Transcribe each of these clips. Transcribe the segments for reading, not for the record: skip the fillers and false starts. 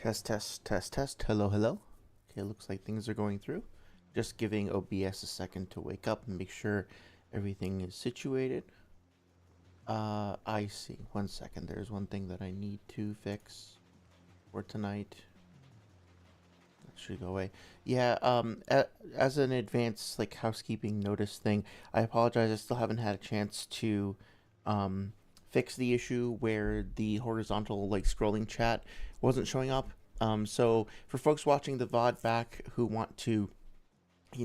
Test, test, test, test. Hello, hello. Okay, looks like things are going through. Just giving OBS a second to wake up and make sure everything is situated. I see. 1 second. There's one thing that I need to fix for tonight. That should go away. Yeah, as an advanced, like, housekeeping notice thing, I apologize. I still haven't had a chance to, um, fix the issue where the horizontal, like, scrolling chat wasn't showing up. So for folks watching the VOD back who want to,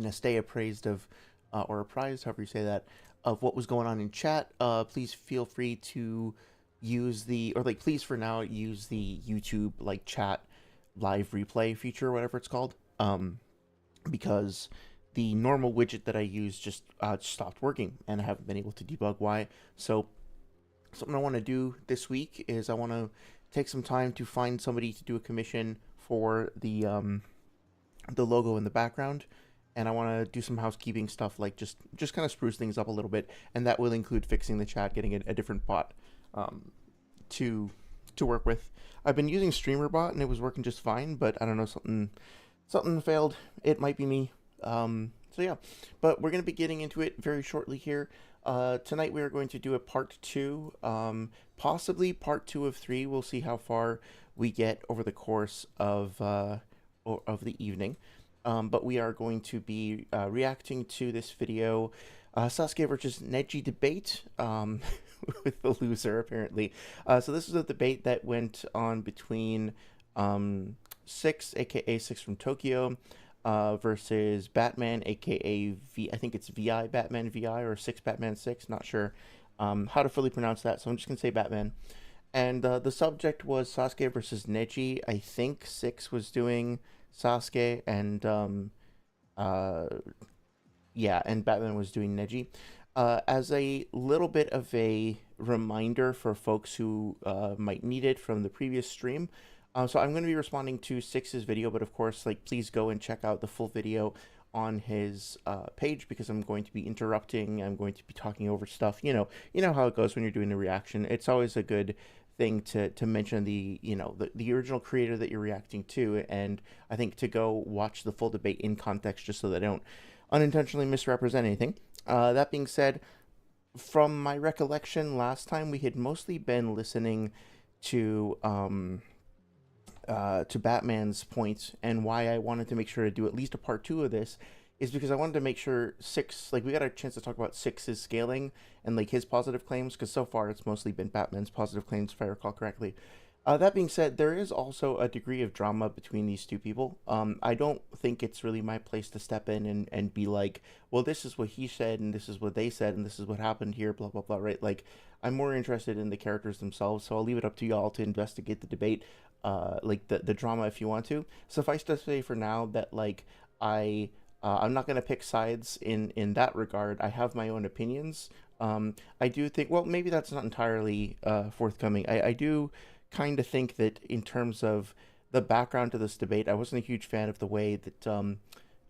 stay appraised of, or apprised, however you say that, of what was going on in chat, please feel free to use please for now use the YouTube, like, chat live replay feature, or whatever it's called, because the normal widget that I use just stopped working, and I haven't been able to debug why. So something I want to do this week is I want to take some time to find somebody to do a commission for the logo in the background, and I want to do some housekeeping stuff, like just kind of spruce things up a little bit, and that will include fixing the chat, getting a different bot um, to work with. I've been using StreamerBot and it was working just fine, but I don't know, something failed. It might be me. So yeah, but we're going to be getting into it very shortly here. Tonight we are going to do a part 2, possibly part 2 of 3. We'll see how far we get over the course of the evening. But we are going to be reacting to this video, Sasuke versus Neji debate, with the loser, apparently. So this is a debate that went on between Six, aka Six from Tokyo, versus Batman, aka I think it's VI Batman VI, or Six Batman Six, not sure how to fully pronounce that, so I'm just gonna say Batman. And the subject was Sasuke versus Neji. I think Six was doing Sasuke, and uh, yeah, and Batman was doing Neji. As a little bit of a reminder for folks who might need it from the previous stream, so I'm going to be responding to Six's video, but of course, like, please go and check out the full video on his page, because I'm going to be interrupting. I'm going to be talking over stuff. You know how it goes when you're doing a reaction. It's always a good thing to mention the original creator that you're reacting to, and I think to go watch the full debate in context, just so that I don't unintentionally misrepresent anything. That being said, from my recollection, last time we had mostly been listening to Batman's points, and why I wanted to make sure to do at least a part 2 of this is because I wanted to make sure Six, like, we got a chance to talk about Six's scaling and, like, his positive claims, because so far it's mostly been Batman's positive claims, if I recall correctly. That being said, there is also a degree of drama between these two people. I don't think it's really my place to step in and be like, well, this is what he said, and this is what they said, and this is what happened here, blah, blah, blah, right? Like, I'm more interested in the characters themselves, so I'll leave it up to y'all to investigate the debate, like, the drama, if you want to. Suffice to say for now that, like, I'm not going to pick sides in that regard. I have my own opinions. I do think, well, maybe that's not entirely forthcoming. I do kind of think that in terms of the background to this debate, I wasn't a huge fan of the way that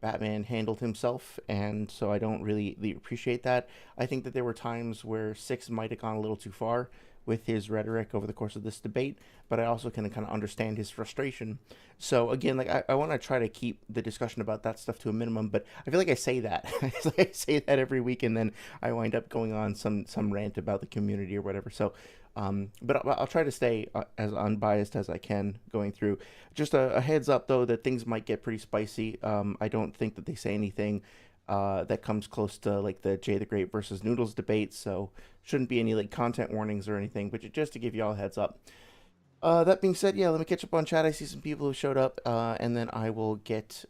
Batman handled himself, and so I don't really appreciate that. I think that there were times where Six might have gone a little too far with his rhetoric over the course of this debate, but I also can kind of understand his frustration. So again, like, I want to try to keep the discussion about that stuff to a minimum, but I feel like I say that. I say that every week, and then I wind up going on some rant about the community or whatever. So but I'll try to stay as unbiased as I can going through. Just a heads up, though, that things might get pretty spicy. I don't think that they say anything that comes close to, like, the Jay the Great versus Noodles debate, so shouldn't be any, like, content warnings or anything, but just to give you all a heads up. That being said, yeah, let me catch up on chat. I see some people who showed up, and then I will get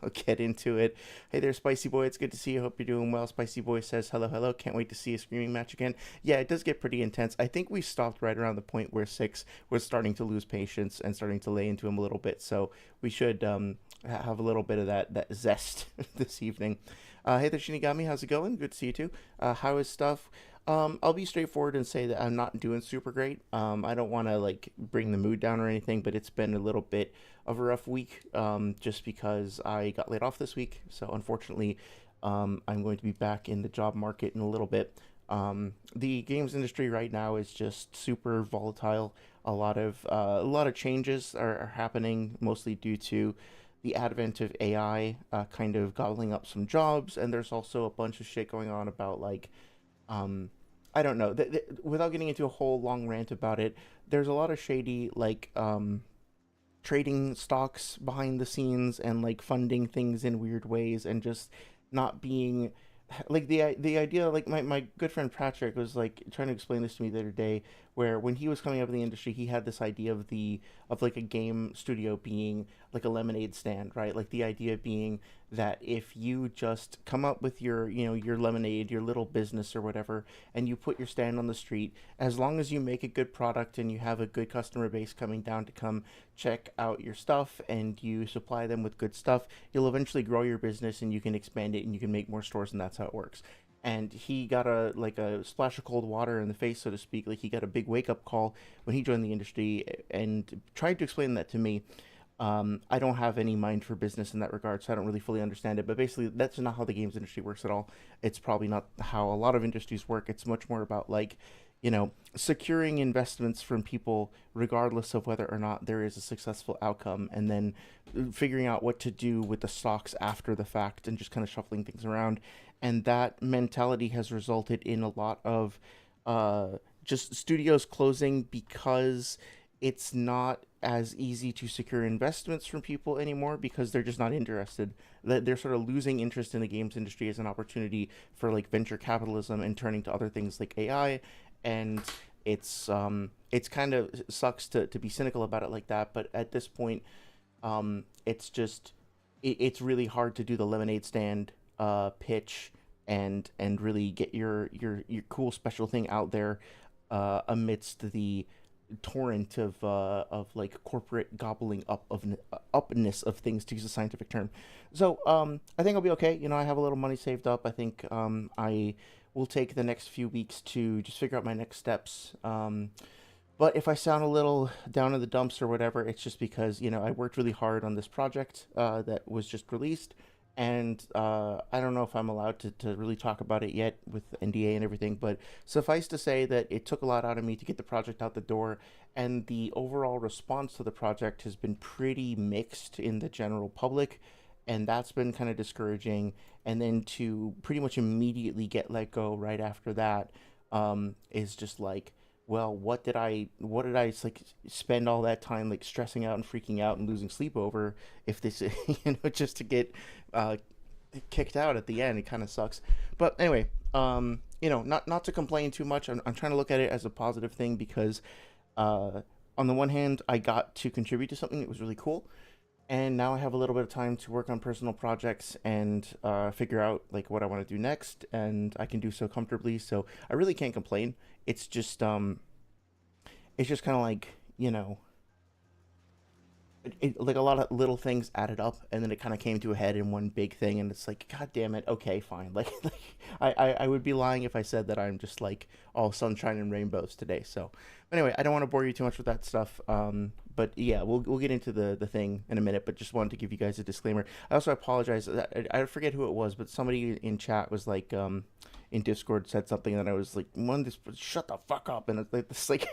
I'll get into it. Hey there, Spicy Boy. It's good to see you. Hope you're doing well. Spicy Boy says hello, hello. Can't wait to see a screaming match again. Yeah, it does get pretty intense. I think we stopped right around the point where Six was starting to lose patience and starting to lay into him a little bit. So we should have a little bit of that zest this evening. Hey there, Shinigami. How's it going? Good to see you too. How is stuff? I'll be straightforward and say that I'm not doing super great. I don't want to, like, bring the mood down or anything, but it's been a little bit of a rough week, just because I got laid off this week. So unfortunately, I'm going to be back in the job market in a little bit. The games industry right now is just super volatile. a lot of changes are happening, mostly due to the advent of AI, kind of gobbling up some jobs, and there's also a bunch of shit going on about like, um, I don't know, without getting into a whole long rant about it, there's a lot of shady like trading stocks behind the scenes and like funding things in weird ways and just not being like the idea, like my good friend Patrick was like trying to explain this to me the other day, where when he was coming up in the industry he had this idea of the of like a game studio being like a lemonade stand, right? Like the idea being that if you just come up with your, you know, your lemonade, your little business or whatever, and you put your stand on the street, as long as you make a good product and you have a good customer base coming down to come check out your stuff and you supply them with good stuff, you'll eventually grow your business and you can expand it and you can make more stores, and that's how it works. And he got a like a splash of cold water in the face, so to speak. Like he got a big wake up call when he joined the industry and tried to explain that to me. I don't have any mind for business in that regard, so I don't really fully understand it. But basically, that's not how the games industry works at all. It's probably not how a lot of industries work. It's much more about like, you know, securing investments from people, regardless of whether or not there is a successful outcome, and then figuring out what to do with the stocks after the fact, and just kind of shuffling things around. And that mentality has resulted in a lot of just studios closing because it's not as easy to secure investments from people anymore because they're just not interested. That they're sort of losing interest in the games industry as an opportunity for like venture capitalism and turning to other things like AI. And it's kind of sucks to be cynical about it like that, but at this point, it's just it's really hard to do the lemonade stand pitch and really get your cool special thing out there amidst the torrent of like corporate gobbling up of upness of things, to use a scientific term. So I think I'll be okay. You know, I have a little money saved up. I think I will take the next few weeks to just figure out my next steps. But if I sound a little down in the dumps or whatever, it's just because, you know, I worked really hard on this project that was just released. And I don't know if I'm allowed to really talk about it yet with NDA and everything, but suffice to say that it took a lot out of me to get the project out the door. And the overall response to the project has been pretty mixed in the general public. And that's been kind of discouraging. And then to pretty much immediately get let go right after that is just like, well, what did I like spend all that time like stressing out and freaking out and losing sleep over, if this you know, just to get uh kicked out at the end. It kind of sucks. But anyway, you know, not to complain too much. I'm trying to look at it as a positive thing because uh on the one hand, I got to contribute to something that was really cool, and now I have a little bit of time to work on personal projects and figure out like what I want to do next, and I can do so comfortably. So I really can't complain. It's just it's just kind of like, you know, like a lot of little things added up, and then it kind of came to a head in one big thing, and it's like, god damn it, okay, fine. Like I would be lying if I said that I'm just like all sunshine and rainbows today. So anyway, I don't want to bore you too much with that stuff. But yeah, we'll get into the thing in a minute, but just wanted to give you guys a disclaimer. I also apologize. I forget who it was, but somebody in chat was like, in Discord said something that I was like, one, just shut the fuck up, and it's like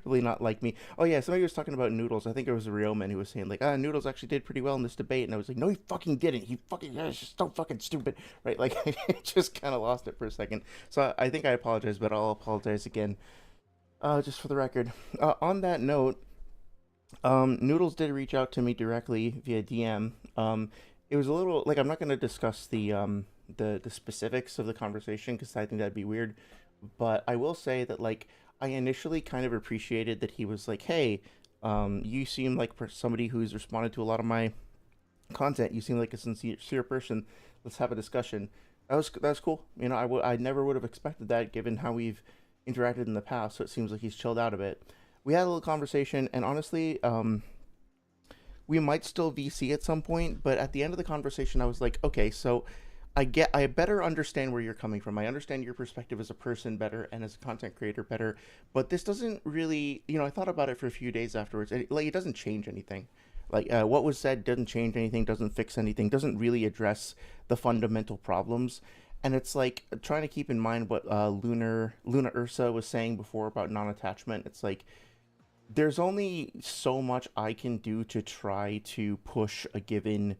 really not like me. Oh yeah, somebody was talking about Noodles. I think it was a real man who was saying like, Noodles actually did pretty well in this debate, and I was like, no, he fucking didn't. He fucking is just so fucking stupid, right? Like I just kind of lost it for a second. So I think I apologize, but I'll apologize again, just for the record. On that note, Noodles did reach out to me directly via DM. It was a little like, I'm not going to discuss the specifics of the conversation because I think that'd be weird, but I will say that like I initially kind of appreciated that he was like, "Hey, you seem like somebody who's responded to a lot of my content. You seem like a sincere person. Let's have a discussion." That was cool. You know, I never would have expected that given how we've interacted in the past. So it seems like he's chilled out a bit. We had a little conversation, and honestly, we might still VC at some point. But at the end of the conversation, I was like, okay, so I better understand where you're coming from. I understand your perspective as a person better and as a content creator better, but this doesn't really, you know, I thought about it for a few days afterwards, and like it doesn't change anything. Like what was said doesn't change anything, doesn't fix anything, doesn't really address the fundamental problems. And it's like trying to keep in mind what Luna Ursa was saying before about non-attachment. It's like there's only so much I can do to try to push a given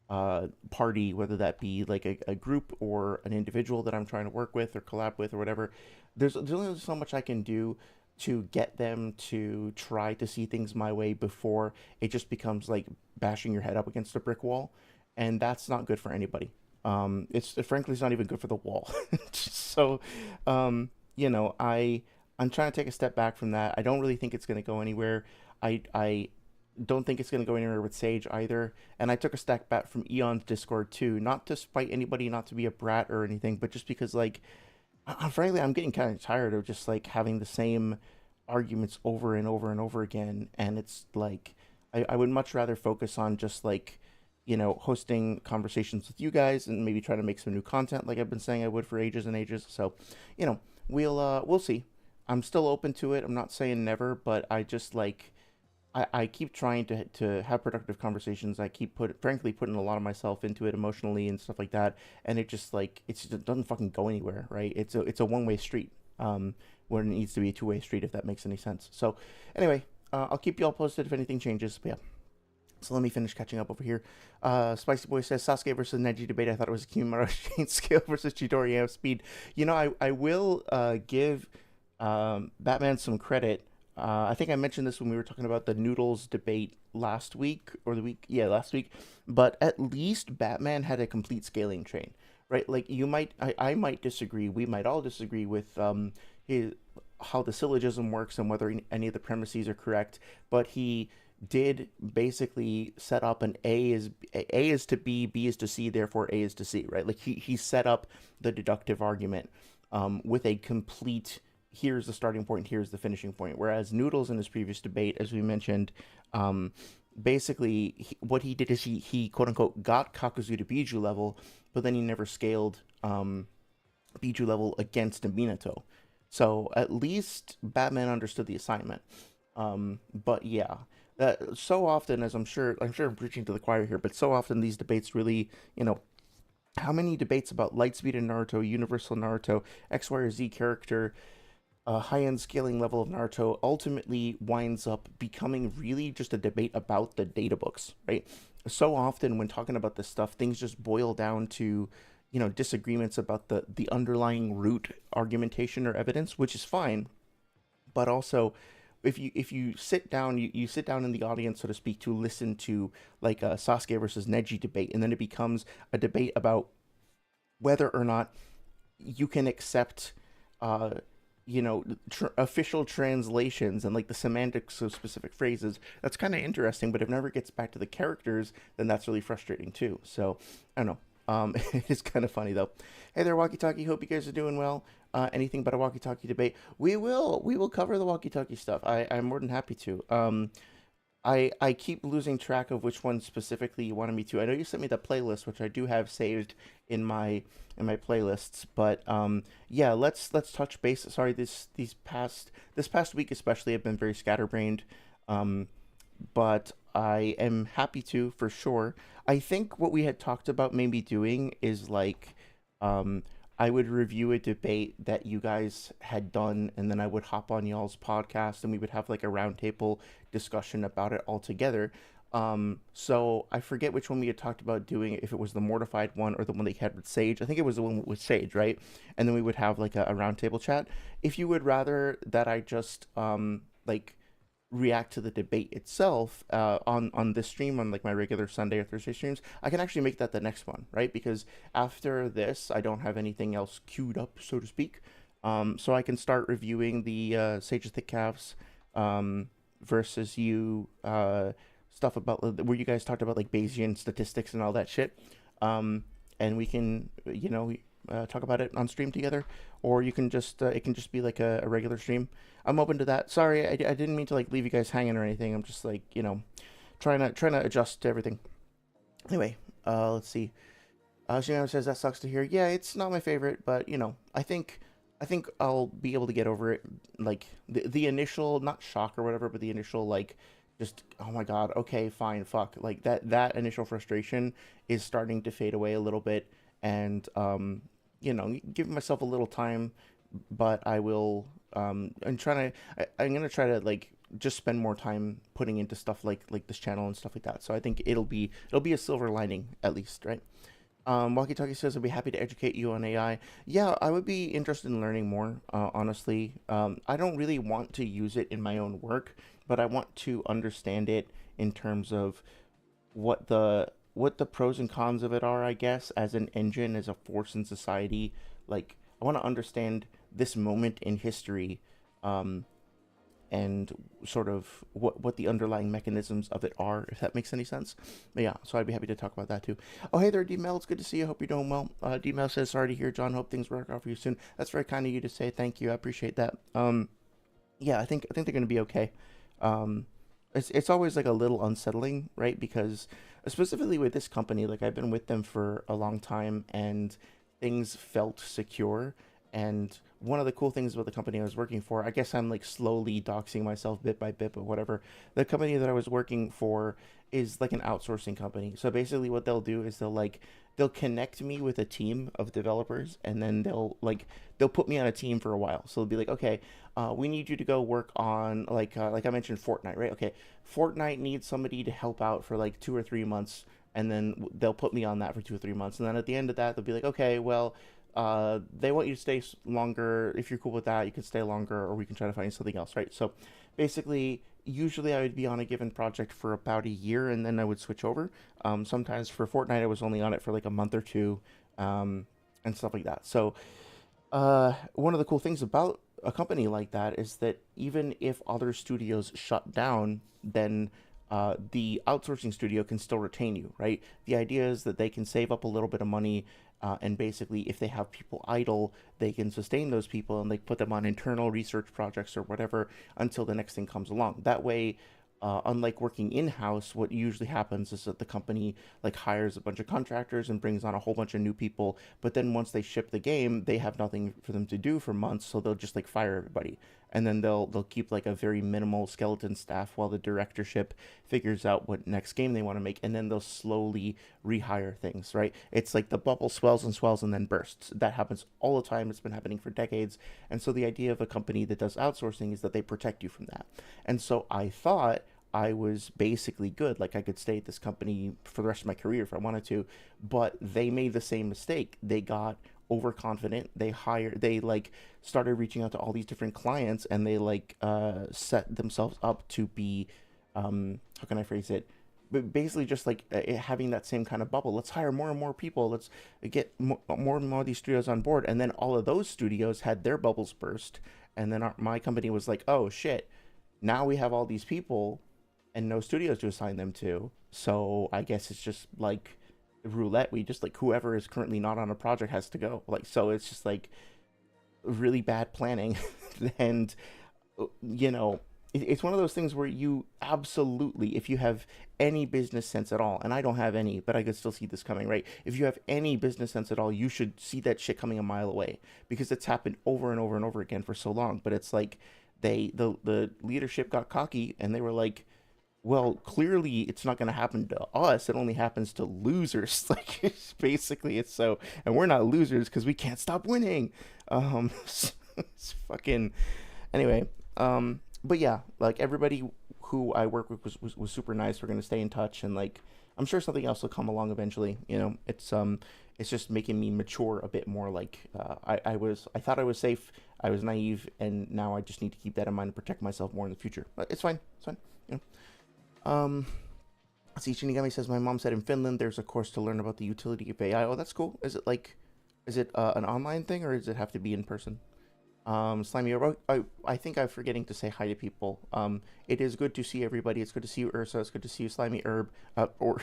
party, whether that be like a group or an individual that I'm trying to work with or collab with or whatever. There's only so much I can do to get them to try to see things my way before it just becomes like bashing your head up against a brick wall, and that's not good for anybody. It's frankly it's not even good for the wall. So, I'm trying to take a step back from that. I don't really think it's going to go anywhere. I don't think it's going to go anywhere with Sage either. And I took a step back from Eon's Discord too, not to spite anybody, not to be a brat or anything, but just because like, frankly, I'm getting kind of tired of just like having the same arguments over and over and over again. And it's like, I would much rather focus on just like, hosting conversations with you guys and maybe try to make some new content like I've been saying I would for ages and ages. So, you know, we'll see. I'm still open to it. I'm not saying never, but I just like I keep trying to have productive conversations. I keep frankly putting a lot of myself into it emotionally and stuff like that, and it just like it doesn't fucking go anywhere, right? It's a one-way street, when it needs to be a two-way street, if that makes any sense. So anyway, I'll keep you all posted if anything changes. But yeah. So let me finish catching up over here. Spicy Boy says Sasuke versus Neji debate. I thought it was Kimaru's chain scale versus Chidori speed. I will give Batman some credit. I think I mentioned this when we were talking about the noodles debate last week or the week, yeah, last week. But at least Batman had a complete scaling train, right? Like I might disagree. We might all disagree with his, how the syllogism works and whether any of the premises are correct. But he did basically set up an A is to B is to C, therefore A is to C, right? Like he set up the deductive argument with a complete here's the starting point, here's the finishing point. Whereas Noodles in his previous debate, as we mentioned, basically what he did is he quote unquote got Kakuzu to Biju level, but then he never scaled Biju level against Minato. So at least Batman understood the assignment. But yeah, so often, as I'm sure I'm preaching to the choir here, but so often these debates really, how many debates about Lightspeed in Naruto, Universal Naruto, X, Y, or Z character, high end scaling level of Naruto ultimately winds up becoming really just a debate about the data books, right? So often when talking about this stuff, things just boil down to, disagreements about the underlying root argumentation or evidence, which is fine, but also if you sit down you sit down in the audience so to speak to listen to like a Sasuke versus Neji debate, and then it becomes a debate about whether or not you can accept uh official translations and like the semantics of specific phrases. That's kind of interesting, but if it never gets back to the characters, then that's really frustrating too. So I don't know. It's kind of funny though. Hey there, Walkie Talkie. Hope you guys are doing well. Anything but a Walkie Talkie debate? We will cover the Walkie Talkie stuff. I'm more than happy to. I keep losing track of which one specifically you wanted me to. I know you sent me the playlist, which I do have saved in my playlists. But yeah, let's touch base. Sorry, this past week especially, I've been very scatterbrained. Um, but I am happy to for sure. I think what we had talked about maybe doing is like um I would review a debate that you guys had done, and then I would hop on y'all's podcast and we would have like a roundtable discussion about it all together. So I forget which one we had talked about doing, if it was the mortified one or the one that you had with Sage. I think it was the one with Sage, right? And then we would have like a roundtable chat. If you would rather that I just like react to the debate itself on this stream, on like my regular Sunday or Thursday streams, I can actually make that the next one, right? Because after this I don't have anything else queued up, so to speak. So I can start reviewing the Sage of Thick Calves versus you stuff about where you guys talked about like Bayesian statistics and all that shit. um and we can talk about it on stream together, or you can just it can just be like a regular stream. I'm open to that. Sorry, I didn't mean to like leave you guys hanging or anything. I'm just like trying to adjust to everything. Anyway, let's see. Shinano says that sucks to hear. Yeah, it's not my favorite, but I think I'll be able to get over it. Like the initial, not shock or whatever, but the initial like just oh my god, okay, fine, fuck. Like that initial frustration is starting to fade away a little bit, and give myself a little time, but I will I'm gonna try to like just spend more time putting into stuff like this channel and stuff like that. So I think it'll be a silver lining at least, right? Walkie Talkie says, I'd be happy to educate you on AI. Yeah, I would be interested in learning more, honestly. I don't really want to use it in my own work, but I want to understand it in terms of what the pros and cons of it are, I guess, as an engine, as a force in society. Like, I want to understand this moment in history, um, and sort of what the underlying mechanisms of it are, if that makes any sense. But yeah, so I'd be happy to talk about that too. Oh, hey there, D-Mel. It's good to see you. Hope you're doing well. D-Mel says, sorry to hear, John. Hope things work out for you soon. That's very kind of you to say. Thank you. I appreciate that. Yeah, I think they're gonna be okay. Um, it's always like a little unsettling, right? Because specifically with this company, like I've been with them for a long time, and things felt secure. And one of the cool things about the company I was working for, I guess I'm like slowly doxing myself bit by bit, but whatever. The company that I was working for is like an outsourcing company. So basically, what they'll do is they'll connect me with a team of developers, and then they'll put me on a team for a while. So they'll be like, okay, we need you to go work on like I mentioned Fortnite, right? Okay, Fortnite needs somebody to help out for like 2 or 3 months, and then they'll put me on that for 2 or 3 months, and then at the end of that, they'll be like, okay, well, they want you to stay longer. If you're cool with that, you can stay longer, or we can try to find something else, right? So basically, usually I would be on a given project for about a year, and then I would switch over. Sometimes for Fortnite, I was only on it for like a month or two, and stuff like that. So one of the cool things about a company like that is that even if other studios shut down, then the outsourcing studio can still retain you, right? The idea is that they can save up a little bit of money, and basically, if they have people idle, they can sustain those people and they put them on internal research projects or whatever until the next thing comes along. That way, unlike working in-house, what usually happens is that the company like hires a bunch of contractors and brings on a whole bunch of new people, but then once they ship the game, they have nothing for them to do for months, so they'll just like fire everybody. And then they'll keep like a very minimal skeleton staff while the directorship figures out what next game they want to make, and then they'll slowly rehire things, right? It's like the bubble swells and then bursts. That happens all the time. It's been happening for decades. And so the idea of a company that does outsourcing is that they protect you from that. And so I thought I was basically good. Like I could stay at this company for the rest of my career if I wanted to, but they made the same mistake. They got overconfident. They like started reaching out to all these different clients, and they set themselves up to be, how can I phrase it? But basically just like having that same kind of bubble. Let's hire more and more people. Let's get more and more of these studios on board. And then all of those studios had their bubbles burst. And then my company was like, oh shit, now we have all these people and no studios to assign them to. So I guess it's just like roulette. We just like whoever is currently not on a project has to go. Like, so it's just like really bad planning. And, you know, it's one of those things where you absolutely, if you have any business sense at all, and I don't have any, but I could still see this coming, right? If you have any business sense at all, you should see that shit coming a mile away, because it's happened over and over and over again for so long. But it's like the leadership got cocky, and they were like, well, clearly it's not going to happen to us. It only happens to losers. Like, basically, it's so, and we're not losers because we can't stop winning. It's fucking, anyway. But yeah, like everybody who I work with was super nice. We're going to stay in touch, and like, I'm sure something else will come along eventually. You know, it's just making me mature a bit more. Like, I thought I was safe. I was naive, and now I just need to keep that in mind and protect myself more in the future. But it's fine. It's fine. You know. Let's see, Shinigami says, my mom said in Finland there's a course to learn about the utility of AI. Oh, that's cool. Is it an online thing, or does it have to be in person? Slimy, I think I'm forgetting to say hi to people. It is good to see everybody. It's good to see you, Ursa. It's good to see you, Slimy Herb, or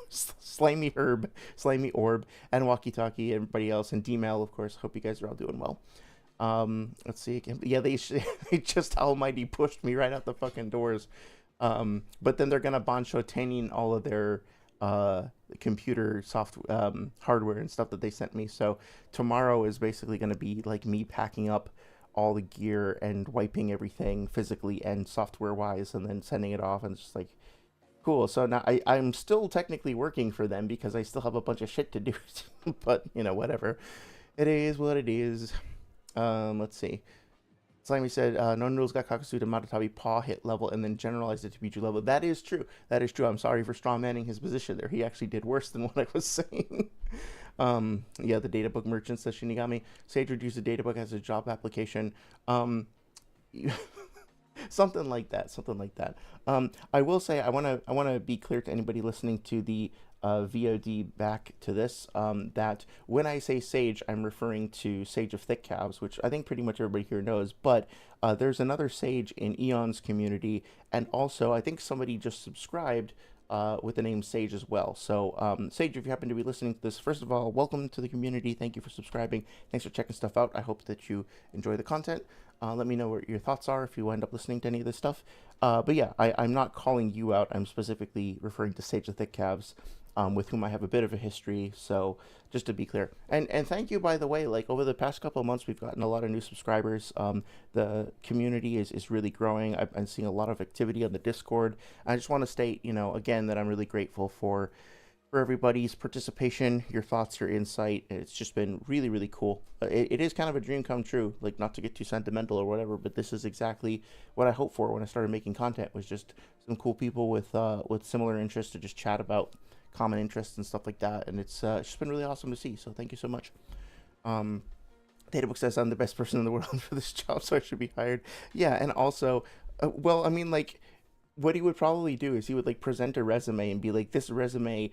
Slimy Herb, Slimy Orb, and Walkie Talkie, and everybody else, and D-Mail, of course. Hope you guys are all doing well. Let's see again. Yeah, they just almighty pushed me right out the fucking doors. But then they're gonna bancho taining all of their computer hardware and stuff that they sent me. So tomorrow is basically gonna be like me packing up all the gear and wiping everything physically and software wise, and then sending it off. And it's just like, cool. So now I'm still technically working for them because I still have a bunch of shit to do. But you know, whatever. It is what it is. Let's see. Slimy said, no noodles got Kakasu to Matatabi paw hit level and then generalized it to Biju level. That is true. That is true. I'm sorry for straw manning his position there. He actually did worse than what I was saying. Yeah, the data book merchant says Shinigami. Sage would use the data book as a job application. Um, something like that. Something like that. I will say I wanna be clear to anybody listening to the VOD back to this, that when I say sage, I'm referring to Sage of Thick Calves, which I think pretty much everybody here knows. But there's another sage in Eon's community, and also I think somebody just subscribed with the name Sage as well. So, Sage, if you happen to be listening to this, first of all, welcome to the community. Thank you for subscribing. Thanks for checking stuff out. I hope that you enjoy the content. Let me know what your thoughts are if you end up listening to any of this stuff. But yeah, I'm not calling you out. I'm specifically referring to Sage of Thick Calves, with whom I have a bit of a history. So just to be clear, and thank you, by the way. Like, over the past couple of months, we've gotten a lot of new subscribers. The community is really growing. I've been seeing a lot of activity on the Discord. I just want to state, again, that I'm really grateful for everybody's participation, your thoughts, your insight. It's just been really, really cool. It is kind of a dream come true, like, not to get too sentimental or whatever, but this is exactly what I hoped for when I started making content, was just some cool people with similar interests to just chat about common interests and stuff like that. And it's just been really awesome to see. So thank you so much. Databook says I'm the best person in the world for this job, so I should be hired. Yeah, and also, well, I mean, like, what he would probably do is he would, like, present a resume and be like, this resume,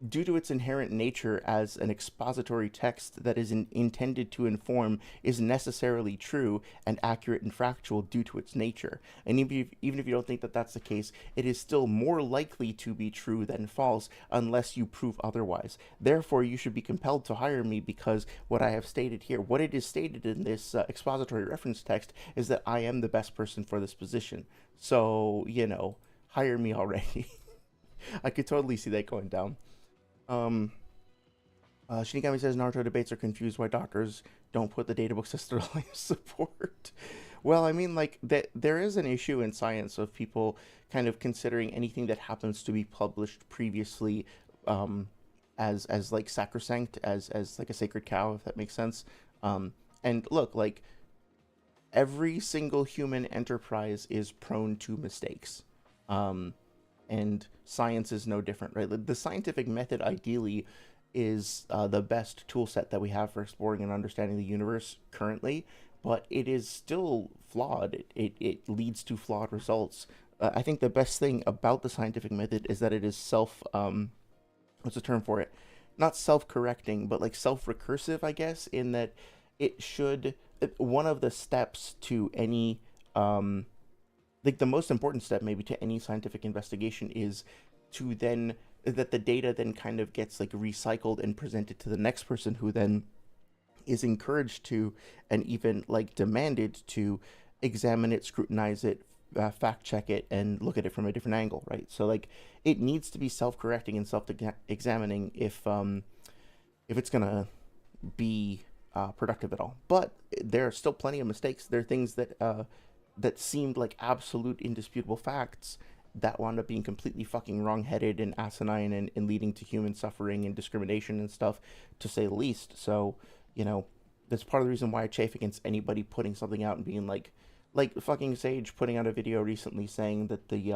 due to its inherent nature as an expository text that is intended to inform, is necessarily true and accurate and factual due to its nature. And even if you don't think that that's the case, it is still more likely to be true than false unless you prove otherwise. Therefore, you should be compelled to hire me because what I have stated here, what it is stated in this expository reference text, is that I am the best person for this position. So, hire me already. I could totally see that going down. Shinigami says Naruto debates are confused why doctors don't put the databooks as their line of support. Well, I mean, like, that there is an issue in science of people kind of considering anything that happens to be published previously, as like sacrosanct, as like a sacred cow, if that makes sense. And look, like, every single human enterprise is prone to mistakes. And science is no different, right? The scientific method ideally is the best tool set that we have for exploring and understanding the universe currently, but it is still flawed. It leads to flawed results. I think the best thing about the scientific method is that it is what's the term for it? Not self-correcting, but like self-recursive, I guess, in that it should, one of the steps to any, like, the most important step maybe to any scientific investigation is to then, that the data then kind of gets, like, recycled and presented to the next person, who then is encouraged to, and even, like, demanded to, examine it, scrutinize it, fact check it, and look at it from a different angle, right? So, like, it needs to be self-correcting and self-examining if it's gonna be productive at all. But there are still plenty of mistakes. There are things that seemed like absolute indisputable facts that wound up being completely fucking wrong-headed and asinine, and leading to human suffering and discrimination and stuff, to say the least. So, that's part of the reason why I chafe against anybody putting something out and being like fucking Sage putting out a video recently saying that the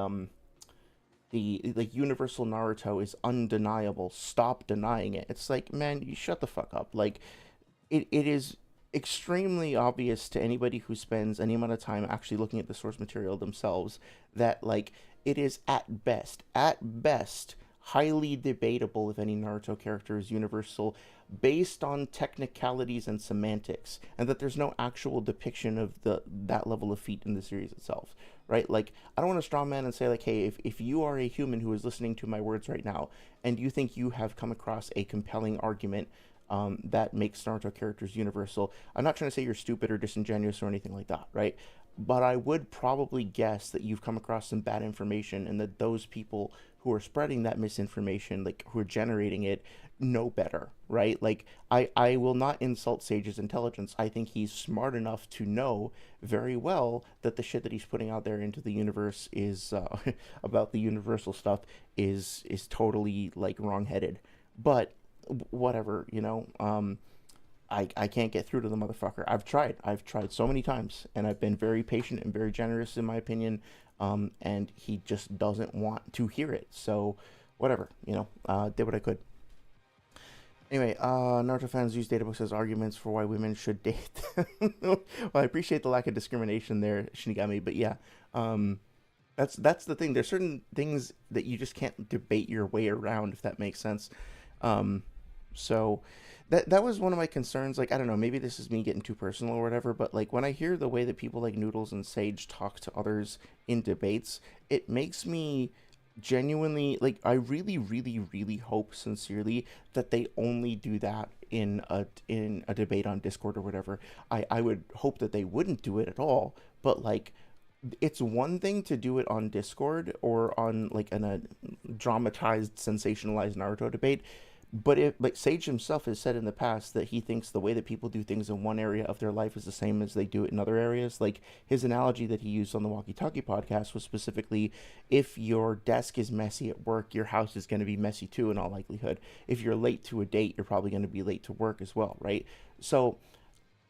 like, universal Naruto is undeniable. Stop denying it. It's like, man, you shut the fuck up. Like, it is extremely obvious to anybody who spends any amount of time actually looking at the source material themselves that, like, it is at best highly debatable if any Naruto character is universal based on technicalities and semantics, and that there's no actual depiction of that level of feat in the series itself, right? Like, I don't want to strawman and say, like, hey, if you are a human who is listening to my words right now and you think you have come across a compelling argument that makes Naruto characters universal, I'm not trying to say you're stupid or disingenuous or anything like that, right? But I would probably guess that you've come across some bad information, and that those people who are spreading that misinformation, like, who are generating it, know better, right? Like, I will not insult Sage's intelligence. I think he's smart enough to know very well that the shit that he's putting out there into the universe is about the universal stuff is totally, like, wrong-headed. But whatever, I can't get through to the motherfucker. I've tried so many times, and I've been very patient and very generous in my opinion. And he just doesn't want to hear it. So, whatever, did what I could. Anyway, Naruto fans use databooks as arguments for why women should date. Well, I appreciate the lack of discrimination there, Shinigami, but yeah, um, that's the thing. There's certain things that you just can't debate your way around, if that makes sense. Um, so that was one of my concerns. Like, I don't know, maybe this is me getting too personal or whatever, but like when I hear the way that people like Noodles and Sage talk to others in debates, it makes me genuinely, like, I really really really hope sincerely that they only do that in a debate on Discord or whatever. I would hope that they wouldn't do it at all, but like it's one thing to do it on Discord or on like a dramatized, sensationalized Naruto debate. But if like Sage himself has said in the past that he thinks the way that people do things in one area of their life is the same as they do it in other areas. Like his analogy that he used on the Walkie Talkie podcast was specifically, if your desk is messy at work, your house is going to be messy too in all likelihood. If you're late to a date, you're probably going to be late to work as well, right? So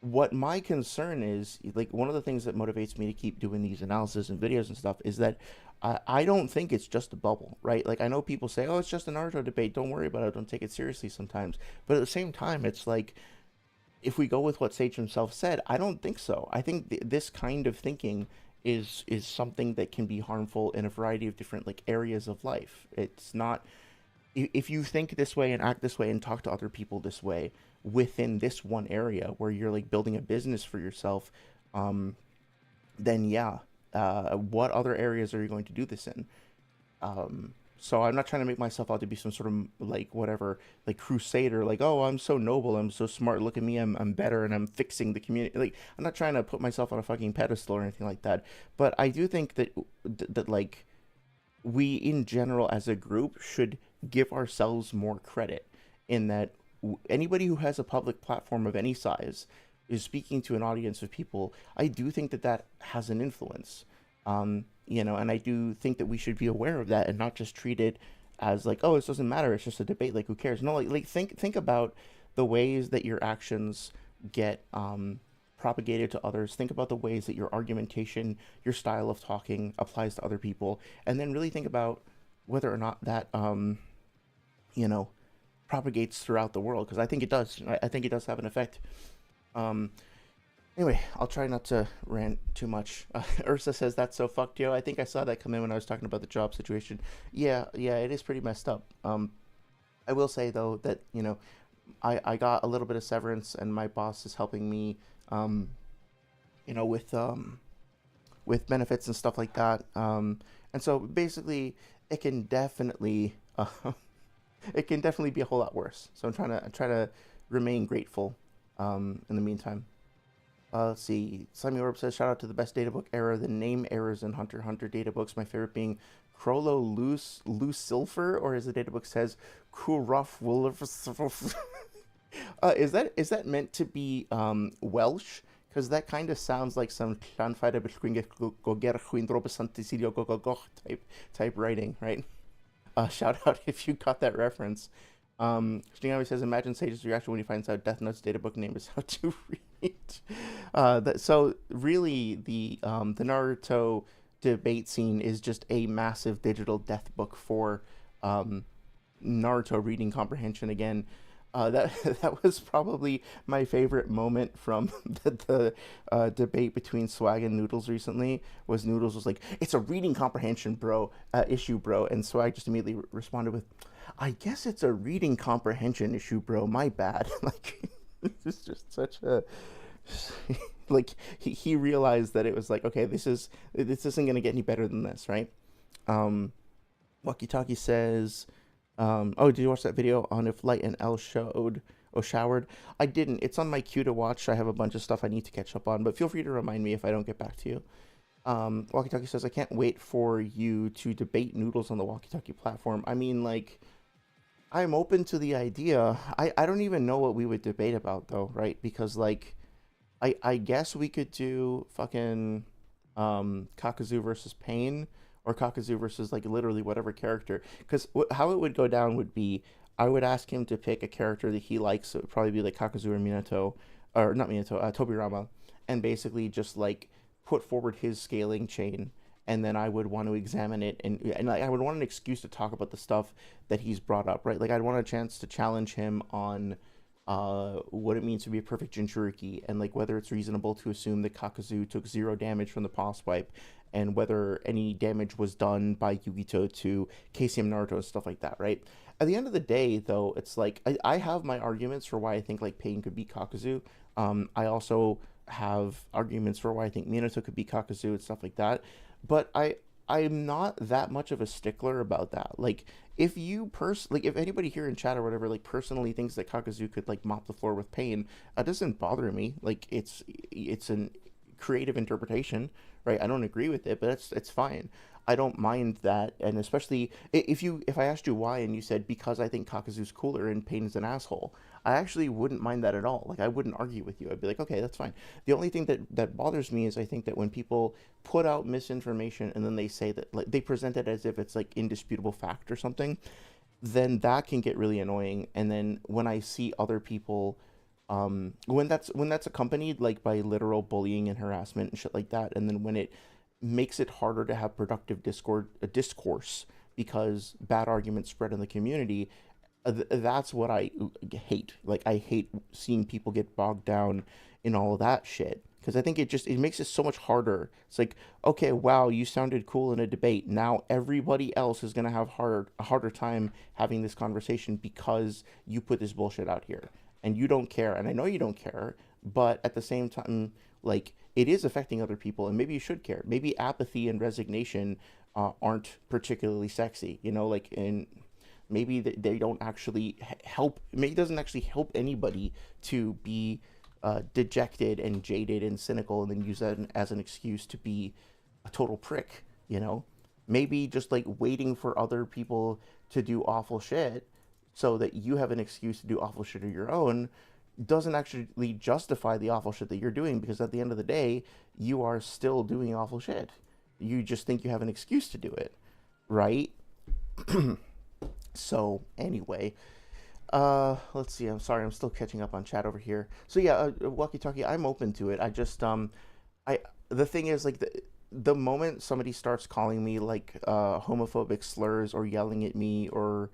what my concern is, like, one of the things that motivates me to keep doing these analysis and videos and stuff is that I don't think it's just a bubble, right? Like, I know people say, oh, it's just a Naruto debate, don't worry about it, don't take it seriously sometimes. But at the same time, it's like, if we go with what Sage himself said, I don't think so. I think this kind of thinking is something that can be harmful in a variety of different like areas of life. It's not, if you think this way and act this way and talk to other people this way within this one area where you're like building a business for yourself, um, then yeah, what other areas are you going to do this in? So I'm not trying to make myself out to be some sort of like whatever, like crusader, like, oh, I'm so noble, I'm so smart, look at me, I'm better, and I'm fixing the community. Like, I'm not trying to put myself on a fucking pedestal or anything like that. But I do think that like we in general as a group should give ourselves more credit in that anybody who has a public platform of any size is speaking to an audience of people. I do think that that has an influence, and I do think that we should be aware of that and not just treat it as like, oh, this doesn't matter, it's just a debate, like who cares. No, like think about the ways that your actions get propagated to others. Think about the ways that your argumentation, your style of talking applies to other people, and then really think about whether or not that you know propagates throughout the world, because I think it does. I think it does have an effect. Um, anyway, I'll try not to rant too much. Ursa says that's so fucked, yo. I think I saw that come in when I was talking about the job situation. Yeah, yeah, it is pretty messed up. I will say though that I got a little bit of severance, and my boss is helping me, um, with benefits and stuff like that. And so basically, it can definitely it can definitely be a whole lot worse. So I'm trying to remain grateful. In the meantime, let's see. Slimy Orb says, shout out to the best databook error. The name errors in Hunter x Hunter databooks. My favorite being Crollo Loose Silver, or as the databook says, Kuruf Wolf. Is that meant to be Welsh? Because that kind of sounds like some type writing, right? Shout out if you got that reference. Shinigami says, imagine Sage's reaction when he finds out Death Note's databook name is how to read. So really, the Naruto debate scene is just a massive digital death book for Naruto reading comprehension again. That that was probably my favorite moment from the debate between Swag and Noodles recently. Was Noodles was like, "It's a reading comprehension, bro, issue, bro," and Swag just immediately responded with, "I guess it's a reading comprehension issue, bro. My bad." Like, it's just such a like he realized that it was like, okay, this isn't gonna get any better than this, right? Walkie Talkie says, oh, did you watch that video on if Light and L showered? I didn't. It's on my queue to watch. I have a bunch of stuff I need to catch up on, but feel free to remind me if I don't get back to you. Walkie Talkie says, I can't wait for you to debate Noodles on the Walkie Talkie platform. I mean, like, I'm open to the idea. I don't even know what we would debate about, though, right? Because, like, I guess we could do fucking Kakuzu versus Pain, or Kakuzu versus like literally whatever character. Because how it would go down would be I would ask him to pick a character that he likes. So it would probably be like Kakuzu or Minato, or not Minato, Tobirama, and basically just like put forward his scaling chain, and then I would want to examine it, and like, I would want an excuse to talk about the stuff that he's brought up, right? Like I'd want a chance to challenge him on what it means to be a perfect Jinchuriki, and like whether it's reasonable to assume that Kakuzu took zero damage from the pulse wipe, and whether any damage was done by Yugito to KCM Naruto and stuff like that, right? At the end of the day, though, it's like I have my arguments for why I think like Pain could be Kakuzu. I also have arguments for why I think Minato could be Kakuzu and stuff like that. But I'm not that much of a stickler about that. Like like if anybody here in chat or whatever like personally thinks that Kakuzu could like mop the floor with Pain, that doesn't bother me. Like it's an creative interpretation, right? I don't agree with it, but it's fine. I don't mind that, and especially if I asked you why and you said because I think Kakuzu's cooler and Pain's an asshole, I actually wouldn't mind that at all. Like I wouldn't argue with you. I'd be like, okay, that's fine. The only thing that bothers me is I think that when people put out misinformation and then they say that like they present it as if it's like indisputable fact or something, then that can get really annoying. And then when I see other people when that's accompanied like by literal bullying and harassment and shit like that, and then when it makes it harder to have productive discourse because bad arguments spread in the community, that's what I hate. Like I hate seeing people get bogged down in all of that shit because I think it makes it so much harder. It's like, okay, wow, you sounded cool in a debate. Now everybody else is gonna have a harder time having this conversation because you put this bullshit out here and you don't care, and I know you don't care, but at the same time, like it is affecting other people, and maybe you should care. Maybe apathy and resignation aren't particularly sexy, you know, like in maybe they don't actually help. Maybe it doesn't actually help anybody to be dejected and jaded and cynical, and then use that as an excuse to be a total prick. You know, maybe just like waiting for other people to do awful shit so that you have an excuse to do awful shit of your own doesn't actually justify the awful shit that you're doing, because at the end of the day, you are still doing awful shit. You just think you have an excuse to do it, right? So anyway, let's see. I'm sorry, I'm still catching up on chat over here. So yeah, walkie talkie. I'm open to it. I just I the thing is like the moment somebody starts calling me like homophobic slurs or yelling at me or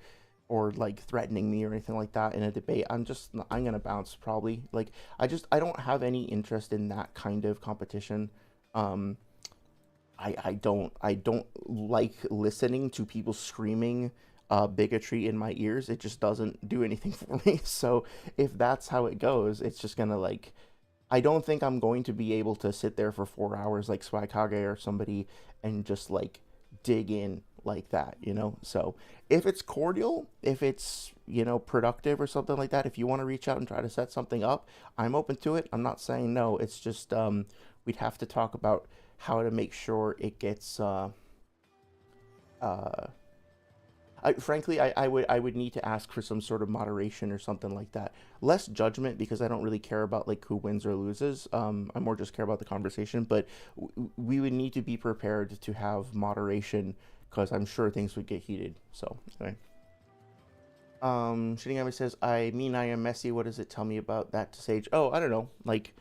like threatening me or anything like that in a debate, I'm gonna bounce probably. Like I don't have any interest in that kind of competition. Um, I don't like listening to people screaming bigotry in my ears. It just doesn't do anything for me. So if that's how it goes, it's just gonna like I don't think I'm going to be able to sit there for 4 hours like Swaikage or somebody and just like dig in like that, you know? So if it's cordial, if it's, you know, productive or something like that, if you want to reach out and try to set something up, I'm open to it. I'm not saying no. It's just we'd have to talk about how to make sure it gets uh frankly, I would need to ask for some sort of moderation or something like that. Less judgment, because I don't really care about like who wins or loses. I more just care about the conversation. But we would need to be prepared to have moderation, because I'm sure things would get heated. So anyway. Shinigami says, I mean, I am messy. What does it tell me about that to Sage? Oh, I don't know. Like,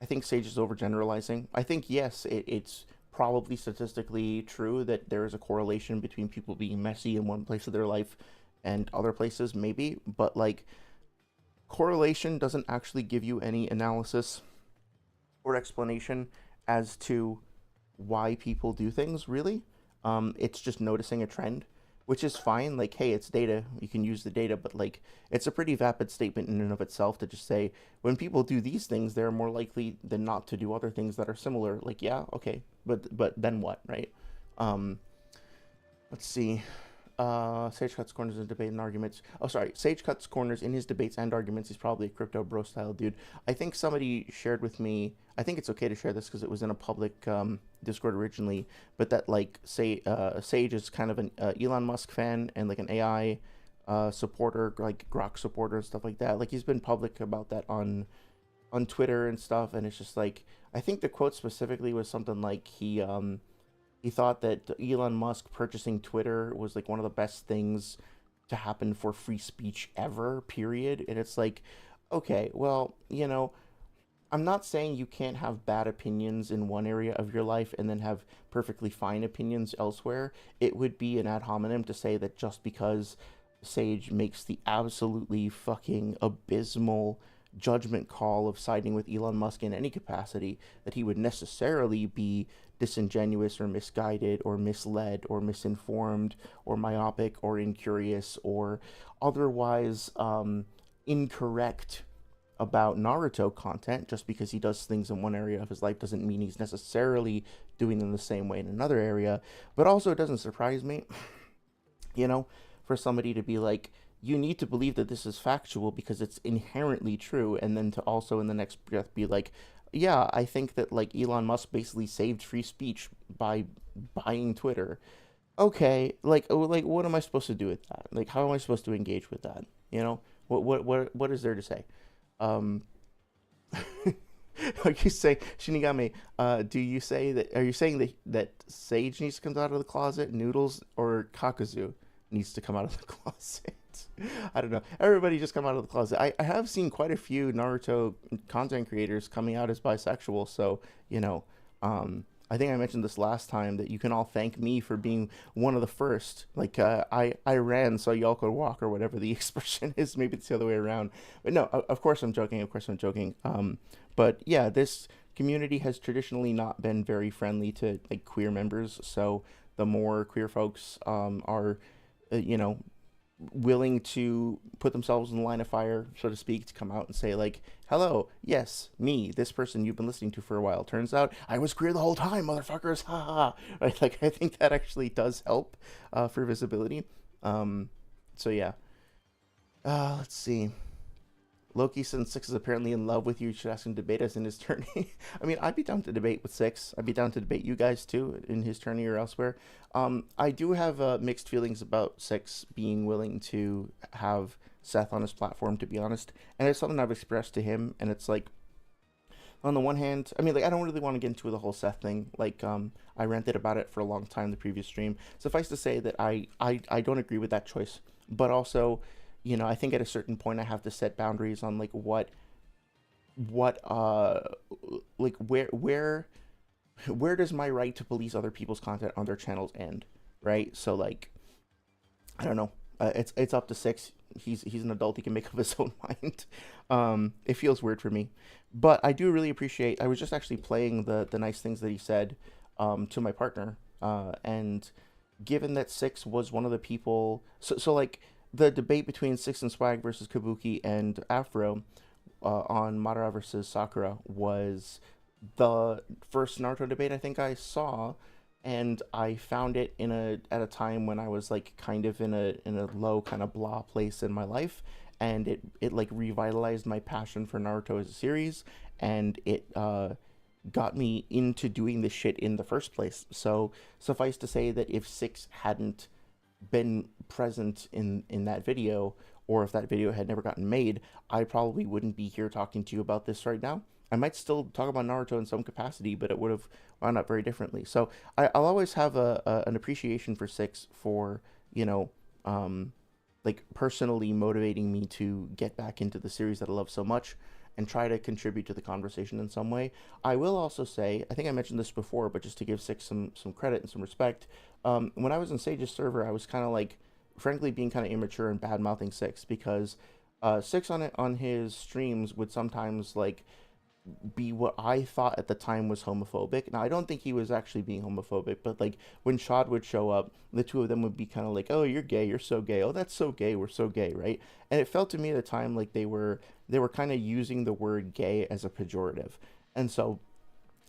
I think Sage is overgeneralizing. I think, yes, it's probably statistically true that there is a correlation between people being messy in one place of their life and other places, maybe. But, like, correlation doesn't actually give you any analysis or explanation as to why people do things, really. It's just noticing a trend, which is fine. Like, hey, it's data. You can use the data, but like, it's a pretty vapid statement in and of itself to just say when people do these things, they're more likely than not to do other things that are similar. Like, yeah, okay, but then what, right? Um, let's see. Sage cuts corners in debate and arguments. Oh, sorry. Sage cuts corners in his debates and arguments. He's probably a crypto bro style dude. I think somebody shared with me. I think it's okay to share this because it was in a public Discord originally. But that like say Sage is kind of an Elon Musk fan and like an AI supporter, like Grok supporter and stuff like that. Like he's been public about that on Twitter and stuff. And it's just like I think the quote specifically was something like he thought that Elon Musk purchasing Twitter was like one of the best things to happen for free speech ever, period. And it's like, okay, well, I'm not saying you can't have bad opinions in one area of your life and then have perfectly fine opinions elsewhere. It would be an ad hominem to say that just because Sage makes the absolutely fucking abysmal judgment call of siding with Elon Musk in any capacity, that he would necessarily be disingenuous or misguided or misled or misinformed or myopic or incurious or otherwise incorrect about Naruto content. Just because he does things in one area of his life doesn't mean he's necessarily doing them the same way in another area. But also, it doesn't surprise me, you know, for somebody to be like, you need to believe that this is factual because it's inherently true, and then to also in the next breath be like, yeah, I think that like Elon Musk basically saved free speech by buying Twitter. Okay, like what am I supposed to do with that? Like, how am I supposed to engage with that? What is there to say? Um, like you say, Shinigami, do you say that? Are you saying that Sage needs to come out of the closet, Noodles, or Kakazu needs to come out of the closet? I don't know. Everybody just come out of the closet. I have seen quite a few Naruto content creators coming out as bisexual, so I think I mentioned this last time that you can all thank me for being one of the first. Like I ran so y'all could walk, or whatever the expression is. Maybe it's the other way around. But no, of course I'm joking. Of course I'm joking. But yeah, this community has traditionally not been very friendly to like queer members. So the more queer folks are, you know, willing to put themselves in the line of fire, so to speak, to come out and say like, "Hello, yes, me, this person you've been listening to for a while. Turns out I was queer the whole time, motherfuckers." Ha ha. Ha." Right? Like I think that actually does help for visibility. So yeah. Let's see. Loki, since Six is apparently in love with you, should ask him to debate us in his tourney. I mean, I'd be down to debate with Six. I'd be down to debate you guys too in his tourney or elsewhere. I do have mixed feelings about Six being willing to have Seth on his platform, to be honest. And it's something I've expressed to him, and it's like, on the one hand, I mean, like, I don't really want to get into the whole Seth thing. Like, I ranted about it for a long time in the previous stream. Suffice to say that I don't agree with that choice. But also, I think at a certain point I have to set boundaries on like what like where does my right to police other people's content on their channels end, right? So like, I don't know. It's up to Six. He's an adult. He can make up his own mind. It feels weird for me, but I do really appreciate. I was just actually playing the nice things that he said to my partner, and given that Six was one of the people, so like the debate between Six and Swag versus Kabuki and Afro on Madara versus Sakura was the first Naruto debate I think I saw, and I found it at a time when I was like kind of in a low kind of blah place in my life, and it like revitalized my passion for Naruto as a series, and it got me into doing this shit in the first place. So suffice to say that if Six hadn't been present in that video, or if that video had never gotten made, I probably wouldn't be here talking to you about this right now. I might still talk about Naruto in some capacity, but it would have wound up very differently. So I'll always have an appreciation for Six for, like personally motivating me to get back into the series that I love so much and try to contribute to the conversation in some way. I will also say, I think I mentioned this before, but just to give Six some credit and some respect, when I was in Sage's server, I was kind of like, frankly, being kind of immature and bad mouthing Six, because Six on his streams would sometimes like be what I thought at the time was homophobic. Now, I don't think he was actually being homophobic, but like when Shad would show up, the two of them would be kind of like, "Oh, you're gay, you're so gay. Oh, that's so gay, we're so gay," right? And it felt to me at the time like they were kind of using the word gay as a pejorative. And so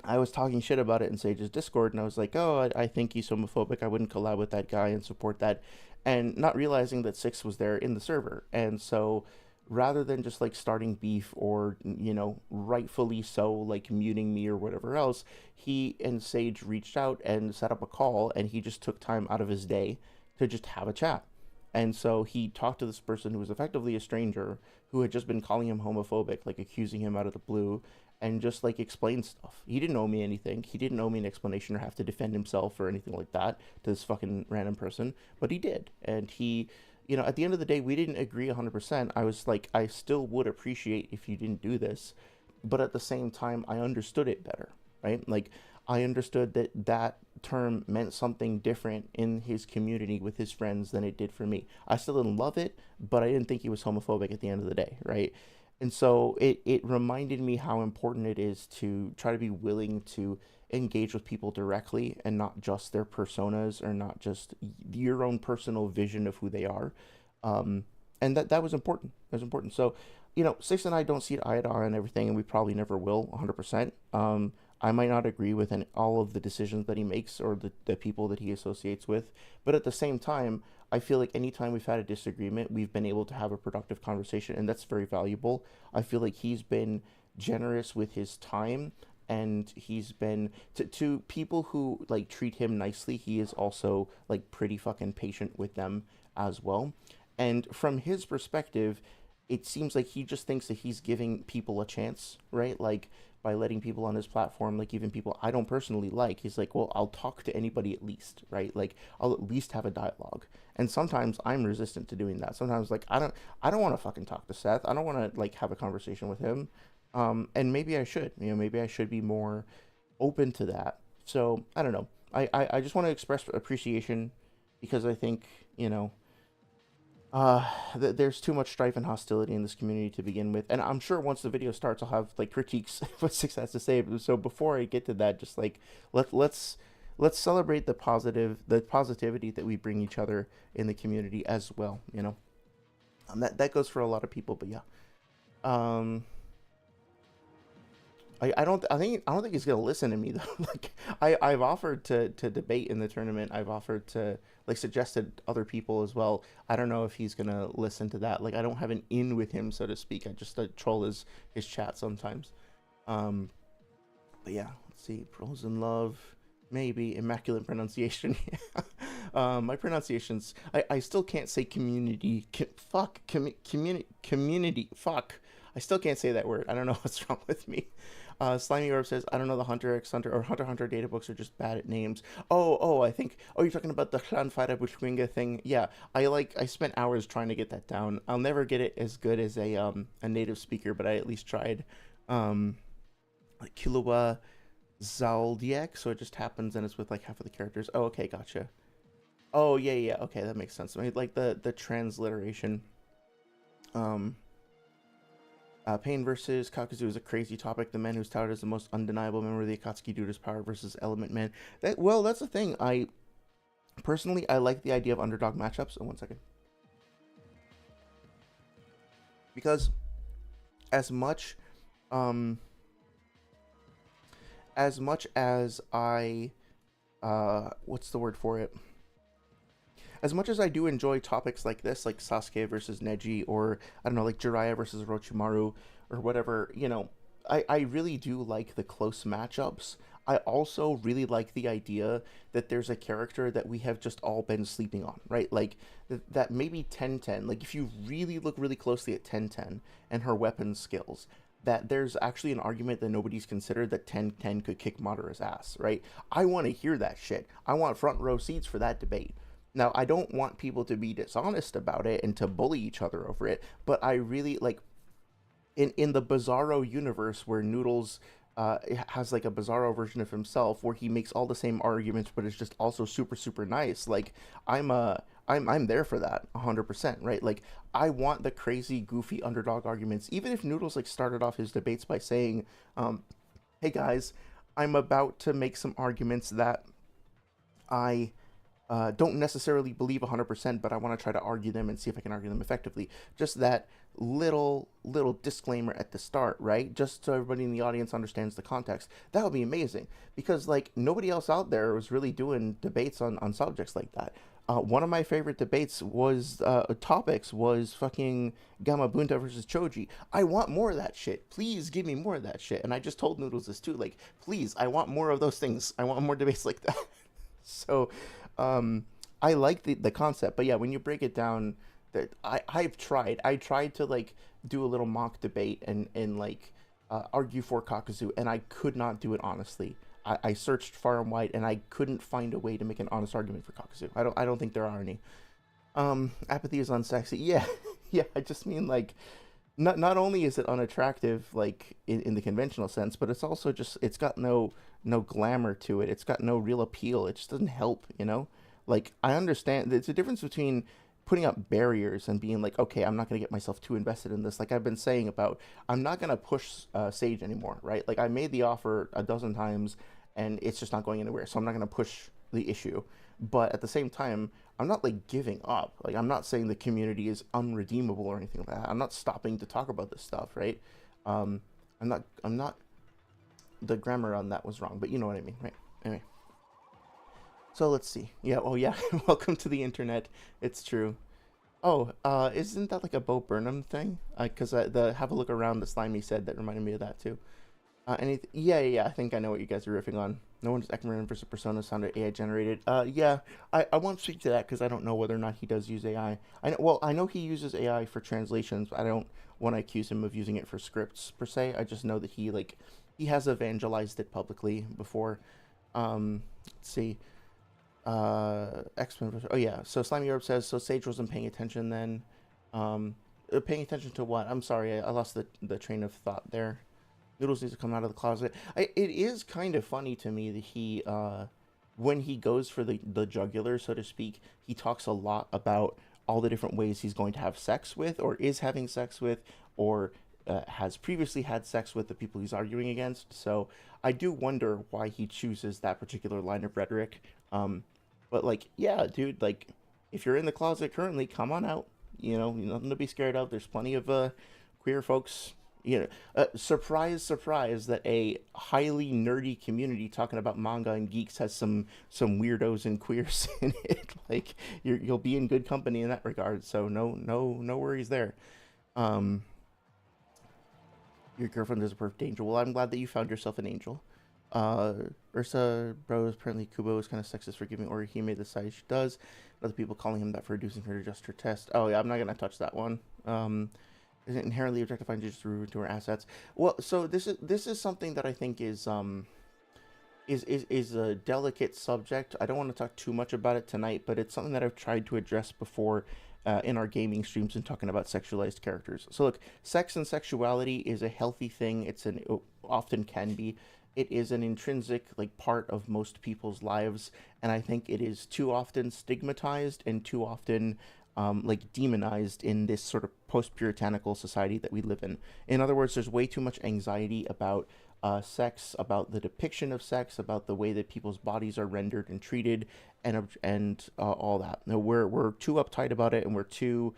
I was talking shit about it in Sage's Discord, and I was like, "Oh, I think he's homophobic. I wouldn't collab with that guy and support that," and not realizing that Six was there in the server. And so rather than just like starting beef or rightfully so like muting me or whatever else, he and Sage reached out and set up a call, and he just took time out of his day to just have a chat. And so he talked to this person who was effectively a stranger, who had just been calling him homophobic, like accusing him out of the blue, and just like explained stuff. He didn't owe me anything. He didn't owe me an explanation or have to defend himself or anything like that to this fucking random person, but he did. And he at the end of the day, we didn't agree 100%. I was like, I still would appreciate if you didn't do this, but at the same time, I understood it better, right? Like, I understood that that term meant something different in his community with his friends than it did for me. I still didn't love it, but I didn't think he was homophobic at the end of the day, right? And so it reminded me how important it is to try to be willing to engage with people directly and not just their personas or not just your own personal vision of who they are. Um, and that was important. That was important. So, Six and I don't see eye to eye on everything, and we probably never will 100%. I might not agree with all of the decisions that he makes or the people that he associates with, but at the same time, I feel like anytime we've had a disagreement, we've been able to have a productive conversation, and that's very valuable. I feel like he's been generous with his time, and he's been to people who like treat him nicely. He is also like pretty fucking patient with them as well. And from his perspective, it seems like he just thinks that he's giving people a chance, right? Like by letting people on his platform, like even people I don't personally like, he's like, well, I'll talk to anybody at least, right? Like I'll at least have a dialogue. And sometimes I'm resistant to doing that. Sometimes like I don't want to fucking talk to Seth. I don't want to like have a conversation with him. And maybe I should, maybe I should be more open to that. So I don't know. I just want to express appreciation because I think, uh there's too much strife and hostility in this community to begin with, and I'm sure once the video starts I'll have like critiques of what Six has to say. So before I get to that, just like let's celebrate the positivity that we bring each other in the community as well. That goes for a lot of people, but yeah. um I don't think he's gonna listen to me though. Like I've offered to debate in the tournament. I've offered to like suggested other people as well. I don't know if he's gonna listen to that. Like I don't have an in with him, so to speak. I just troll his chat sometimes. Um, but yeah, let's see. Pros in love, maybe immaculate pronunciation. My pronunciations. I still can't say community. Community. Fuck. I still can't say that word. I don't know what's wrong with me. Slimy Orb says, I don't know, the Hunter x Hunter or Hunter x Hunter data books are just bad at names. I think, you're talking about the Clanfire Bushwinga thing. Yeah, I spent hours trying to get that down. I'll never get it as good as a native speaker, but I at least tried. Like Killua Zaldiak, so it just happens and it's with like half of the characters. Oh, okay, gotcha. Oh, yeah, okay, that makes sense. I mean, like the transliteration. Um, Pain versus Kakuzu is a crazy topic. The man who's touted as the most undeniable member of the Akatsuki due to his power versus Element Man. That's the thing. Personally, I like the idea of underdog matchups. Oh, one second. Because as much as I what's the word for it? As much as I do enjoy topics like this, like Sasuke versus Neji, or I don't know, like Jiraiya versus Orochimaru, or whatever, I really do like the close matchups. I also really like the idea that there's a character that we have just all been sleeping on, right? Like that maybe 10-10, like if you really look really closely at 10-10 and her weapon skills, that there's actually an argument that nobody's considered that 10-10 could kick Madara's ass, right? I want to hear that shit. I want front row seats for that debate. Now, I don't want people to be dishonest about it and to bully each other over it, but I really like in the Bizarro universe where Noodles has like a Bizarro version of himself where he makes all the same arguments, but it's just also super super nice. Like I'm there for that 100%, right? Like I want the crazy goofy underdog arguments, even if Noodles like started off his debates by saying, "Hey guys, I'm about to make some arguments that I." Don't necessarily believe 100%, but I want to try to argue them and see if I can argue them effectively. Just that little disclaimer at the start, right? Just so everybody in the audience understands the context. That would be amazing because like nobody else out there was really doing debates on subjects like that. One of my favorite debates was topics was fucking Gamabunta versus Choji. I want more of that shit. Please give me more of that shit. And I just told Noodles this too. Like, please, I want more of those things. I want more debates like that. So I like the concept, but yeah, when you break it down, that I tried to like do a little mock debate and like argue for Kakuzu, and I could not do it honestly. I searched far and wide, and I couldn't find a way to make an honest argument for Kakuzu. I don't think there are any. Apathy is unsexy. Yeah, yeah. I just mean like, not only is it unattractive like in the conventional sense, but it's also just it's got no glamour to it. It's got no real appeal. It just doesn't help, you know? Like I understand there's a difference between putting up barriers and being like, okay, I'm not gonna get myself too invested in this. Like I've been saying about, I'm not gonna push Sage anymore, right? Like I made the offer a dozen times, and it's just not going anywhere. So I'm not gonna push the issue. But at the same time, I'm not like giving up. Like I'm not saying the community is unredeemable or anything like that. I'm not stopping to talk about this stuff, right? Um, I'm not. The grammar on that was wrong, but you know what I mean, right? Anyway, so let's see. Yeah. Oh yeah. Welcome to the internet. It's true. Oh, isn't that like a Bo Burnham thing? Cause the have a look around the slimy said that reminded me of that too. Yeah, yeah, yeah. I think I know what you guys are riffing on. No one's Ekman versus Persona sounded AI generated. Yeah, I won't speak to that because I don't know whether or not he does use AI. I know, well, I know he uses AI for translations, but I don't want to accuse him of using it for scripts per se. I just know that he has evangelized it publicly before. Let's see. X-Men. Oh yeah. So Slimy Europe says so. Sage wasn't paying attention then. Paying attention to what? I'm sorry, I lost the train of thought there. Noodles needs to come out of the closet. It is kind of funny to me that when he goes for the jugular, so to speak, he talks a lot about all the different ways he's going to have sex with, or is having sex with, or has previously had sex with the people he's arguing against. So I do wonder why he chooses that particular line of rhetoric. Um, but like, yeah, dude, like if you're in the closet currently, come on out. You know, nothing to be scared of. There's plenty of queer folks, you know, surprise, surprise that a highly nerdy community talking about manga and geeks has some weirdos and queers in it. Like you'll be in good company in that regard. So no worries there. Um, your girlfriend is a perfect angel. Well, I'm glad that you found yourself an angel. Uh, Ursa Bros apparently Kubo is kind of sexist for giving Orihime the size she does. Other people calling him that for reducing her to just her test. Oh yeah, I'm not gonna touch that one. Is it inherently objectifying just to her assets? Well, so this is something that I think is a delicate subject. I don't want to talk too much about it tonight, but it's something that I've tried to address before in our gaming streams and talking about sexualized characters. So look, sex and sexuality is a healthy thing. It often can be. It is an intrinsic like part of most people's lives, and I think it is too often stigmatized and too often like demonized in this sort of post-puritanical society that we live in. In other words, there's way too much anxiety about sex, about the depiction of sex, about the way that people's bodies are rendered and treated, and all that. No, we're too uptight about it, and we're too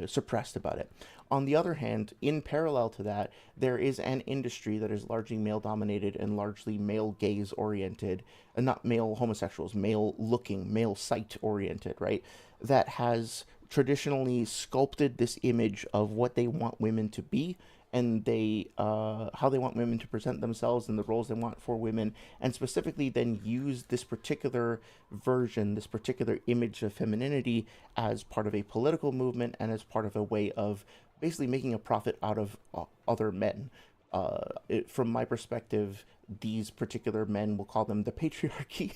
suppressed about it. On the other hand, in parallel to that, there is an industry that is largely male dominated and largely male gaze oriented, and not male homosexuals, male looking, male sight oriented, right? That has traditionally sculpted this image of what they want women to be, and they how they want women to present themselves and the roles they want for women, and specifically then use this particular version, this particular image of femininity as part of a political movement and as part of a way of basically making a profit out of other men. From my perspective, these particular men, we'll call them the patriarchy,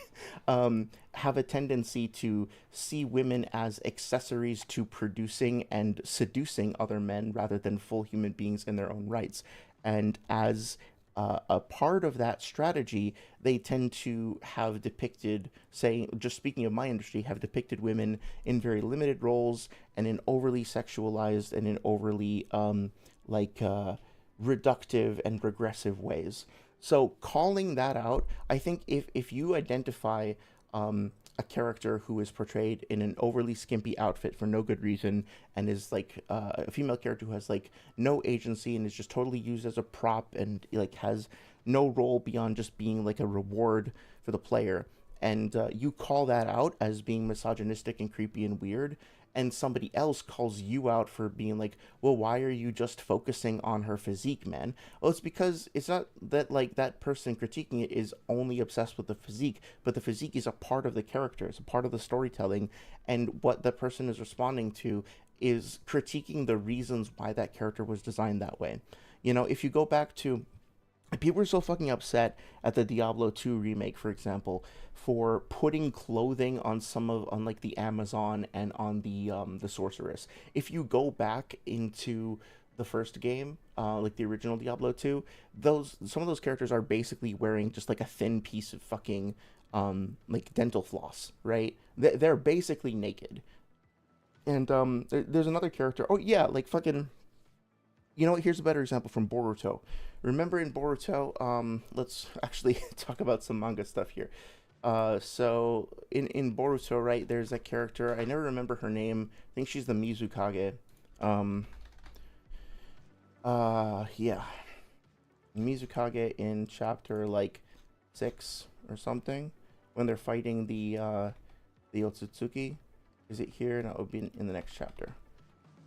have a tendency to see women as accessories to producing and seducing other men rather than full human beings in their own rights. And as a part of that strategy, they tend to have depicted, saying, just speaking of my industry, have depicted women in very limited roles and in overly sexualized and in overly like reductive and regressive ways. So calling that out, I think if you identify a character who is portrayed in an overly skimpy outfit for no good reason and is like a female character who has like no agency and is just totally used as a prop and like has no role beyond just being like a reward for the player, and you call that out as being misogynistic and creepy and weird, and somebody else calls you out for being like, well, why are you just focusing on her physique, man? Well, it's because it's not that like that person critiquing it is only obsessed with the physique, but the physique is a part of the character, it's a part of the storytelling, and what the person is responding to is critiquing the reasons why that character was designed that way. You know, if you go back to People are so fucking upset at the Diablo 2 remake, for example, for putting clothing on on like the Amazon and on the Sorceress. If you go back into the first game, like the original Diablo 2, those some of those characters are basically wearing just like a thin piece of fucking like dental floss, right? They're basically naked. And there's another character. Oh yeah, like fucking, you know what? Here's a better example from Boruto. Remember in Boruto, let's actually talk about some manga stuff here. So in Boruto, right, there's a character. I never remember her name. I think she's the Mizukage. Um, yeah, Mizukage in chapter like 6 or something when they're fighting the Otsutsuki. Is it here? No, it would be in the next chapter.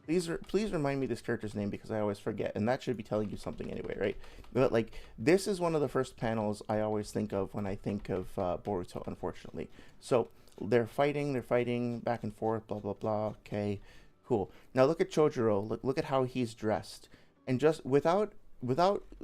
Please remind me this character's name because I always forget, and that should be telling you something anyway, right? But like, this is one of the first panels I always think of when I think of Boruto, unfortunately. So they're fighting back and forth, blah blah blah. Okay, cool. Now look at Chojuro. Look at how he's dressed, and just without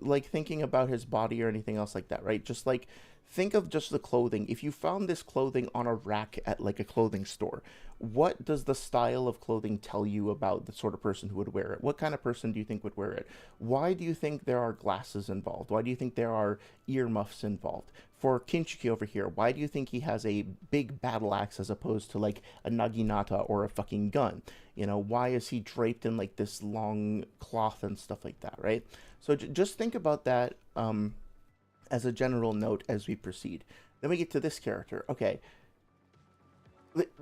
like thinking about his body or anything else like that, right? Just like think of just the clothing. If you found this clothing on a rack at like a clothing store, what does the style of clothing tell you about the sort of person who would wear it? What kind of person do you think would wear it? Why do you think there are glasses involved? Why do you think there are earmuffs involved? For Kinshiki over here, why do you think he has a big battle axe as opposed to like a naginata or a fucking gun? You know, why is he draped in like this long cloth and stuff like that, right? So just think about that as a general note as we proceed. Then we get to this character. Okay,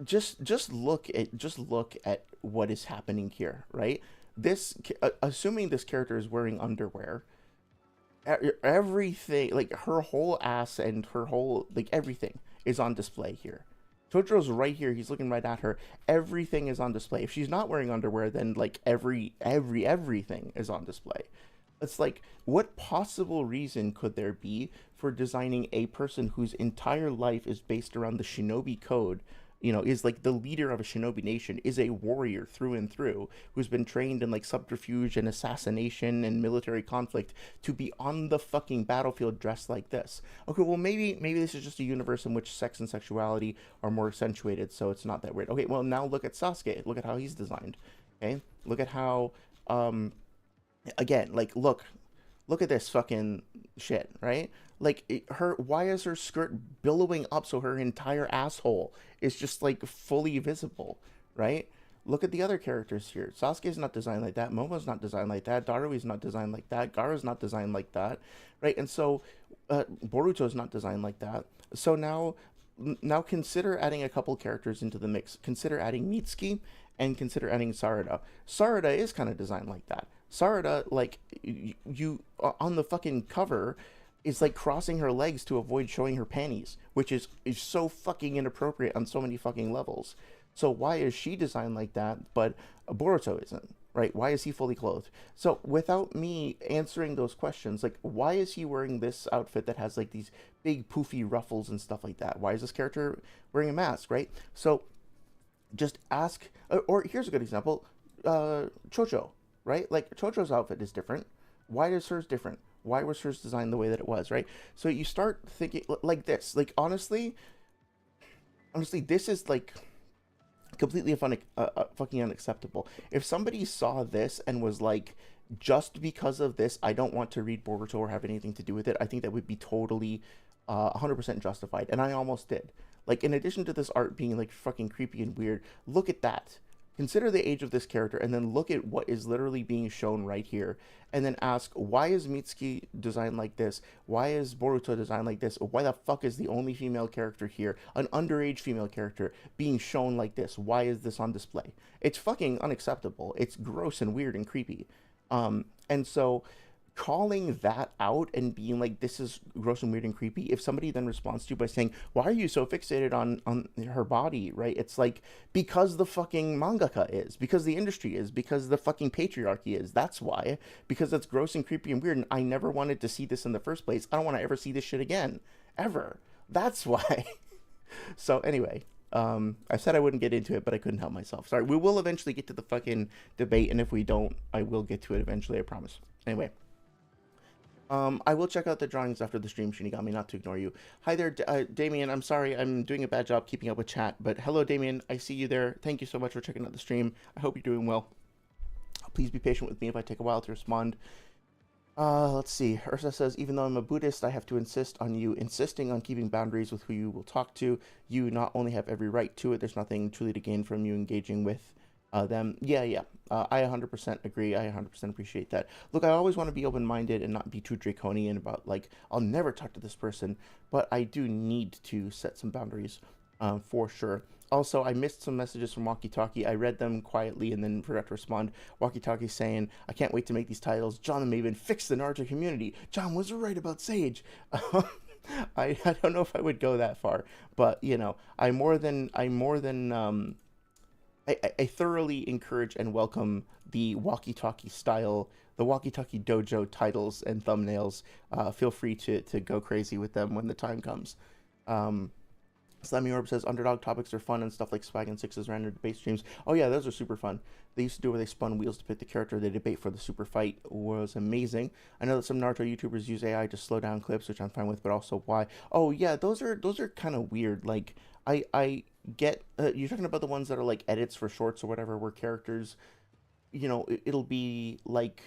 just look at what is happening here, right? Assuming this character is wearing underwear, everything, like her whole ass and her whole, like, everything is on display here. Tojo's right here. He's looking right at her. Everything is on display. If she's not wearing underwear, then like everything is on display. It's like, what possible reason could there be for designing a person whose entire life is based around the shinobi code, you know, is like the leader of a shinobi nation, is a warrior through and through, who's been trained in like subterfuge and assassination and military conflict, to be on the fucking battlefield dressed like this? Okay, well, maybe this is just a universe in which sex and sexuality are more accentuated, so it's not that weird. Okay, well, now look at Sasuke. Look at how he's designed. Okay, look at how again, like, look at this fucking shit, right? Like, why is her skirt billowing up so her entire asshole is just like fully visible, right? Look at the other characters here. Sasuke's not designed like that. Momo's not designed like that. Darui's not designed like that. Gaara's not designed like that, right? And so Boruto's not designed like that. So now consider adding a couple characters into the mix. Consider adding Mitsuki and consider adding Sarada. Sarada is kind of designed like that. Sarada, like, you on the fucking cover, is like crossing her legs to avoid showing her panties, which is so fucking inappropriate on so many fucking levels. So why is she designed like that, but Boruto isn't, right? Why is he fully clothed? So without me answering those questions, like, why is he wearing this outfit that has like these big poofy ruffles and stuff like that? Why is this character wearing a mask, right? So just ask, or here's a good example, Chocho, right? Like, Chocho's outfit is different. Why is hers different? Why was hers designed the way that it was, right? So you start thinking like this. Like, honestly, this is like completely fucking unacceptable. If somebody saw this and was like, just because of this, I don't want to read Boruto or have anything to do with it, I think that would be totally 100% justified. And I almost did. Like, in addition to this art being like fucking creepy and weird, look at that. Consider the age of this character, and then look at what is literally being shown right here, and then ask, why is Mitsuki designed like this? Why is Boruto designed like this? Why the fuck is the only female character here, an underage female character, being shown like this? Why is this on display? It's fucking unacceptable. It's gross and weird and creepy. And so calling that out and being like, this is gross and weird and creepy, if somebody then responds to you by saying, why are you so fixated on her body, right? It's like, because the fucking mangaka is, because the industry is, because the fucking patriarchy is. That's why. Because it's gross and creepy and weird, and I never wanted to see this in the first place. I don't want to ever see this shit again, ever. That's why. So anyway, I said I wouldn't get into it, but I couldn't help myself. Sorry. We will eventually get to the fucking debate, and if we don't, I will get to it eventually, I promise. Anyway, I will check out the drawings after the stream, Shinigami, not to ignore you. Hi there, Damien. I'm sorry, I'm doing a bad job keeping up with chat, but hello, Damien. I see you there. Thank you so much for checking out the stream. I hope you're doing well. Please be patient with me if I take a while to respond. Let's see. Ursa says, even though I'm a Buddhist, I have to insist on you insisting on keeping boundaries with who you will talk to. You not only have every right to it, there's nothing truly to gain from you engaging with them. Yeah, yeah. I 100% agree. I 100% appreciate that. Look, I always want to be open-minded and not be too draconian about, like, I'll never talk to this person, but I do need to set some boundaries for sure. Also, I missed some messages from Walkie Talkie. I read them quietly and then forgot to respond. Walkie Talkie saying, I can't wait to make these titles. John and Maven fix the Naruto community. John was right about Sage. I don't know if I would go that far, but you know, I thoroughly encourage and welcome the Walkie Talkie style, the Walkie Talkie Dojo titles and thumbnails. Feel free to go crazy with them when the time comes. Slammy Orb says underdog topics are fun and stuff like Swag and Six's random debate streams. Oh yeah, those are super fun. They used to do where they spun wheels to pick the character they debate for the super fight was amazing. I know that some Naruto YouTubers use AI to slow down clips, which I'm fine with, but also why? Oh yeah, those are kind of weird. Like I get you're talking about the ones that are like edits for shorts or whatever, where characters, you know, it'll be like,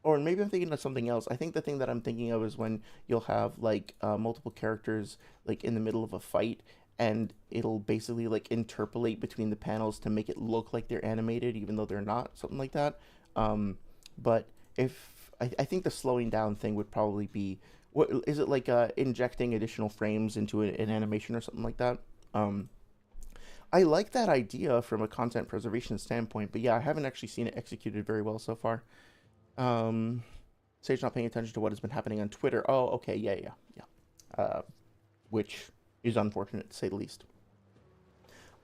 or maybe I'm thinking of something else. I think the thing that I'm thinking of is when you'll have like multiple characters like in the middle of a fight, and it'll basically like interpolate between the panels to make it look like they're animated even though they're not, something like that. But if I think the slowing down thing would probably be, what is it, like injecting additional frames into an animation or something like that. I like that idea from a content preservation standpoint, but yeah, I haven't actually seen it executed very well so far. Sage not paying attention to what has been happening on Twitter. Oh, okay, yeah. Which is unfortunate to say the least.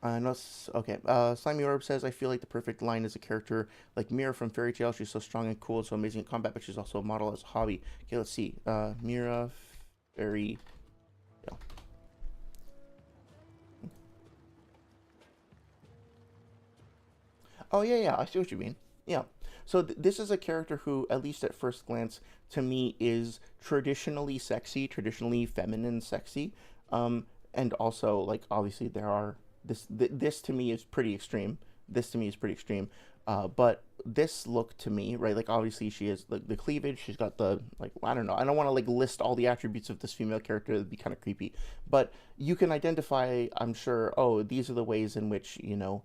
No, okay. Slimy Orb says, I feel like the perfect line is a character like Mira from Fairy Tail. She's so strong and cool and so amazing in combat, but she's also a model as a hobby. Okay, let's see. Mira, Fairy Tail. Oh, yeah, I see what you mean. Yeah. So this is a character who, at least at first glance, to me is traditionally sexy, traditionally feminine sexy. And also, like, obviously there are, this to me is pretty extreme. This to me is pretty extreme. But this look to me, right, like, obviously she has the cleavage, she's got the, like, I don't know, I don't want to, like, list all the attributes of this female character, that'd be kind of creepy. But you can identify, I'm sure, oh, these are the ways in which, you know,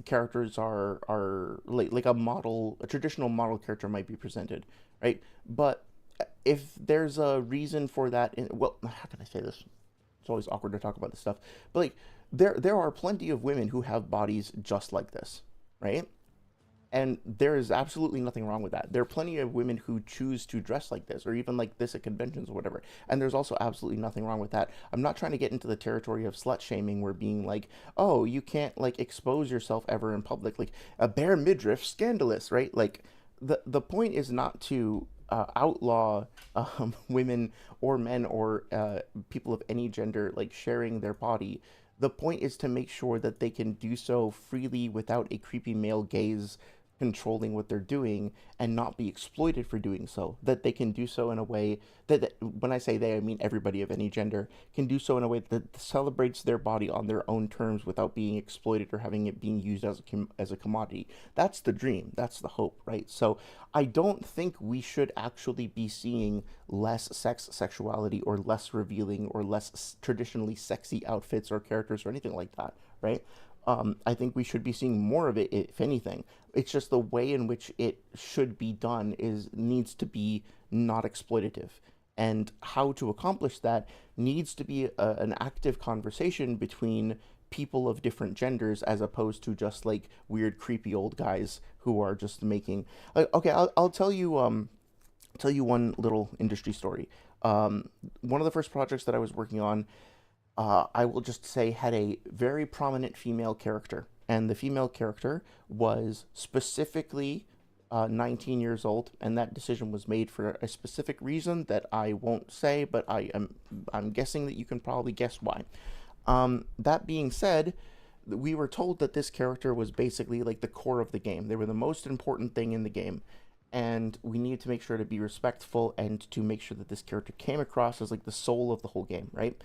characters are like a traditional model character might be presented, right? But if there's a reason for that, well, how can I say this? It's always awkward to talk about this stuff, but like there are plenty of women who have bodies just like this, right? And there is absolutely nothing wrong with that. There are plenty of women who choose to dress like this or even like this at conventions or whatever. And there's also absolutely nothing wrong with that. I'm not trying to get into the territory of slut shaming where being like, oh, you can't like expose yourself ever in public. Like a bare midriff, scandalous, right? Like the point is not to outlaw women or men or people of any gender like sharing their body. The point is to make sure that they can do so freely without a creepy male gaze controlling what they're doing and not be exploited for doing so. That they can do so in a way that when I say they, I mean everybody of any gender, can do so in a way that celebrates their body on their own terms without being exploited or having it being used as a commodity. That's the dream. That's the hope, right? So I don't think we should actually be seeing less sexuality or less revealing or less traditionally sexy outfits or characters or anything like that, right? I think we should be seeing more of it, if anything. It's just the way in which it should be done needs to be not exploitative. And how to accomplish that needs to be an active conversation between people of different genders as opposed to just like weird, creepy old guys who are just making. Okay, I'll tell you one little industry story. One of the first projects that I was working on, I will just say, had a very prominent female character. And the female character was specifically 19 years old, and that decision was made for a specific reason that I won't say, but I'm guessing that you can probably guess why. That being said, we were told that this character was basically like the core of the game. They were the most important thing in the game, and we needed to make sure to be respectful and to make sure that this character came across as like the soul of the whole game, right?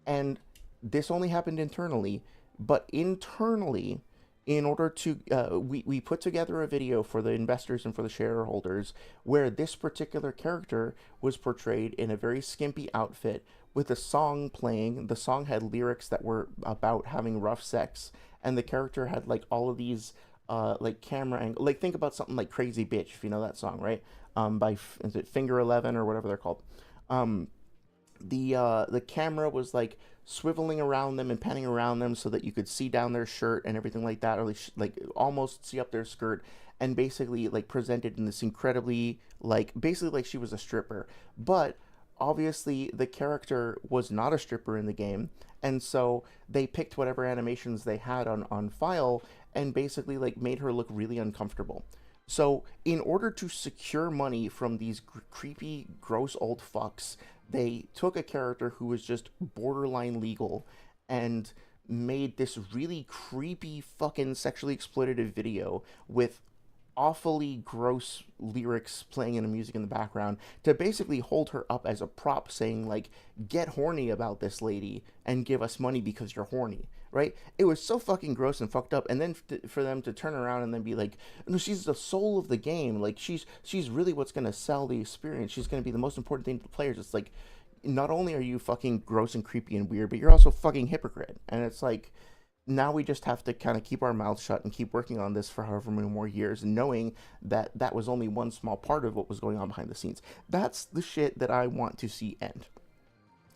And this only happened internally, but internally, in order to we put together a video for the investors and for the shareholders where this particular character was portrayed in a very skimpy outfit with a song playing. The song had lyrics that were about having rough sex, and the character had like all of these like camera angle, like think about something like Crazy Bitch, if you know that song, right? By is it Finger 11 or whatever they're called. um the camera was like swiveling around them and panning around them so that you could see down their shirt and everything like that, or like almost see up their skirt, and basically like presented in this incredibly like basically like she was a stripper. But obviously the character was not a stripper in the game, and so they picked whatever animations they had on file and basically like made her look really uncomfortable. So, in order to secure money from these creepy, gross old fucks, they took a character who was just borderline legal and made this really creepy, fucking sexually exploitative video with awfully gross lyrics playing in the music in the background to basically hold her up as a prop, saying like, get horny about this lady and give us money because you're horny, right? It was so fucking gross and fucked up. And then for them to turn around and then be like, no, she's the soul of the game, like she's really what's going to sell the experience, she's going to be the most important thing to the players. It's like, not only are you fucking gross and creepy and weird, but you're also fucking hypocrite. And it's like, now we just have to kind of keep our mouths shut and keep working on this for however many more years, knowing that that was only one small part of what was going on behind the scenes. That's the shit that I want to see end.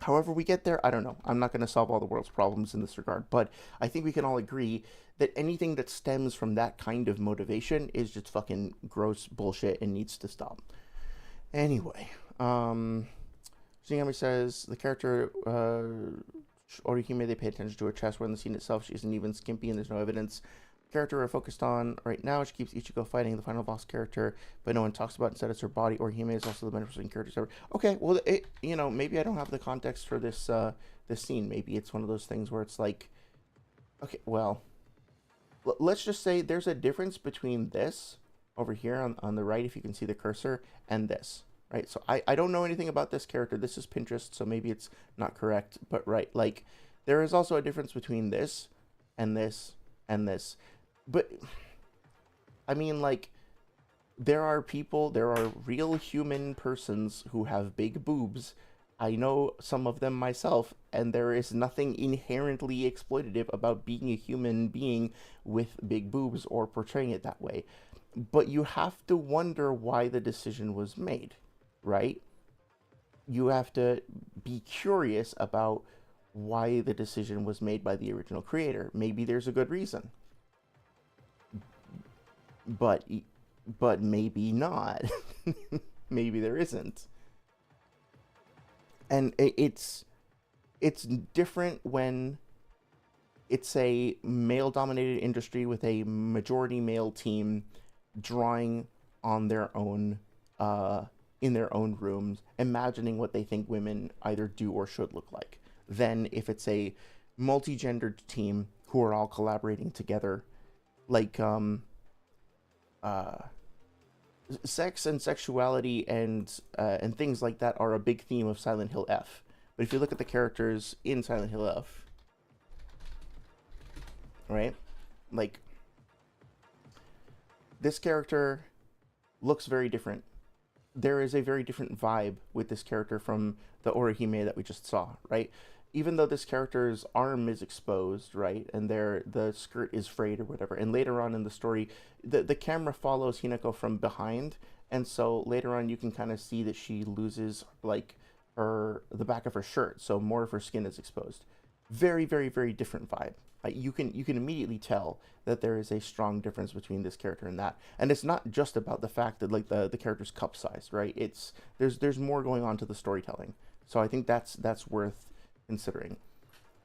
However we get there, I don't know. I'm not going to solve all the world's problems in this regard, but I think we can all agree that anything that stems from that kind of motivation is just fucking gross bullshit and needs to stop. Anyway, Shinigami says the character Orihime, they pay attention to her chest, where in the scene itself she isn't even skimpy and there's no evidence. The character we're focused on right now, she keeps Ichigo fighting the final boss character, but no one talks about it. Instead it's her body. Orihime is also the most interesting character ever. Okay, well, maybe I don't have the context for this this scene. Maybe it's one of those things where it's like, okay, well, let's just say there's a difference between this over here on the right, if you can see the cursor, and this. Right, so I don't know anything about this character. This is Pinterest, so maybe it's not correct. But right, like, there is also a difference between this and this and this. But, I mean, like, there are real human persons who have big boobs. I know some of them myself, and there is nothing inherently exploitative about being a human being with big boobs or portraying it that way. But you have to wonder why the decision was made. Right? You have to be curious about why the decision was made by the original creator. Maybe there's a good reason, but maybe not. Maybe there isn't. And it's different when it's a male-dominated industry with a majority male team drawing on their own in their own rooms, imagining what they think women either do or should look like, than if it's a multi-gendered team who are all collaborating together. Like, sex and sexuality and things like that are a big theme of Silent Hill F. But if you look at the characters in Silent Hill F, right? Like, this character looks very different. There is a very different vibe with this character from the Orihime that we just saw, right? Even though this character's arm is exposed, right, and the skirt is frayed or whatever, and later on in the story, the camera follows Hinako from behind, and so later on you can kind of see that she loses like the back of her shirt, so more of her skin is exposed. Very, very, very different vibe. You can immediately tell that there is a strong difference between this character and that, and it's not just about the fact that like the character's cup size, right? It's there's more going on to the storytelling. So I think that's worth considering.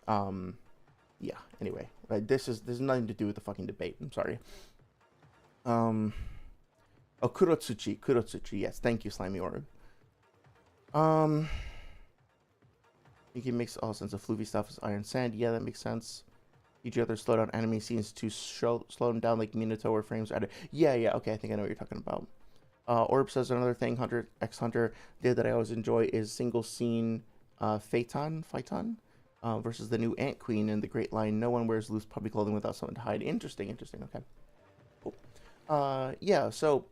Yeah. Anyway, there's nothing to do with the fucking debate. I'm sorry. Oh, Kurotsuchi. Yes, thank you, Slimy Orb. It makes all sense. The floofy stuff is Iron Sand. Yeah, that makes sense. Each other slow down anime scenes to slow them down like Minato or frames added. Yeah, okay, I think I know what you're talking about. Orb says another thing Hunter X Hunter did that I always enjoy is single scene Phaeton versus the new Ant Queen in the Great Line. No one wears loose puppy clothing without something to hide. Interesting, interesting. Okay. Cool. Yeah, so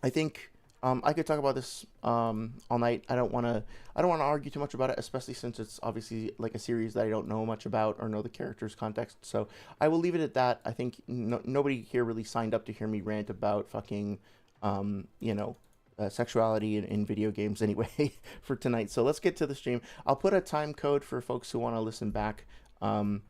I think I could talk about this all night. I don't want to argue too much about it, especially since it's obviously like a series that I don't know much about or know the characters' context. So I will leave it at that. I think nobody here really signed up to hear me rant about fucking, you know, sexuality in video games anyway for tonight. So let's get to the stream. I'll put a time code for folks who want to listen back. And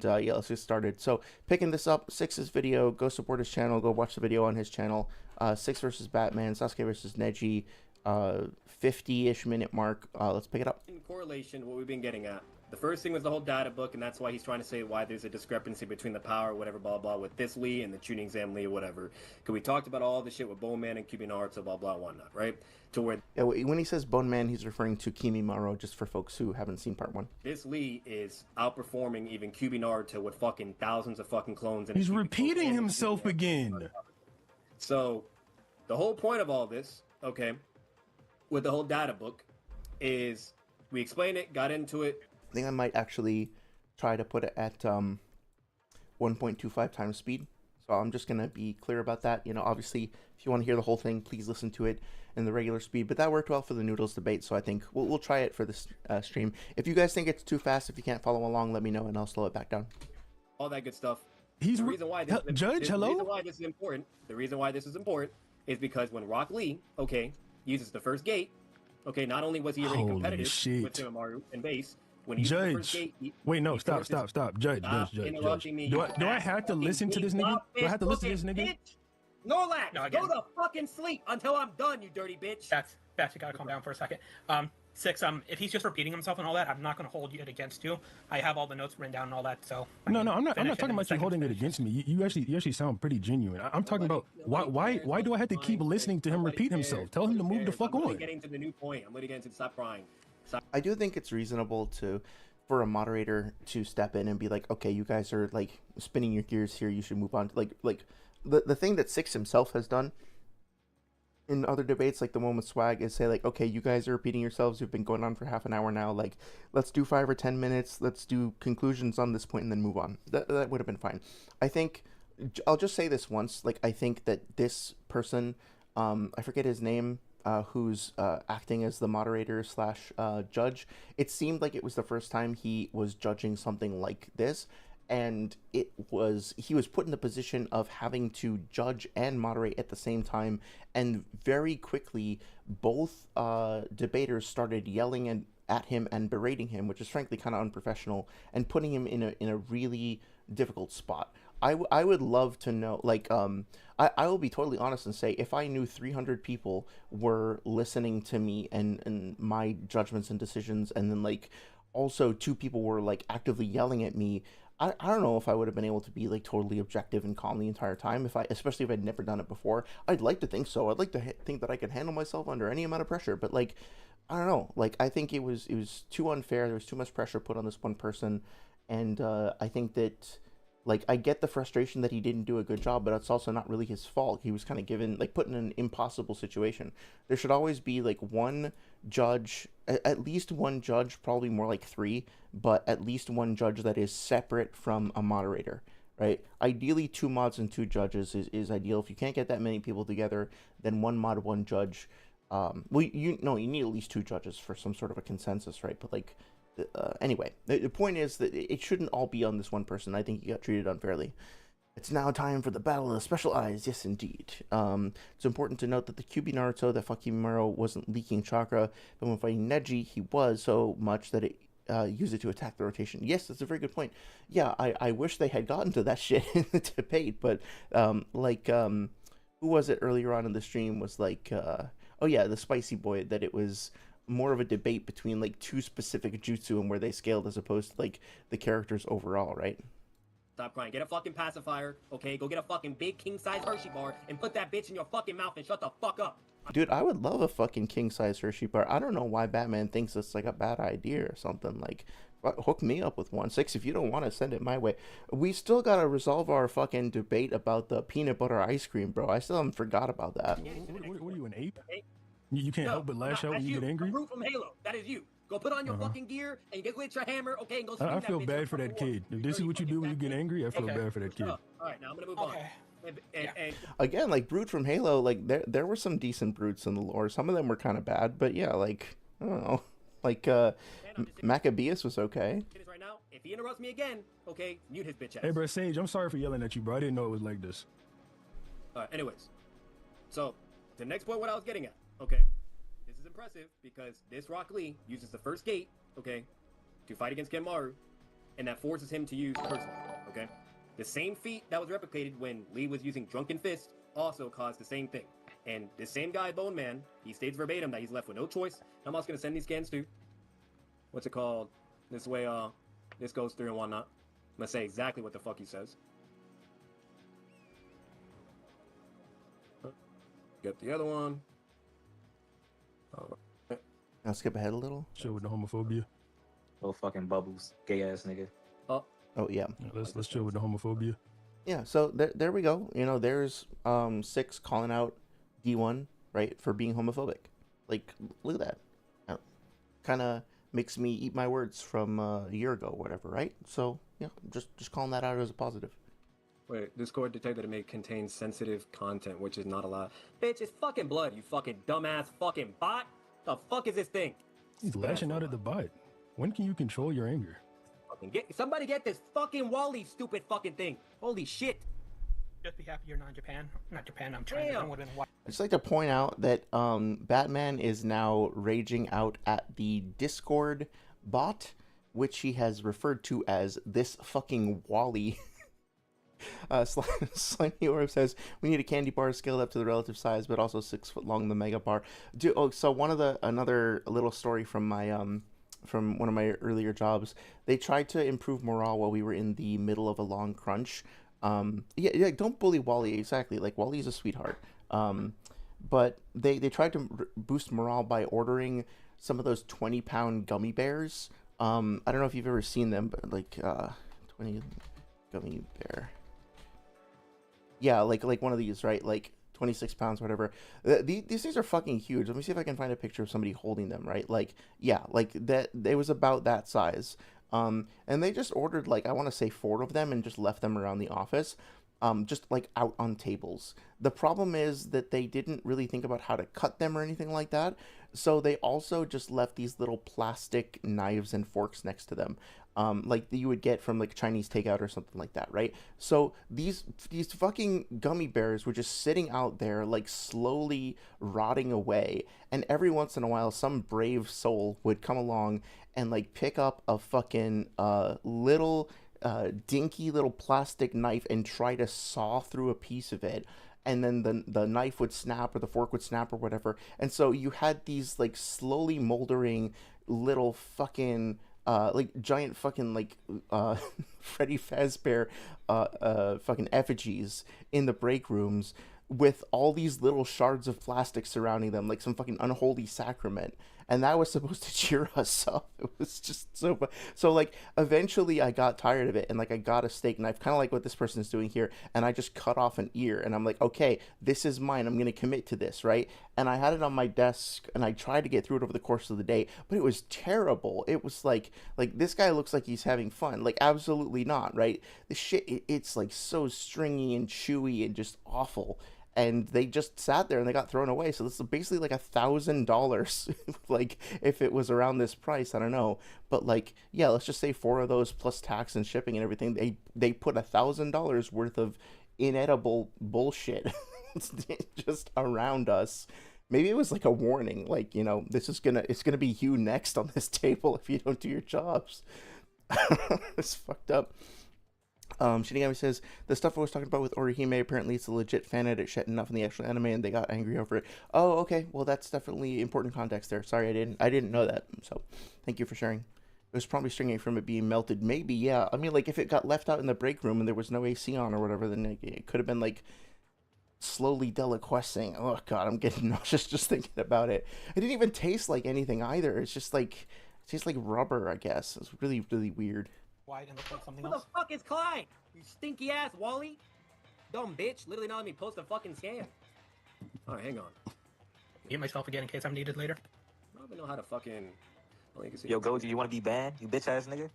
yeah, let's get started. So picking this up, Six's video, go support his channel, go watch the video on his channel. Six versus Batman, Sasuke versus Neji, 50-ish minute mark. Let's pick it up. In correlation, what we've been getting at. The first thing was the whole data book, and that's why he's trying to say why there's a discrepancy between the power, whatever, blah, blah, with this Lee and the tuning exam Lee, whatever. Because we talked about all the shit with Bone Man and Kyubi Naruto, blah, blah, whatnot, right? To where... Yeah, when he says Bone Man, he's referring to Kimimaro, just for folks who haven't seen part 1. This Lee is outperforming even Kyubi Naruto with fucking thousands of fucking clones. And he's repeating himself again. So, the whole point of all this, okay, with the whole data book, is we explained it, got into it. I think I might actually try to put it at 1.25 times speed. So I'm just going to be clear about that. You know, obviously, if you want to hear the whole thing, please listen to it in the regular speed. But that worked well for the Noodles debate, so I think we'll try it for this stream. If you guys think it's too fast, if you can't follow along, let me know and I'll slow it back down. All that good stuff. He's the reason why this, Judge, hello? The reason why this is important. The reason why this is important is because when Rock Lee, okay, uses the first gate, okay, not only was he already competitive with Maru and base. When he Judge, the first gate, wait, no, stop. Judge. Me. Do I have to listen to this nigga? Do I have to listen to this nigga? Bitch. No lag. No, go to fucking sleep until I'm done, you dirty bitch. That's you gotta calm down for a second. Six, if he's just repeating himself and all that, I'm not gonna hold it against you. I have all the notes written down and all that, so no, I'm not talking about you holding it against me. You actually sound pretty genuine. I'm talking about why do I have to keep listening to him repeat himself? Tell him to move the fuck on. I'm getting to the new point. I'm getting to stop crying. I do think it's reasonable for a moderator to step in and be like, okay, you guys are like spinning your gears here. You should move on. Like the thing that Six himself has done in other debates, like the one with Swag, is say like, okay, you guys are repeating yourselves. You've been going on for half an hour now. Like, let's do 5 or 10 minutes. Let's do conclusions on this point and then move on. That would have been fine. I think I'll just say this once. Like, I think that this person, I forget his name, who's acting as the moderator slash judge, it seemed like it was the first time he was judging something like this, and he was put in the position of having to judge and moderate at the same time, and very quickly both debaters started yelling at him and berating him, which is frankly kind of unprofessional and putting him in a really difficult spot. I would love to know, like, I will be totally honest and say, if I knew 300 people were listening to me and my judgments and decisions, and then, like, also 2 people were, like, actively yelling at me, I don't know if I would have been able to be, like, totally objective and calm the entire time, especially if I'd never done it before. I'd like to think so. I'd like to think that I could handle myself under any amount of pressure, but, like, I don't know. Like, I think it was too unfair. There was too much pressure put on this one person, and I think that... Like, I get the frustration that he didn't do a good job, but it's also not really his fault. He was kind of put in an impossible situation. There should always be, like, one judge, at least one judge, probably more like 3, but at least one judge that is separate from a moderator, right? Ideally, 2 mods and 2 judges is ideal. If you can't get that many people together, then 1 mod, 1 judge. Well, you need at least 2 judges for some sort of a consensus, right? But, like... anyway, the point is that it shouldn't all be on this one person. I think he got treated unfairly. It's now time for the battle of the special eyes. Yes, indeed. It's important to note that the Kyubi Naruto, that Fakimaro wasn't leaking chakra, but when fighting Neji, he was so much that it used it to attack the rotation. Yes, that's a very good point. Yeah, I wish they had gotten to that shit in the debate, but who was it earlier on in the stream was like, oh yeah, the spicy boy, that it was more of a debate between like 2 specific jutsu and where they scaled as opposed to like the characters overall, right? Stop crying. Get a fucking pacifier, okay? Go get a fucking big king-size Hershey bar and put that bitch in your fucking mouth and shut the fuck up. Dude, I would love a fucking king-size Hershey bar. I don't know why Batman thinks it's like a bad idea or something. Like, Hook me up with one. Six, if you don't want to send it my way. We still gotta resolve our fucking debate about the peanut butter ice cream, bro. I still haven't forgot about that. What are you, an ape? You can't help but lash out when you get angry? Brute from Halo. That is you. Go put on your fucking gear and get with your hammer, okay, and go swing I that feel bitch bad in for that fucking kid. wall. If this is what you do when you get angry, I feel bad for that kid. All right, now I'm gonna move on. And Again, like Brute from Halo, like there were some decent brutes in the lore. Some of them were kind of bad, but yeah, like I don't know, like Maccabeus was okay. right now, if he interrupts me again, okay, mute his bitch ass. Hey, bro, Sage, I'm sorry for yelling at you, bro. I didn't know it was like this. All right, anyways, so the next point, what I was getting at, okay, this is impressive because this Rock Lee uses the first gate, okay, to fight against Genmaru, and that forces him to use Curse Light, okay. The same feat that was replicated when Lee was using Drunken Fist also caused the same thing. And the same guy, Bone Man, he states verbatim that he's left with no choice. I'm also going to send these scans to, what's it called? This way, this goes through and whatnot. I'm going to say exactly what the fuck he says. Get the other one. I'll skip ahead a little. Show with the homophobia. Little fucking bubbles, gay ass nigga. Oh yeah. Let's chill with the homophobia. Yeah, so there we go. You know, there's Six calling out D1, right, for being homophobic. Like, look at that. Kind of makes me eat my words from a year ago, whatever, right? So yeah, just calling that out as a positive. Wait, Discord detected it may contain sensitive content, which is not allowed. Bitch, it's fucking blood, you fucking dumbass fucking bot. The fuck is this thing? He's lashing out at the bot. When can you control your anger? Somebody get this fucking Wally stupid fucking thing. Holy shit. Just be happy you're not in Japan. Not Japan, I'm China. That would have been wild. I'd just like to point out that Batman is now raging out at the Discord bot, which he has referred to as this fucking Wally. Slimy Orb says, we need a candy bar scaled up to the relative size, but also 6 foot long, the mega bar. So another little story from my from one of my earlier jobs, they tried to improve morale while we were in the middle of a long crunch. Yeah, don't bully Wally, exactly. Like, Wally's a sweetheart. But they tried to boost morale by ordering some of those 20-pound gummy bears. I don't know if you've ever seen them, but like 20 gummy bear. Yeah, like one of these, right? Like 26 pounds, whatever. These things are fucking huge. Let me see if I can find a picture of somebody holding them, right? Like, yeah, like that. It was about that size. And they just ordered, like, I want to say 4 of them and just left them around the office, just like out on tables. The problem is that they didn't really think about how to cut them or anything like that. So they also just left these little plastic knives and forks next to them, like you would get from like Chinese takeout or something like that, right? So these fucking gummy bears were just sitting out there, like slowly rotting away. And every once in a while, some brave soul would come along and like pick up a fucking little dinky little plastic knife and try to saw through a piece of it. And then the knife would snap or the fork would snap or whatever. And so you had these like slowly moldering little fucking like giant fucking like Freddy Fazbear fucking effigies in the break rooms with all these little shards of plastic surrounding them, like some fucking unholy sacrament. And that was supposed to cheer us up. It was just so fun. So like eventually I got tired of it, and like I got a steak knife, kind of like what this person is doing here, and I just cut off an ear, and I'm like, okay, this is mine. I'm gonna commit to this, right? And I had it on my desk, and I tried to get through it over the course of the day, but it was terrible. It was like this guy looks like he's having fun. Like, absolutely not, right? The shit, it's like so stringy and chewy and just awful. And they just sat there and they got thrown away. So this is basically like $1,000. Like, if it was around this price, I don't know. But like, yeah, let's just say 4 of those plus tax and shipping and everything. They put $1,000 worth of inedible bullshit just around us. Maybe it was like a warning, like, you know, it's gonna be you next on this table if you don't do your jobs. It's fucked up. Shinigami says, the stuff I was talking about with Orihime, apparently it's a legit fan edit shit enough in the actual anime and they got angry over it. Oh, okay. Well, that's definitely important context there. Sorry, I didn't know that. So thank you for sharing. It was probably stringing from it being melted. Maybe, yeah. I mean, like, if it got left out in the break room and there was no AC on or whatever, then it could have been like slowly deliquescing. Oh god, I'm getting nauseous just thinking about it. It didn't even taste like anything either. It's just like, tastes like rubber, I guess. It's really, really weird. Why didn't look like something Who else? the fuck is Clyde? You stinky ass Wally. Dumb bitch. Literally not let me post a fucking scam. Alright, hang on. Mute myself again in case I'm needed later. I don't even know how to fucking. Oh, you can see Yo, Goji, you want to be banned? You bitch ass nigga.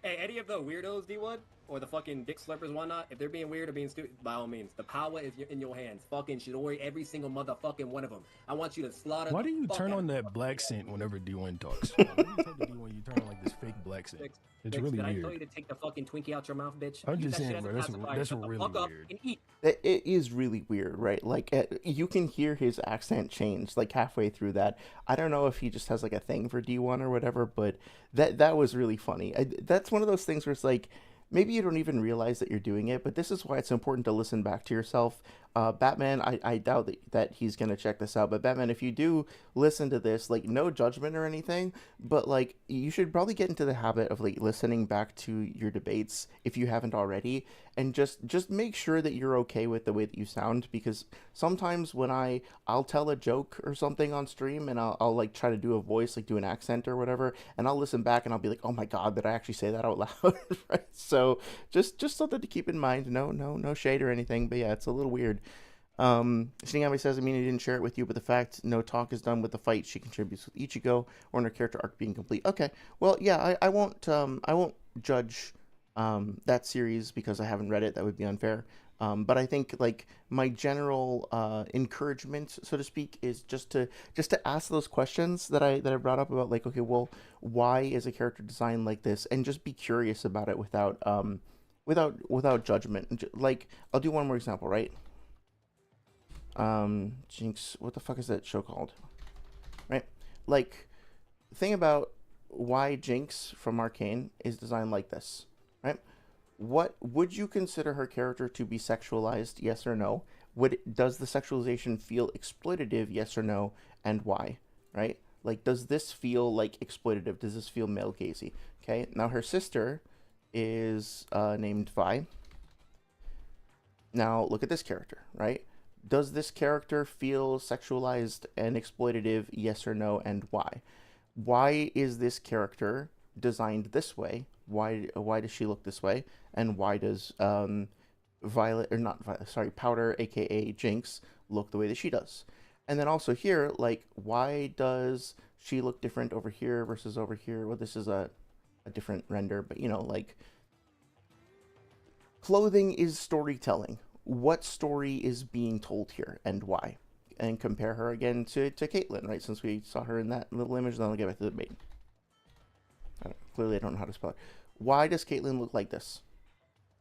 Hey, any of the weirdos, D1, or the fucking dick slurpers, whatnot, if they're being weird or being stupid, by all means, the power is in your hands. Fucking Shidori, every single motherfucking one of them. I want you to slaughter. Why the do you fuck turn out on of that black scent whenever D1 talks? Why do you talk to D1? You turn on like this fake black scent. Six, It's Six, really did I tell weird. you to take the fucking Twinkie out your mouth, bitch? I'm Use just that shit saying, as a bro. That's pacifier. that's Shut the really fuck up weird. and eat. It is really weird, right? Like you can hear his accent change like halfway through that. I don't know if he just has like a thing for D1 or whatever, but that was really funny. That's one of those things where it's like maybe you don't even realize that you're doing it, but this is why it's important to listen back to yourself. Batman, I doubt that he's gonna check this out, but Batman, if you do listen to this, like no judgment or anything, but like you should probably get into the habit of like listening back to your debates if you haven't already, and just make sure that you're okay with the way that you sound, because sometimes when I'll tell a joke or something on stream and I'll like try to do a voice, like do an accent or whatever, and I'll listen back and I'll be like, oh my god, did I actually say that out loud? Right? So just something to keep in mind. No shade or anything, but yeah, it's a little weird. Shinigami says, I mean, he didn't share it with you, but the fact no talk is done with the fight she contributes with Ichigo or in her character arc being complete. Okay, well, yeah, I won't judge that series because I haven't read it. That would be unfair. But I think like my general encouragement, so to speak, is just to ask those questions that I brought up about like, okay, well, why is a character designed like this, and just be curious about it without judgment. Like I'll do one more example, right? Jinx, what the fuck is that show called? Right? Like, thing about why Jinx from Arcane is designed like this, right? What would you consider her character to be sexualized? Yes or no? Does the sexualization feel exploitative? Yes or no? And why? Right? Like, does this feel like exploitative? Does this feel male gazy? Okay. Now her sister is named Vi. Now look at this character, right? Does this character feel sexualized and exploitative? Yes or no, and why? Why is this character designed this way? Why does she look this way? And why does Powder, aka Jinx, look the way that she does? And then also here, like, why does she look different over here versus over here? Well, this is a different render, but you know, like, clothing is storytelling. What story is being told here and why? And compare her again to Caitlyn, right? Since we saw her in that little image, then I'll get back to the debate. Clearly, I don't know how to spell it. Why does Caitlyn look like this?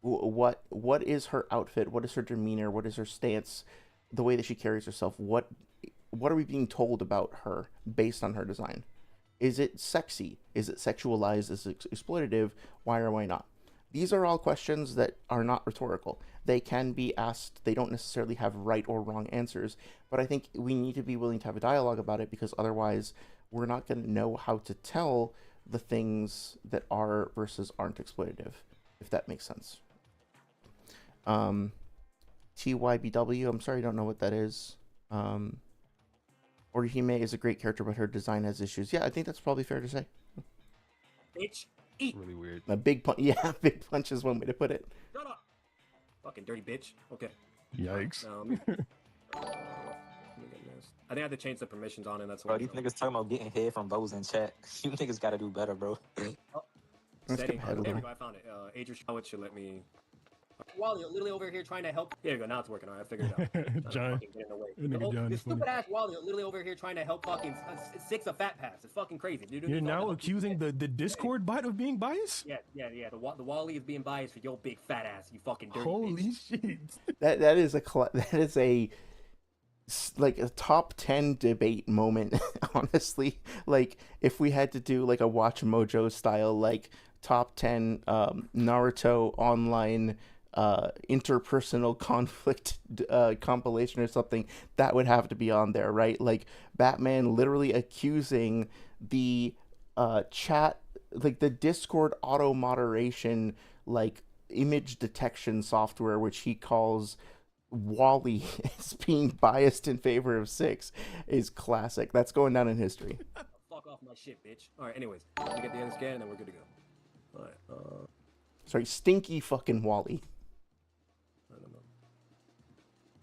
What is her outfit? What is her demeanor? What is her stance? The way that she carries herself? What are we being told about her based on her design? Is it sexy? Is it sexualized? Is it exploitative? Why or why not? These are all questions that are not rhetorical. They can be asked. They don't necessarily have right or wrong answers, but I think we need to be willing to have a dialogue about it, because otherwise we're not going to know how to tell the things that are versus aren't exploitative, if that makes sense. TYBW, I'm sorry, I don't know what that is. Orihime is a great character, but her design has issues. Yeah, I think that's probably fair to say. Bitch, eat. Really weird. A big punch. Yeah, big punch is one way to put it. Shut up. Fucking dirty bitch. Okay. Yikes. Let me get this. I think I have to change the permissions on it. That's why. Bro, these niggas talking about getting head from bows in chat. You niggas gotta do better, bro. Let's Setting. skip ahead a There we little. go. I found it. Adrian Howard should let me. Wally, literally over here trying to help. There you go. Now it's working. All right, I figured it out. John. Fucking get in the way. That nigga John This is funny. stupid ass Wally, literally over here trying to help fucking Six a fat pass. It's fucking crazy. Dude, You're now accusing the Discord bot of being biased? Yeah. The Wally is being biased for your big fat ass. You fucking dirty Holy bitch. shit. That is a like a top 10 debate moment. Honestly, like if we had to do like a Watch Mojo style like top 10 Naruto online interpersonal conflict compilation or something, that would have to be on there, right? Like Batman literally accusing the chat, like the Discord auto moderation, like image detection software, which he calls Wally, as being biased in favor of Six, is classic. That's going down in history. fuck off my shit, bitch. All right, anyways, let me get the other scan and then we're good to go. All right. Sorry, stinky fucking Wally. I don't know.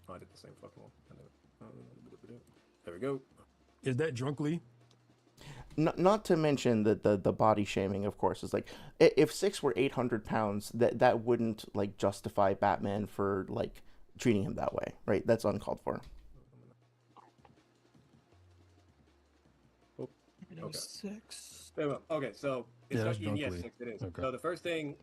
Oh, I did the same fucking one. There we go. Is that Drunk Lee? Not to mention that the body shaming, of course, is like, if Six were 800 pounds, that wouldn't like justify Batman for like treating him that way, right? That's uncalled for. Oh, okay. 6. There we go. Okay, so it's that's yes, Drunk Lee. 6 it is. Okay. So the first thing,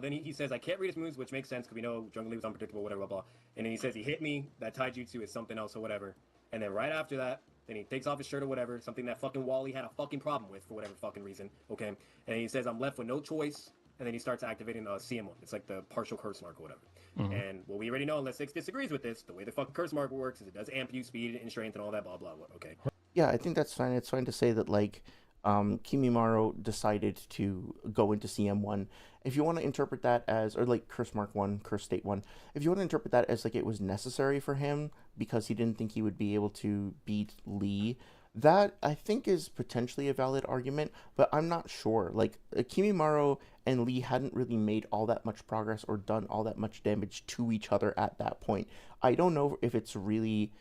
then he says I can't read his moves, which makes sense because we know Drunk Lee was unpredictable, whatever, blah blah. And then he says he hit me. That taijutsu is something else or whatever. And then right after that, then he takes off his shirt or whatever, something that fucking Wally had a fucking problem with for whatever fucking reason. Okay, and he says I'm left with no choice. And then he starts activating CM1. It's like the partial curse mark or whatever. Mhm. And what we already know, unless Six disagrees with this, the way the fucking curse mark works is it does amp you, speed, and strength, and all that, blah blah blah. Okay. Yeah, I think that's fine. It's fine to say that like Kimimaro decided to go into CM1. If you want to interpret that as, or like Curse Mark 1, Curse State 1, if you want to interpret that as like it was necessary for him because he didn't think he would be able to beat Lee, that I think is potentially a valid argument, but I'm not sure. Like Kimimaro and Lee hadn't really made all that much progress or done all that much damage to each other at that point. I don't know if it's really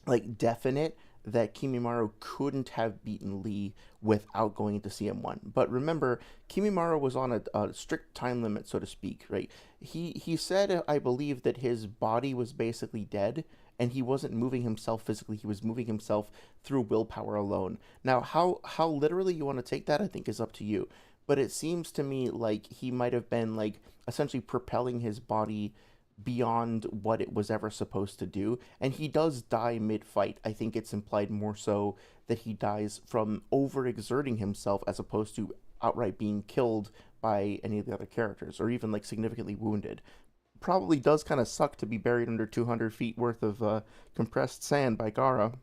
like definite that Kimimaro couldn't have beaten Lee without going into CM1. But remember, Kimimaro was on a strict time limit, so to speak, right? He said, I believe, that his body was basically dead, and he wasn't moving himself physically. He was moving himself through willpower alone. Now, how literally you want to take that, I think, is up to you. But it seems to me like he might have been, like, essentially propelling his body beyond what it was ever supposed to do, and he does die mid-fight. I think it's implied more so that he dies from overexerting himself as opposed to outright being killed by any of the other characters, or even like significantly wounded. Probably does kind of suck to be buried under 200 feet worth of compressed sand by Gaara.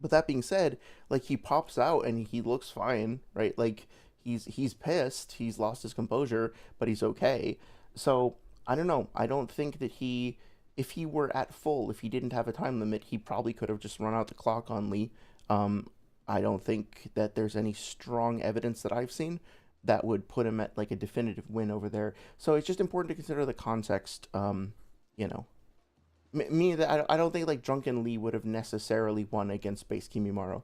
But that being said, like, he pops out and he looks fine, right? Like, he's pissed, he's lost his composure, but he's okay. So I don't know. I don't think that if he were at full, if he didn't have a time limit, he probably could have just run out the clock on Lee. I don't think that there's any strong evidence that I've seen that would put him at like a definitive win over there. So it's just important to consider the context. You know, I don't think like Drunken Lee would have necessarily won against Base Kimimaro.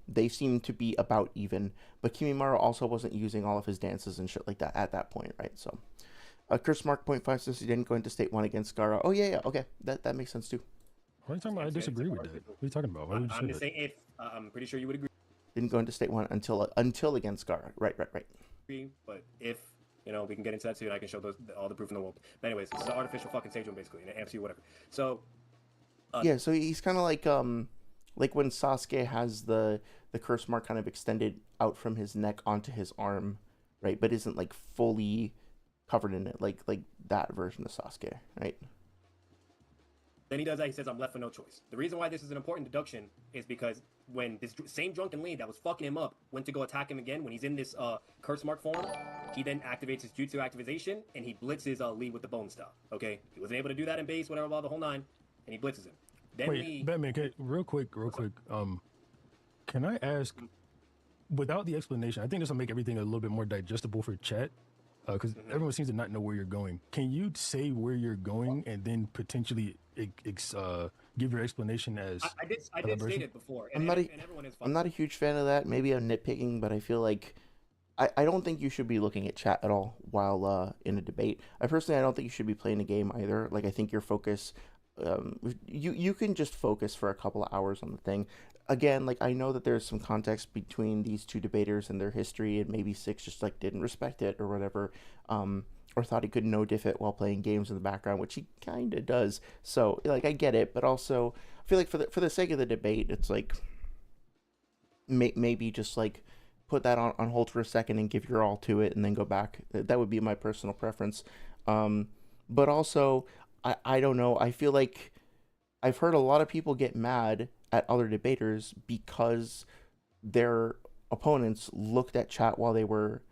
They seem to be about even, but Kimimaro also wasn't using all of his dances and shit like that at that point, right? So. Curse Mark 0.5 says he didn't go into State 1 against Gaara. Oh, yeah, okay. That makes sense, too. What are you talking about? I disagree with that. What are you talking about? Why would you I'm say just that? saying if I'm pretty sure you would agree. Didn't go into State 1 until against Gaara. Right. But if we can get into that too, and I can show all the proof in the world. But anyways, it's an artificial fucking stage one basically, and it amps you whatever. So yeah, so he's kind of like when Sasuke has the curse mark kind of extended out from his neck onto his arm, right? But isn't like fully covered in it, like that version of Sasuke, right? Then he does that. He says, I'm left with no choice. The reason why this is an important deduction is because when this same Drunken Lee that was fucking him up went to go attack him again, when he's in this curse mark form, he then activates his jutsu activation and he blitzes Lee with the bone style. Okay, he wasn't able to do that in base, whatever, blah, the whole nine, and he blitzes him. Then Wait, Batman, real quick. Can I ask, without the explanation, I think this will make everything a little bit more digestible for chat. Because everyone seems to not know where you're going. Can you say where you're going and then potentially give your explanation as I did state it before, I'm not a huge fan of that. Maybe I'm nitpicking, but I feel like I don't think you should be looking at chat at all while in a debate. I don't think you should be playing a game either. Like, I think your focus, you can just focus for a couple of hours on the thing. Again, like, I know that there's some context between these two debaters and their history, and maybe Six just like didn't respect it or whatever, or thought he could no diff it while playing games in the background, which he kind of does. So like, I get it, but also I feel like for the sake of the debate, it's like maybe just like put that on hold for a second and give your all to it, and then go back. That would be my personal preference. But also, I don't know. I feel like I've heard a lot of people get mad at other debaters because their opponents looked at chat while they were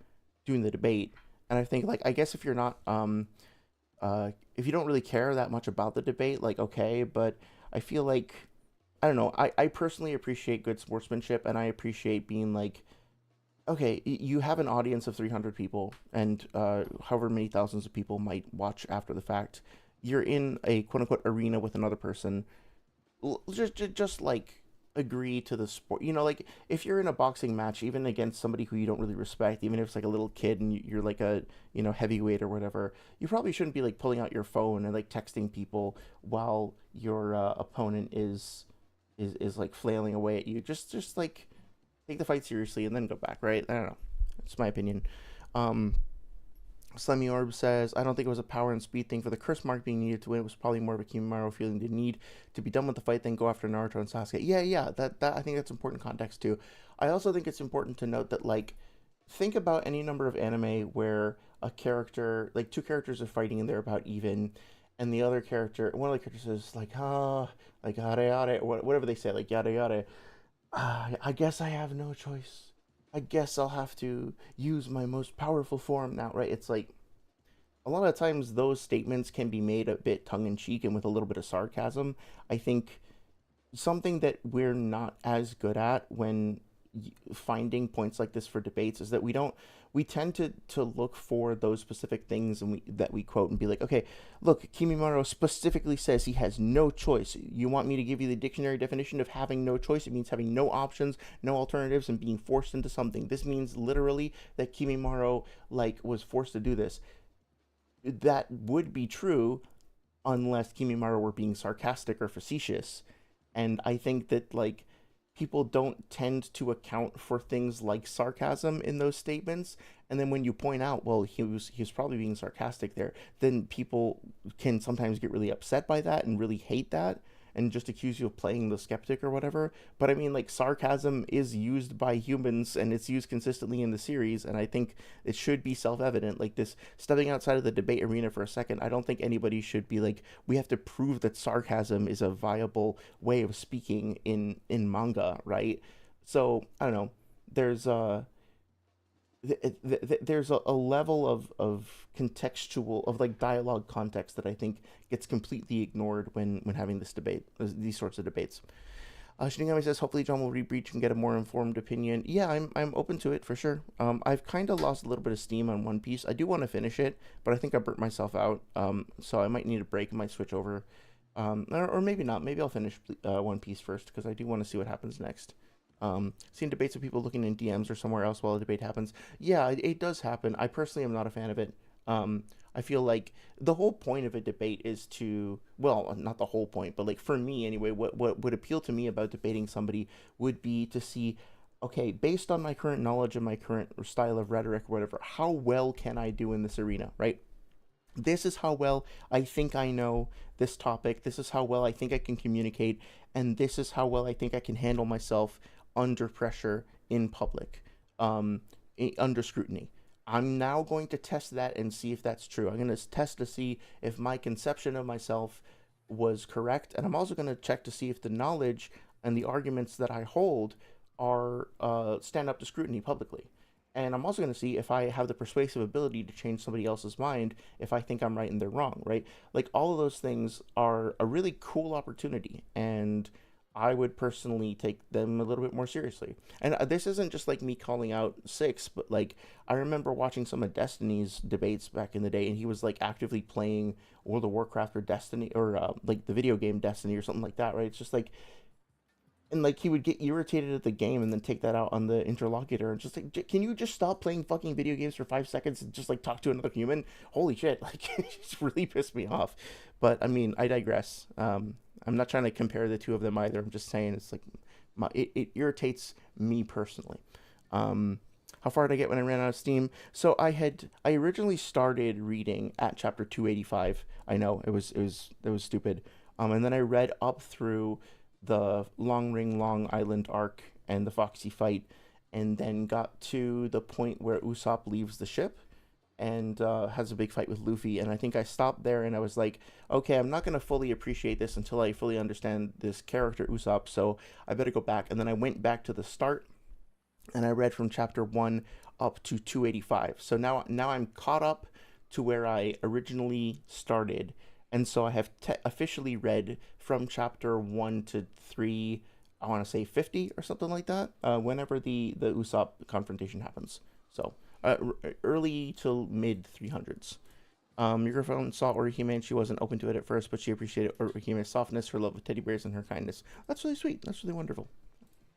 doing the debate. And I think, like, I guess if you're not, if you don't really care that much about the debate, like, okay, but I feel like I don't know. I personally appreciate good sportsmanship, and I appreciate being like, okay, you have an audience of 300 people, and however many thousands of people might watch after the fact. You're in a quote unquote arena with another person. Just like agree to the sport. You know, like if you're in a boxing match, even against somebody who you don't really respect, even if it's like a little kid and you're like a heavyweight or whatever, you probably shouldn't be like pulling out your phone and like texting people while your opponent is like flailing away at you. Just like take the fight seriously and then go back, right? I don't know. It's my opinion. Um, Slemmy Orb says, I don't think it was a power and speed thing for the curse mark being needed to win. It was probably more of a Kimimaro feeling the need to be done with the fight, then go after Naruto and Sasuke. Yeah, that I think that's important context too. I also think it's important to note that, like, think about any number of anime where a character, like two characters are fighting and they're about even, and the other character, one of the characters says, like, like, yada yada, or whatever they say, like, yada yada. I guess I have no choice. I guess I'll have to use my most powerful form now, right? It's like a lot of times those statements can be made a bit tongue in cheek and with a little bit of sarcasm. I think something that we're not as good at when finding points like this for debates is that we tend to look for those specific things and we quote and be like, okay, look, Kimimaro specifically says he has no choice. You want me to give you the dictionary definition of having no choice? It means having no options, no alternatives, and being forced into something. This means literally that Kimimaro like was forced to do this. That would be true unless Kimimaro were being sarcastic or facetious. And I think that, like, people don't tend to account for things like sarcasm in those statements. And then when you point out, well, he was probably being sarcastic there, then people can sometimes get really upset by that and really hate that and just accuse you of playing the skeptic or whatever. But I mean, like, sarcasm is used by humans and it's used consistently in the series, and I think it should be self-evident. Like, this, stepping outside of the debate arena for a second, I don't think anybody should be like, we have to prove that sarcasm is a viable way of speaking in manga, right? So I don't know. There's there's a level of contextual, of like dialogue context, that I think gets completely ignored when having this debate, these sorts of debates. Shinigami says, hopefully John will rebreach and get a more informed opinion. Yeah, I'm open to it for sure. I've kind of lost a little bit of steam on One Piece. I do want to finish it, but I think I burnt myself out. So I might need a break. I might switch over. Or maybe not. Maybe I'll finish One Piece first, because I do want to see what happens next. Seeing debates of people looking in DMs or somewhere else while a debate happens. Yeah, it does happen. I personally am not a fan of it. I feel like the whole point of a debate is to, well, not the whole point, but like for me anyway, what would appeal to me about debating somebody would be to see, okay, based on my current knowledge and my current style of rhetoric or whatever, how well can I do in this arena, right? This is how well I think I know this topic. This is how well I think I can communicate. And this is how well I think I can handle myself under pressure in public, under scrutiny. I'm now going to test that and see if that's true. I'm going to test to see if my conception of myself was correct. And I'm also going to check to see if the knowledge and the arguments that I hold are stand up to scrutiny publicly. And I'm also going to see if I have the persuasive ability to change somebody else's mind if I think I'm right and they're wrong, right? Like, all of those things are a really cool opportunity, and I would personally take them a little bit more seriously. And this isn't just like me calling out Six, but like, I remember watching some of Destiny's debates back in the day, and he was like actively playing World of Warcraft or Destiny, or like the video game Destiny or something like that, right? It's just like, and like, he would get irritated at the game and then take that out on the interlocutor and just like, can you just stop playing fucking video games for 5 seconds and just like talk to another human? Holy shit, like, it just really pissed me off. But I mean, I digress. I'm not trying to compare the two of them either. I'm just saying it's like, it irritates me personally. How far did I get when I ran out of steam? So I originally started reading at chapter 285. I know it was stupid. And then I read up through the Long Island arc and the Foxy fight, and then got to the point where Usopp leaves the ship and has a big fight with Luffy. And I think I stopped there, and I was like, okay, I'm not going to fully appreciate this until I fully understand this character Usopp, so I better go back. And then I went back to the start, and I read from chapter 1 up to 285. So now I'm caught up to where I originally started, And so I have officially read from chapter 1 to 3, I want to say 50 or something like that, whenever the Usopp confrontation happens. So early to mid 300s. Your girlfriend saw Orihime and she wasn't open to it at first, but she appreciated Orihime's softness, her love of teddy bears, and her kindness. That's really sweet. That's really wonderful.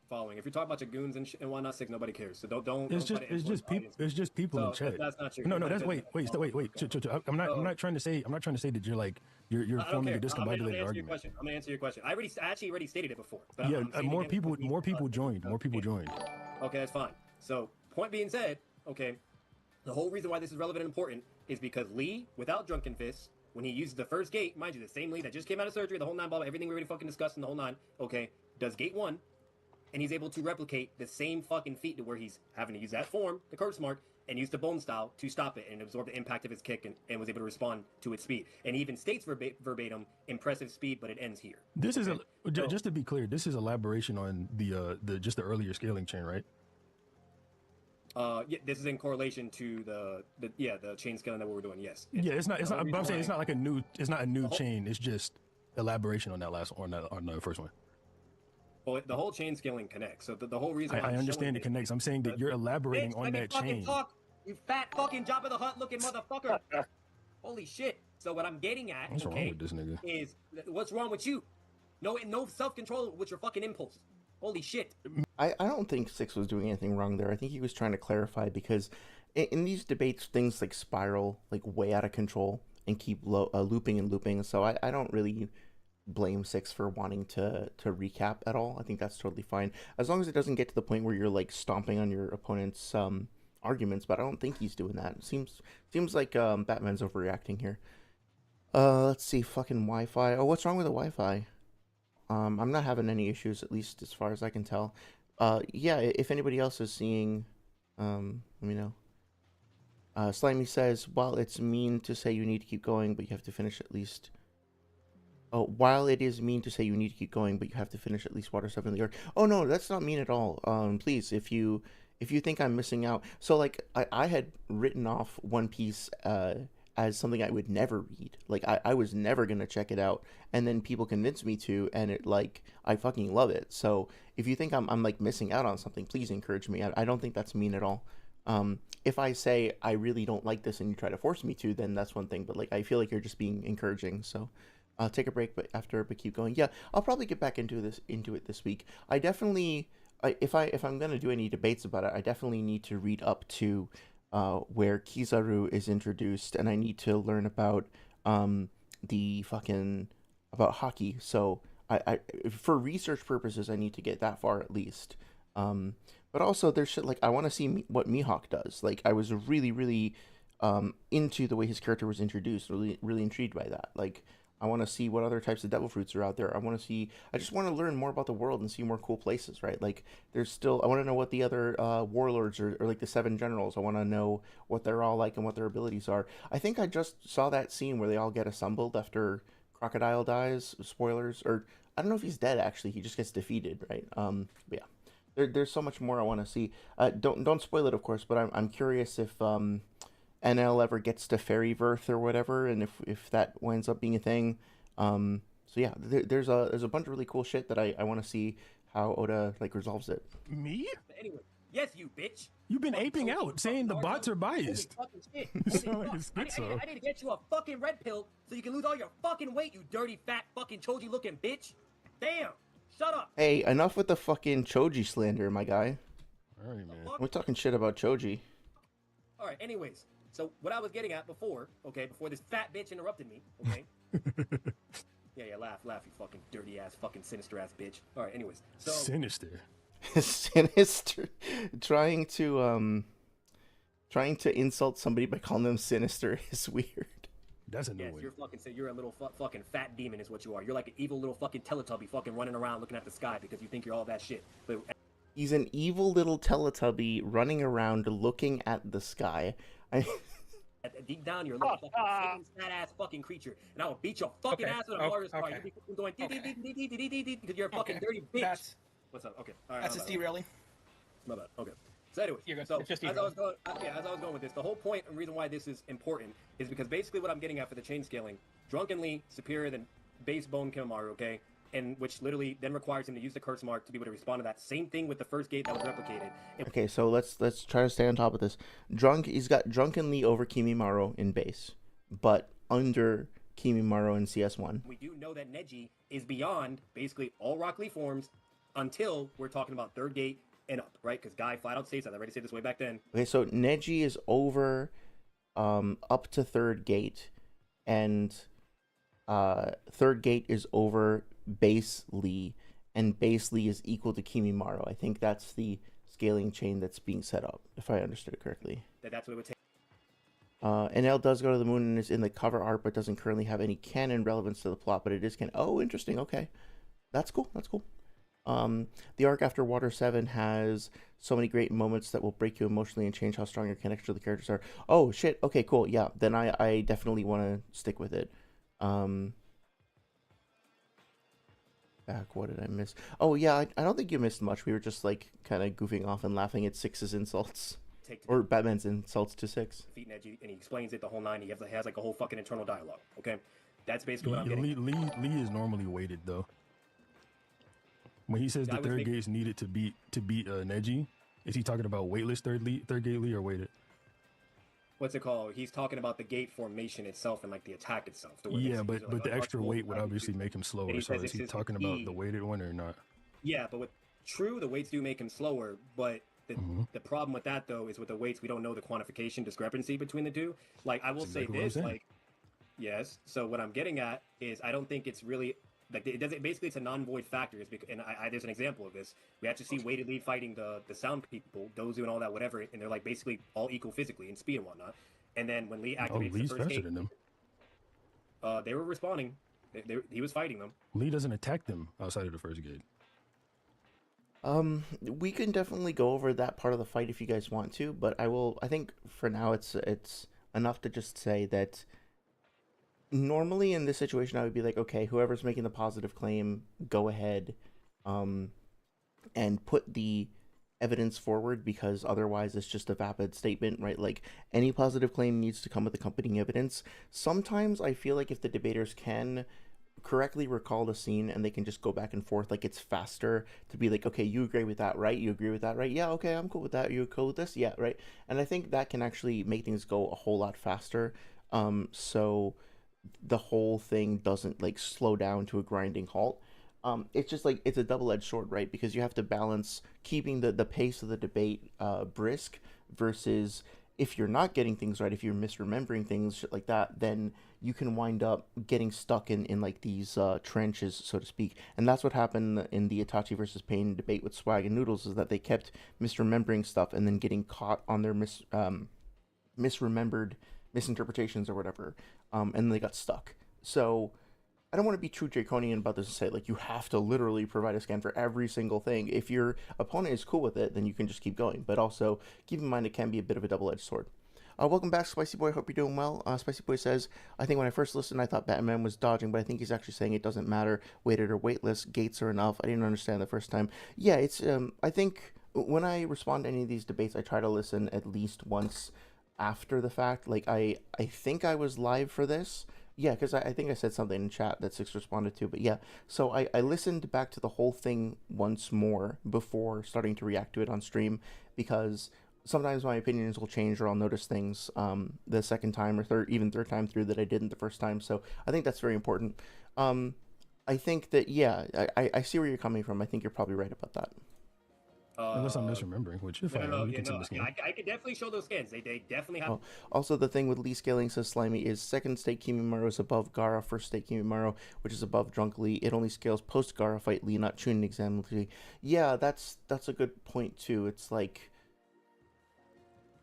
Following. If you're talking about your goons and whatnot, Six, nobody cares. So don't. It's don't just people. It's just people in chat. That's not true. No, that's wait. I'm not trying to say that you're like you're forming a discombobulated argument. I'm gonna answer your question. I actually already stated it before. Yeah, more people joined. More people joined. Okay, that's fine. So point being said, okay, the whole reason why this is relevant and important is because Lee, without Drunken Fists, when he uses the first gate, mind you, the same Lee that just came out of surgery, the whole nine ball, everything we already fucking discussed in the whole nine, okay, does gate 1. And he's able to replicate the same fucking feat to where he's having to use that form, the curse mark, and use the bone style to stop it and absorb the impact of his kick and was able to respond to its speed. And he even states verbatim, impressive speed, but it ends here. This is just to be clear, this is elaboration on the earlier scaling chain, right? Yeah, this is in correlation to the chain scaling that we were doing. Yes. Yeah, it's not. But I'm saying it's not like a new. It's not a new chain. It's just elaboration on that last on the first one. Well, the whole chain scaling connects. So the whole reason I understand it connects. I'm saying that you're elaborating on that chain. Talk, you fat fucking Jabba the Hutt looking motherfucker. Holy shit. So what I'm getting at, what's wrong with this nigga? Is what's wrong with you? No self-control with your fucking impulse. Holy shit. I don't think Six was doing anything wrong there. I think he was trying to clarify because in these debates, things like spiral like way out of control and keep looping and looping. So I don't really blame Six for wanting to recap at all. I think that's totally fine as long as it doesn't get to the point where you're like stomping on your opponent's arguments. But I don't think he's doing that. It seems like Batman's overreacting here. Let's see, fucking Wi-Fi. Oh, what's wrong with the Wi-Fi? I'm not having any issues, at least as far as I can tell. Yeah, if anybody else is seeing, let me know. Slimy says, while it's mean to say you need to keep going, but you have to finish at least. Oh, while it is mean to say you need to keep going, but you have to finish at least Water 7 in the Yard. Oh no, that's not mean at all. Please, if you think I'm missing out, so like I had written off One Piece as something I would never read. Like I was never gonna check it out, and then people convinced me to, and it like I fucking love it. So if you think I'm like missing out on something, please encourage me. I don't think that's mean at all. If I say I really don't like this and you try to force me to, then that's one thing. But like I feel like you're just being encouraging. So take a break, but keep going. Yeah, I'll probably get back into it this week. I definitely, if I'm gonna do any debates about it, I definitely need to read up to where Kizaru is introduced, and I need to learn about about hockey. So I for research purposes, I need to get that far at least. But also there's shit like I want to see what Mihawk does. Like I was really into the way his character was introduced. Really intrigued by that. Like I want to see what other types of devil fruits are out there. I just want to learn more about the world and see more cool places, right? Like I want to know what the other warlords or like the 7 generals, I want to know what they're all like and what their abilities are. I think I just saw that scene where they all get assembled after Crocodile dies. Spoilers, or I don't know if he's dead actually. He just gets defeated, right? But yeah, there's so much more I want to see. Don't spoil it, of course, but I'm curious if NL ever gets to Fairyverse or whatever, and if that winds up being a thing. So yeah, there's a bunch of really cool shit that I want to see how Oda like resolves it. Me? Anyway, yes, you bitch. You've been aping out, saying the bots are biased. I need to get you a fucking red pill so you can lose all your fucking weight, you dirty fat fucking choji looking bitch. Damn, shut up. Hey, enough with the fucking Choji slander, my guy. All right, man. We're talking shit about Choji. All right, anyways. So what I was getting at before this fat bitch interrupted me, okay? yeah, laugh, you fucking dirty ass, fucking sinister ass bitch. All right, anyways. So Sinister. Sinister. Trying to insult somebody by calling them sinister is weird. That's annoying. Yes, you're a little fucking fat demon is what you are. You're like an evil little fucking Teletubby fucking running around looking at the sky because you think you're all that shit. But he's an evil little Teletubby running around looking at the sky. Deep down, you're a little fucking fat ass fucking creature, and I will beat your fucking ass with a Warriors card. You'll be fucking going because you're a fucking dirty bitch. What's up? Okay, all right. That's just derailing. My bad. Okay. So anyways, as I was going with this, the whole point and reason why this is important is because basically what I'm getting at for the chain scaling drunkenly superior than base bone Kimimaro, okay? And which literally then requires him to use the curse mark to be able to respond to that. Same thing with the first gate that was replicated. Okay, so let's try to stay on top of this. He's got drunkenly over Kimimaro in base, but under Kimimaro in CS1. We do know that Neji is beyond basically all Rock Lee forms until we're talking about third gate and up, right? Because Guy flat out states that. I already said this way back then. Okay, so Neji is over up to third gate, and third gate is over base Lee, and base Lee is equal to Kimimaro. I think that's the scaling chain that's being set up, if I understood it correctly. That's what it would take. NL does go to the moon and is in the cover art, but doesn't currently have any canon relevance to the plot, but it is canon. Oh, interesting. Okay. That's cool. That's cool. The arc after Water 7 has so many great moments that will break you emotionally and change how strong your connection to the characters are. Oh, shit. Okay, cool. Yeah, then I definitely want to stick with it. Back, what did I miss? Oh, yeah, I don't think you missed much. We were just, like, kind of goofing off and laughing at Six's insults. Or Batman's insults to Six. Defeat Neji, and he explains it the whole nine. He has like a whole fucking internal dialogue. Okay, that's basically what I'm getting. Lee is normally weighted though. When he says the third gate's needed to beat Neji, is he talking about weightless third gate Lee or weighted? What's it called? He's talking about the gate formation itself and like the attack itself. Yeah, but the extra weight would obviously make him slower. So is he talking about the weighted one or not? Yeah, but the weights do make him slower, but the problem with that though is with the weights we don't know the quantification discrepancy between the two. Like I will say this, like yes. So what I'm getting at is I don't think it's really like it doesn't. Basically, it's a non-void factor. And there's an example of this. We actually see Weighted Lead fighting the sound people, Dozu and all that, whatever, and they're like basically all equal physically in speed and whatnot. And then when Lee activates the first gate, they were responding. He was fighting them. Lee doesn't attack them outside of the first gate. We can definitely go over that part of the fight if you guys want to, but I think for now it's enough to just say that normally in this situation I would be like, okay, whoever's making the positive claim, go ahead and put the evidence forward, because otherwise it's just a vapid statement, right? Like any positive claim needs to come with accompanying evidence. Sometimes I feel like if the debaters can correctly recall the scene and they can just go back and forth, like it's faster to be like, okay, you agree with that, right? You agree with that, right? Yeah, okay, I'm cool with that. You cool with this? Yeah, right. And I think that can actually make things go a whole lot faster, so the whole thing doesn't like slow down to a grinding halt. It's just like it's a double-edged sword, right? Because you have to balance keeping the pace of the debate brisk versus if you're not getting things right, if you're misremembering things, shit like that, then you can wind up getting stuck in like these trenches, so to speak. And that's what happened in the Itachi versus Pain debate with Swag and Noodles, is that they kept misremembering stuff and then getting caught on their misremembered misinterpretations or whatever, and they got stuck. So I don't want to be too draconian about this and say like you have to literally provide a scan for every single thing. If your opponent is cool with it, then you can just keep going. But also keep in mind it can be a bit of a double-edged sword. Welcome back, Spicy Boy. Hope you're doing well. Spicy Boy says, I think when I first listened, I thought Batman was dodging, but I think he's actually saying it doesn't matter, weighted or weightless, gates are enough. I didn't understand the first time. Yeah, it's I think when I respond to any of these debates, I try to listen at least once after the fact. Like I think I was live for this. Yeah, because I think I said something in chat that Six responded to, but yeah. So I listened back to the whole thing once more before starting to react to it on stream, because sometimes my opinions will change or I'll notice things the second time or third time through that I didn't the first time. So I think that's very important. I think that, yeah, I see where you're coming from. I think you're probably right about that. Unless I'm misremembering, which if I could definitely show those scans. They definitely have. Also, the thing with Lee scaling, says Slimy, is second state Kimimaro is above Gaara, first state Kimimaro, which is above Drunk Lee. It only scales post Gaara fight Lee, not Chunin exam Lee. Yeah, that's a good point too. It's like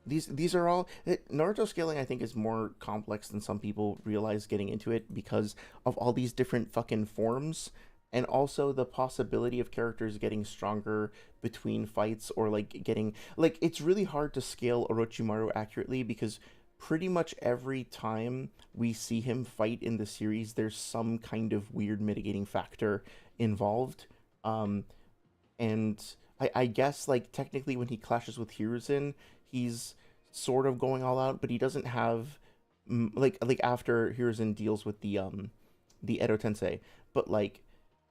these are all Naruto scaling. I think is more complex than some people realize getting into it, because of all these different fucking forms. And also the possibility of characters getting stronger between fights, or like getting like, it's really hard to scale Orochimaru accurately, because pretty much every time we see him fight in the series, there's some kind of weird mitigating factor involved. And I guess like technically when he clashes with Hiruzen, he's sort of going all out, but he doesn't have like after Hiruzen deals with the Edo Tensei, but like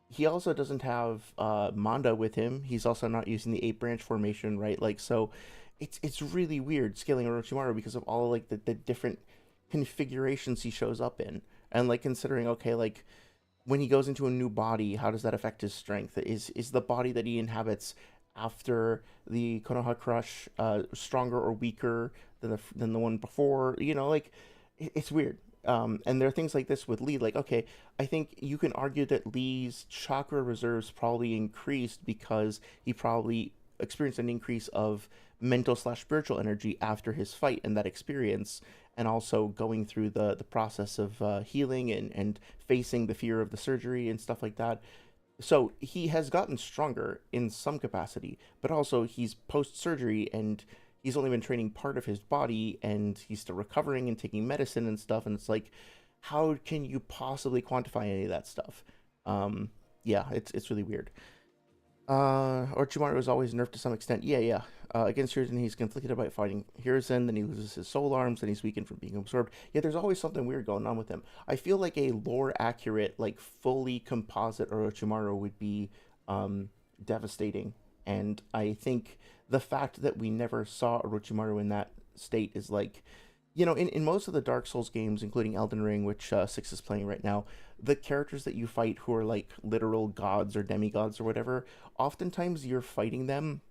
he also doesn't have Manda with him. He's also not using the eight branch formation, right? Like so, it's really weird scaling Orochimaru because of all like the different configurations he shows up in, and like considering okay, like when he goes into a new body, how does that affect his strength? Is the body that he inhabits after the Konoha Crush stronger or weaker than the one before? You know, like it's weird. And there are things like this with Lee. Like, okay, I think you can argue that Lee's chakra reserves probably increased because he probably experienced an increase of mental slash spiritual energy after his fight and that experience, and also going through the process of healing and facing the fear of the surgery and stuff like that. So he has gotten stronger in some capacity, but also he's post surgery and he's only been training part of his body and he's still recovering and taking medicine and stuff. And it's like, how can you possibly quantify any of that stuff? Yeah, it's really weird. Orochimaru is always nerfed to some extent. Yeah. Against Hiruzen, he's conflicted about fighting Hiruzen, then he loses his soul arms, then he's weakened from being absorbed. Yeah, there's always something weird going on with him. I feel like a lore accurate, like fully composite Orochimaru would be devastating. And I think the fact that we never saw Orochimaru in that state is like, you know, in most of the Dark Souls games, including Elden Ring, which Six is playing right now, the characters that you fight who are like literal gods or demigods or whatever, oftentimes you're fighting them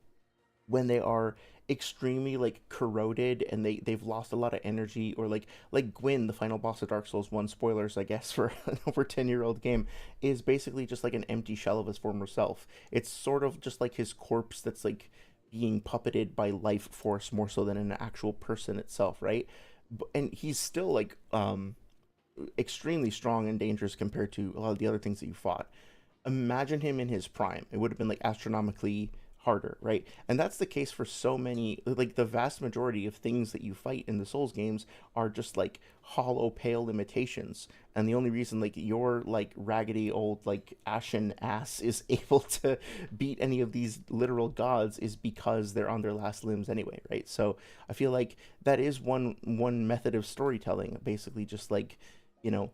when they are extremely like corroded and they've lost a lot of energy, or like Gwyn, the final boss of Dark Souls 1, spoilers I guess for an over 10-year-old game, is basically just like an empty shell of his former self. It's sort of just like his corpse that's like being puppeted by life force more so than an actual person itself, right? And he's still like extremely strong and dangerous compared to a lot of the other things that you fought. Imagine him in his prime. It would have been like astronomically harder, right? And that's the case for so many, like the vast majority of things that you fight in the Souls games are just like hollow, pale imitations. And the only reason like your like raggedy old like ashen ass is able to beat any of these literal gods is because they're on their last limbs anyway, right? So I feel like that is one method of storytelling, basically just like, you know,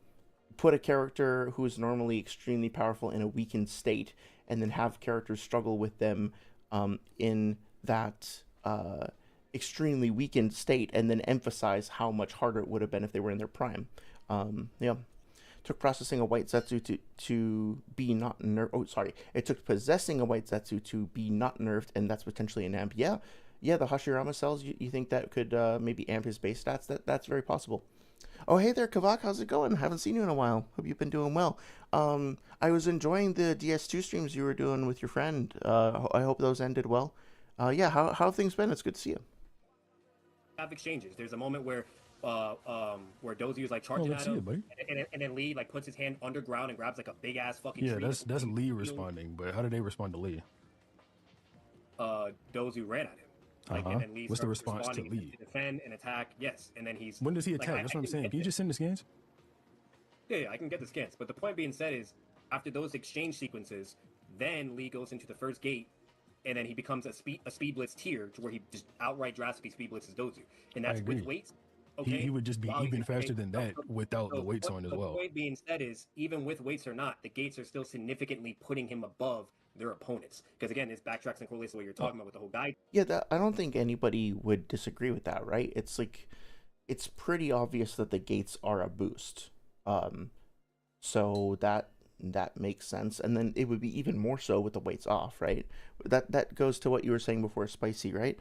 put a character who is normally extremely powerful in a weakened state, and then have characters struggle with them in that extremely weakened state, and then emphasize how much harder it would have been if they were in their prime. Yeah. Took processing a white Zetsu to be not nerfed. Oh, sorry. It took possessing a white Zetsu to be not nerfed, and that's potentially an amp. Yeah. The Hashirama cells, you think that could maybe amp his base stats? That's very possible. Oh, hey there, Kavak. How's it going? Haven't seen you in a while. Hope you've been doing well. I was enjoying the DS2 streams you were doing with your friend. I hope those ended well. Yeah, how have things been? It's good to see you. Have exchanges. There's a moment where Dozy is like charging at him, and then Lee like puts his hand underground and grabs like a big ass fucking tree. Yeah, that's Lee responding. But how did they respond to Lee? Dozy ran at him. Like, and then Lee What's the response to Lee? To defend and attack, yes. And then he's... When does he attack? That's what I'm saying. Can you just send the scans? Yeah, I can get the scans. But the point being said is, after those exchange sequences, then Lee goes into the first gate, and then he becomes a speed blitz tier to where he just outright drastically speed blitzes Dozu. And that's with weights. Okay? He would just be even faster than that without the weights on as well. The point being said is, even with weights or not, the gates are still significantly putting him above their opponents, because again, this backtracks and correlates to what you're talking about with the whole guide. Yeah, I don't think anybody would disagree with that, right? It's like, it's pretty obvious that the gates are a boost, so that makes sense. And then it would be even more so with the weights off, right? That goes to what you were saying before, Spicy, right?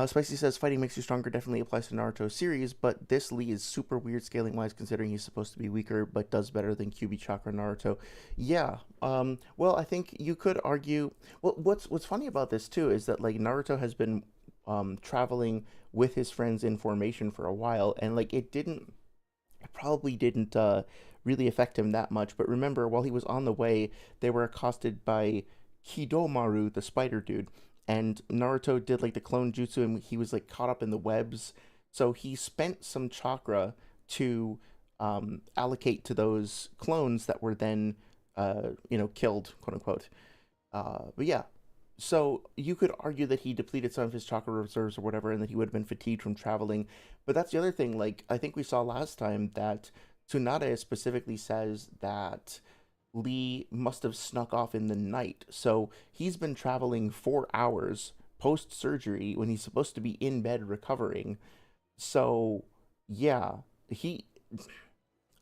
Spicy says fighting makes you stronger definitely applies to Naruto series, but this Lee is super weird scaling wise considering he's supposed to be weaker but does better than QB Chakra Naruto. Yeah. Well, I think you could argue. Well, what's funny about this too is that like Naruto has been traveling with his friends in formation for a while, and like it probably didn't really affect him that much. But remember, while he was on the way, they were accosted by Hidomaru, the spider dude. And Naruto did like the clone jutsu, and he was like caught up in the webs. So he spent some chakra to allocate to those clones that were then, killed, quote unquote. But yeah, So you could argue that he depleted some of his chakra reserves or whatever, and that he would have been fatigued from traveling. But that's the other thing. Like I think we saw last time that Tsunade specifically says that Lee must have snuck off in the night. So he's been traveling 4 hours post surgery when he's supposed to be in bed recovering. So yeah, he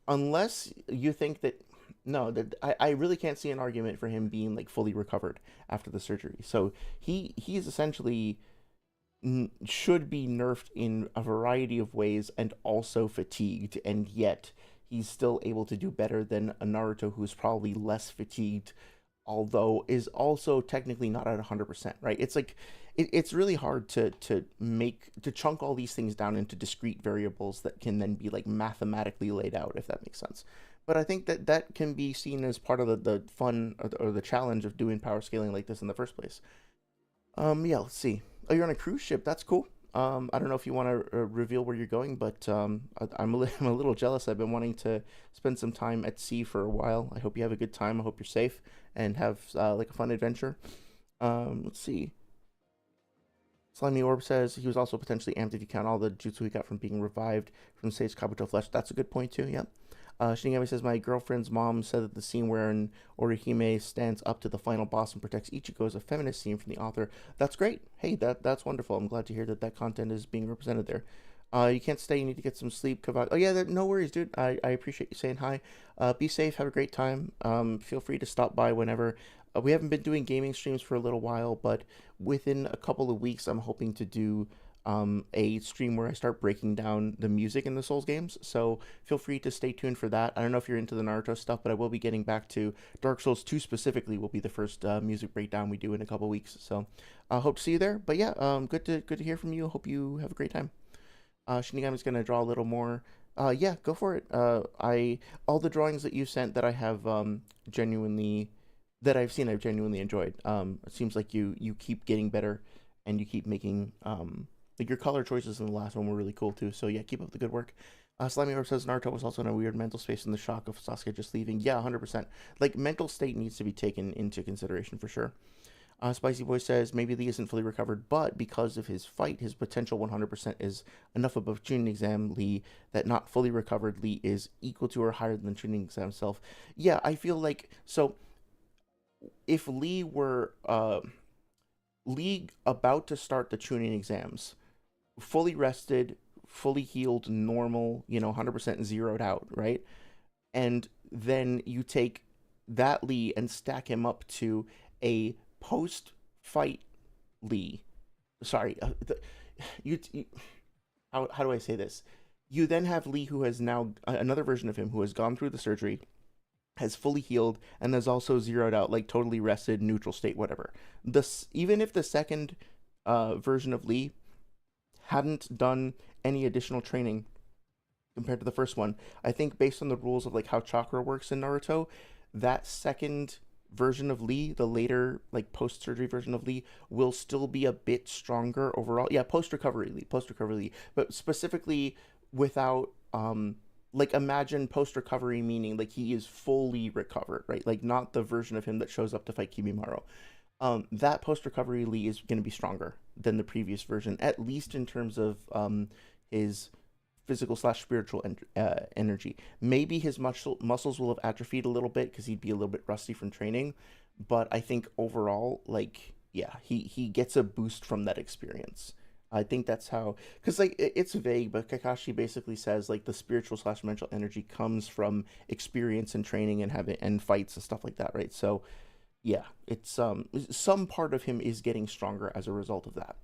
unless you think that no, that I really can't see an argument for him being like fully recovered after the surgery. So he is essentially should be nerfed in a variety of ways and also fatigued, and yet he's still able to do better than a Naruto who's probably less fatigued, although is also technically not at 100%, right? It's like it's really hard to chunk all these things down into discrete variables that can then be like mathematically laid out, if that makes sense. But I think that that can be seen as part of the fun or the challenge of doing power scaling like this in the first place. Yeah, let's see. Oh, you're on a cruise ship. That's cool. I don't know if you want to reveal where you're going, but I'm a little jealous. I've been wanting to spend some time at sea for a while. I hope you have a good time. I hope you're safe and have like a fun adventure. Let's see. Slimy Orb says he was also potentially amped if you count all the jutsu he got from being revived from Sage Kabuto flesh. That's a good point too. Yep. Shinigami says, my girlfriend's mom said that the scene wherein Orihime stands up to the final boss and protects Ichigo is a feminist scene from the author. That's great. Hey, that's wonderful. I'm glad to hear that that content is being represented there. You can't stay. You need to get some sleep. Oh, yeah, no worries, dude. I appreciate you saying hi. Be safe. Have a great time. Feel free to stop by whenever. We haven't been doing gaming streams for a little while, but within a couple of weeks, I'm hoping to do a stream where I start breaking down the music in the Souls games. So feel free to stay tuned for that. I don't know if you're into the Naruto stuff, but I will be getting back to Dark Souls 2 specifically. Will be the first music breakdown we do in a couple weeks. So I hope to see you there. But yeah, good to hear from you. Hope you have a great time. Shinigami's gonna draw a little more. Yeah, go for it. I all the drawings that you sent that I have genuinely that I've seen, I've genuinely enjoyed. It seems like you keep getting better, and you keep making like your color choices in the last one were really cool too. So yeah, keep up the good work. Slimy Orb says Naruto was also in a weird mental space in the shock of Sasuke just leaving. Yeah, 100%. Like mental state needs to be taken into consideration for sure. Spicy Boy says maybe Lee isn't fully recovered, but because of his fight, his potential 100% is enough above tuning exam Lee that not fully recovered Lee is equal to or higher than tuning exam self. Yeah, I feel like so. If Lee were Lee about to start the tuning exams, fully rested, fully healed, normal, 100% zeroed out, right? And then you take that Lee and stack him up to a post-fight Lee. Sorry, how do I say this? You then have Lee, who has now another version of him who has gone through the surgery, has fully healed, and has also zeroed out, like totally rested, neutral state, whatever. Even if the second version of Lee hadn't done any additional training compared to the first one, I think based on the rules of like how chakra works in Naruto, that second version of Lee, the later like post-surgery version of Lee, will still be a bit stronger overall. Yeah, post-recovery Lee, but specifically without like imagine post-recovery meaning like he is fully recovered, right? Like not the version of him that shows up to fight Kimimaro. That post-recovery Lee is going to be stronger than the previous version, at least in terms of his physical / spiritual energy. Maybe his muscles will have atrophied a little bit because he'd be a little bit rusty from training, but I think overall, like, yeah, he gets a boost from that experience. I think that's how, because like it's vague, but Kakashi basically says like the spiritual / mental energy comes from experience and training and fights and stuff like that, right? So yeah, it's some part of him is getting stronger as a result of that.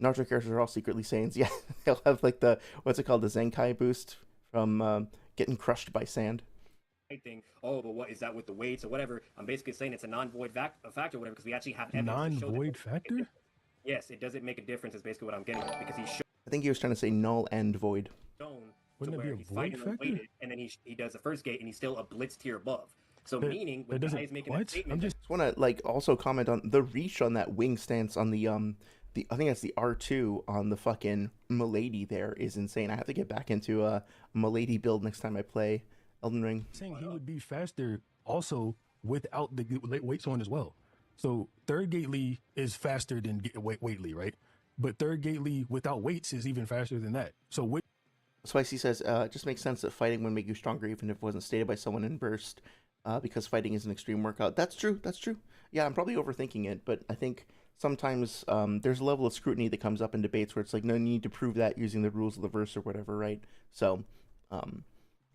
Naruto characters are all secretly Saiyans. Yeah, they'll have like the what's it called, the Zenkai boost from getting crushed by sand. Thing. Oh, but what is that with the weights or whatever? I'm basically saying it's a non-void factor, or whatever, because we actually have evidence to show non-void factor. Yes, it doesn't make a difference. Is basically what I'm getting at, because he's I think he was trying to say null and void. shown Wouldn't to it be where a he's void fighting factor? weighted, and then he does the first gate, and he's still a blitz tier above. So That- meaning that when the doesn't- guy is making what? that statement, I'm just Just want to like also comment on the reach on that wing stance on the I think that's the R2 on the fucking Milady there is insane. I have to get back into a Milady build next time I play Elden Ring. saying he would be faster also without the weights on as well. So third gate Lee is faster than weight Lee, right? But third gate Lee without weights is even faster than that. So what? Spicy says, it just makes sense that fighting would make you stronger even if it wasn't stated by someone in burst, because fighting is an extreme workout. That's true. That's true. Yeah, I'm probably overthinking it, but I think sometimes there's a level of scrutiny that comes up in debates where it's like, no, you need to prove that using the rules of the verse or whatever, right? So,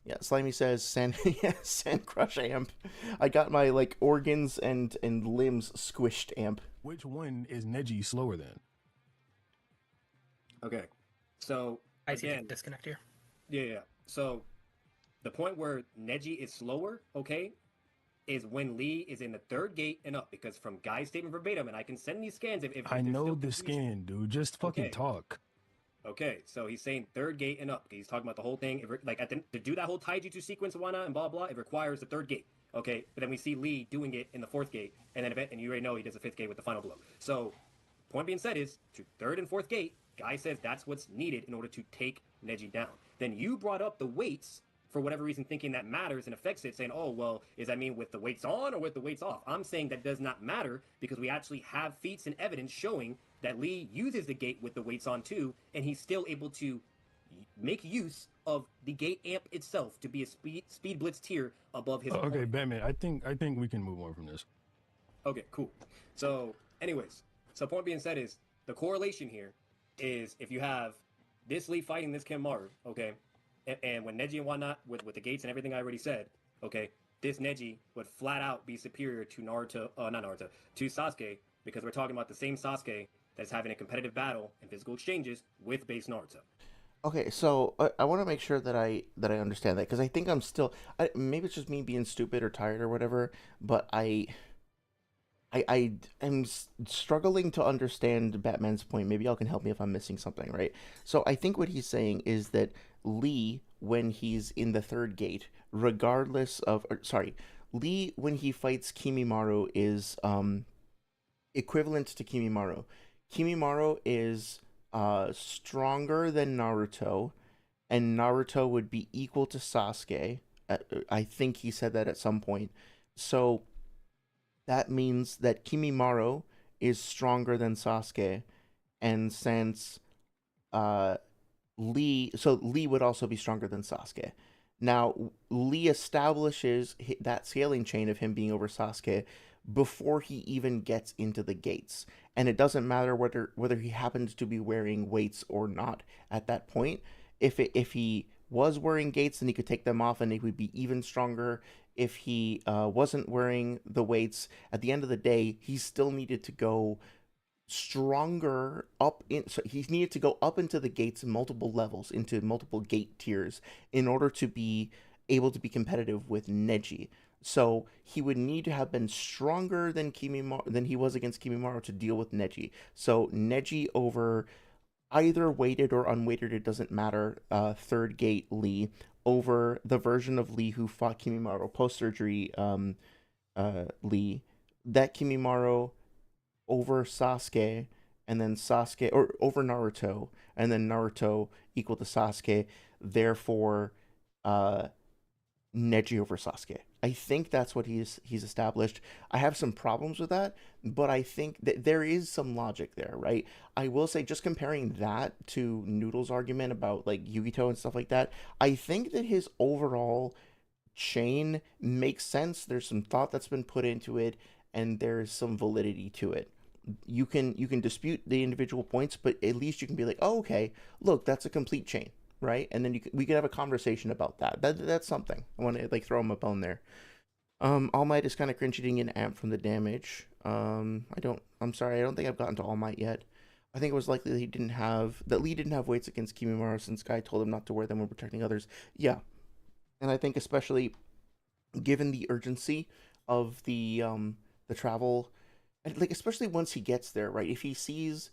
yeah, Slimy says, Sand, yeah, Sand Crush amp. I got my, like, organs and limbs squished amp. Which one is Neji slower than? Okay, so I see the again, disconnect here. yeah. So the point where Neji is slower, okay, is when Lee is in the third gate and up. Because from Guy's statement verbatim, and I can send these scans if I there's know still the confusion. scan, dude. Just fucking Okay. talk. Okay, so he's saying third gate and up. He's talking about the whole thing. Like to do that whole taijutsu sequence and whatnot and blah blah, it requires the third gate. Okay, but then we see Lee doing it in the fourth gate, and then and you already know he does the fifth gate with the final blow. So, point being said is to third and fourth gate. Guy says that's what's needed in order to take Neji down. Then you brought up the weights for whatever reason, thinking that matters and affects it, saying, oh, well, does that mean with the weights on or with the weights off? I'm saying that does not matter because we actually have feats and evidence showing that Lee uses the gate with the weights on too, and he's still able to make use of the gate amp itself to be a speed blitz tier above his Okay, opponent. Batman. I think we can move on from this. Okay, cool. So, anyways, so point being said is the correlation here is if you have this Lee fighting this Kenmaru, okay, and when Neji and whatnot with the gates and everything I already said, okay, this Neji would flat out be superior to to Sasuke, because we're talking about the same Sasuke that's having a competitive battle and physical exchanges with base Naruto. Okay, so I want to make sure that I understand that, because I think I'm still, maybe it's just me being stupid or tired or whatever, but I am struggling to understand Batman's point. Maybe y'all can help me if I'm missing something, right? So I think what he's saying is that Lee, when he's in the third gate, regardless of, Lee, when he fights Kimimaro, is equivalent to Kimimaro. Kimimaro is stronger than Naruto, and Naruto would be equal to Sasuke. I think he said that at some point. So that means that Kimimaro is stronger than Sasuke, and since Lee would also be stronger than Sasuke. Now, Lee establishes that scaling chain of him being over Sasuke before he even gets into the gates. And it doesn't matter whether he happens to be wearing weights or not at that point. If he was wearing gates, then he could take them off and he would be even stronger. If he wasn't wearing the weights, at the end of the day, he still needed to go stronger so he needed to go up into the gates in multiple levels, into multiple gate tiers, in order to be able to be competitive with Neji. So he would need to have been stronger than he was against Kimimaro to deal with Neji. So Neji over either weighted or unweighted, it doesn't matter. Third gate Lee over the version of Lee who fought Kimimaro post surgery. Lee, that Kimimaro over Sasuke, and then Sasuke, or over Naruto, and then Naruto equal to Sasuke, therefore Neji over Sasuke. I think that's what he's established. I have some problems with that, but I think that there is some logic there, right? I will say, just comparing that to Noodle's argument about like Yugito and stuff like that, I think that his overall chain makes sense. There's some thought that's been put into it, and there's some validity to it. You can dispute the individual points, but at least you can be like, oh, okay, look, that's a complete chain, right? And then we can have a conversation about that. That's something. I want to like throw him a bone there. All Might is kind of cringe eating an amp from the damage. I'm sorry, I don't think I've gotten to All Might yet. I think it was likely that Lee didn't have weights against Kimimaro since Guy told him not to wear them when protecting others. Yeah, and I think especially given the urgency of the travel, and like especially once he gets there, right? If he's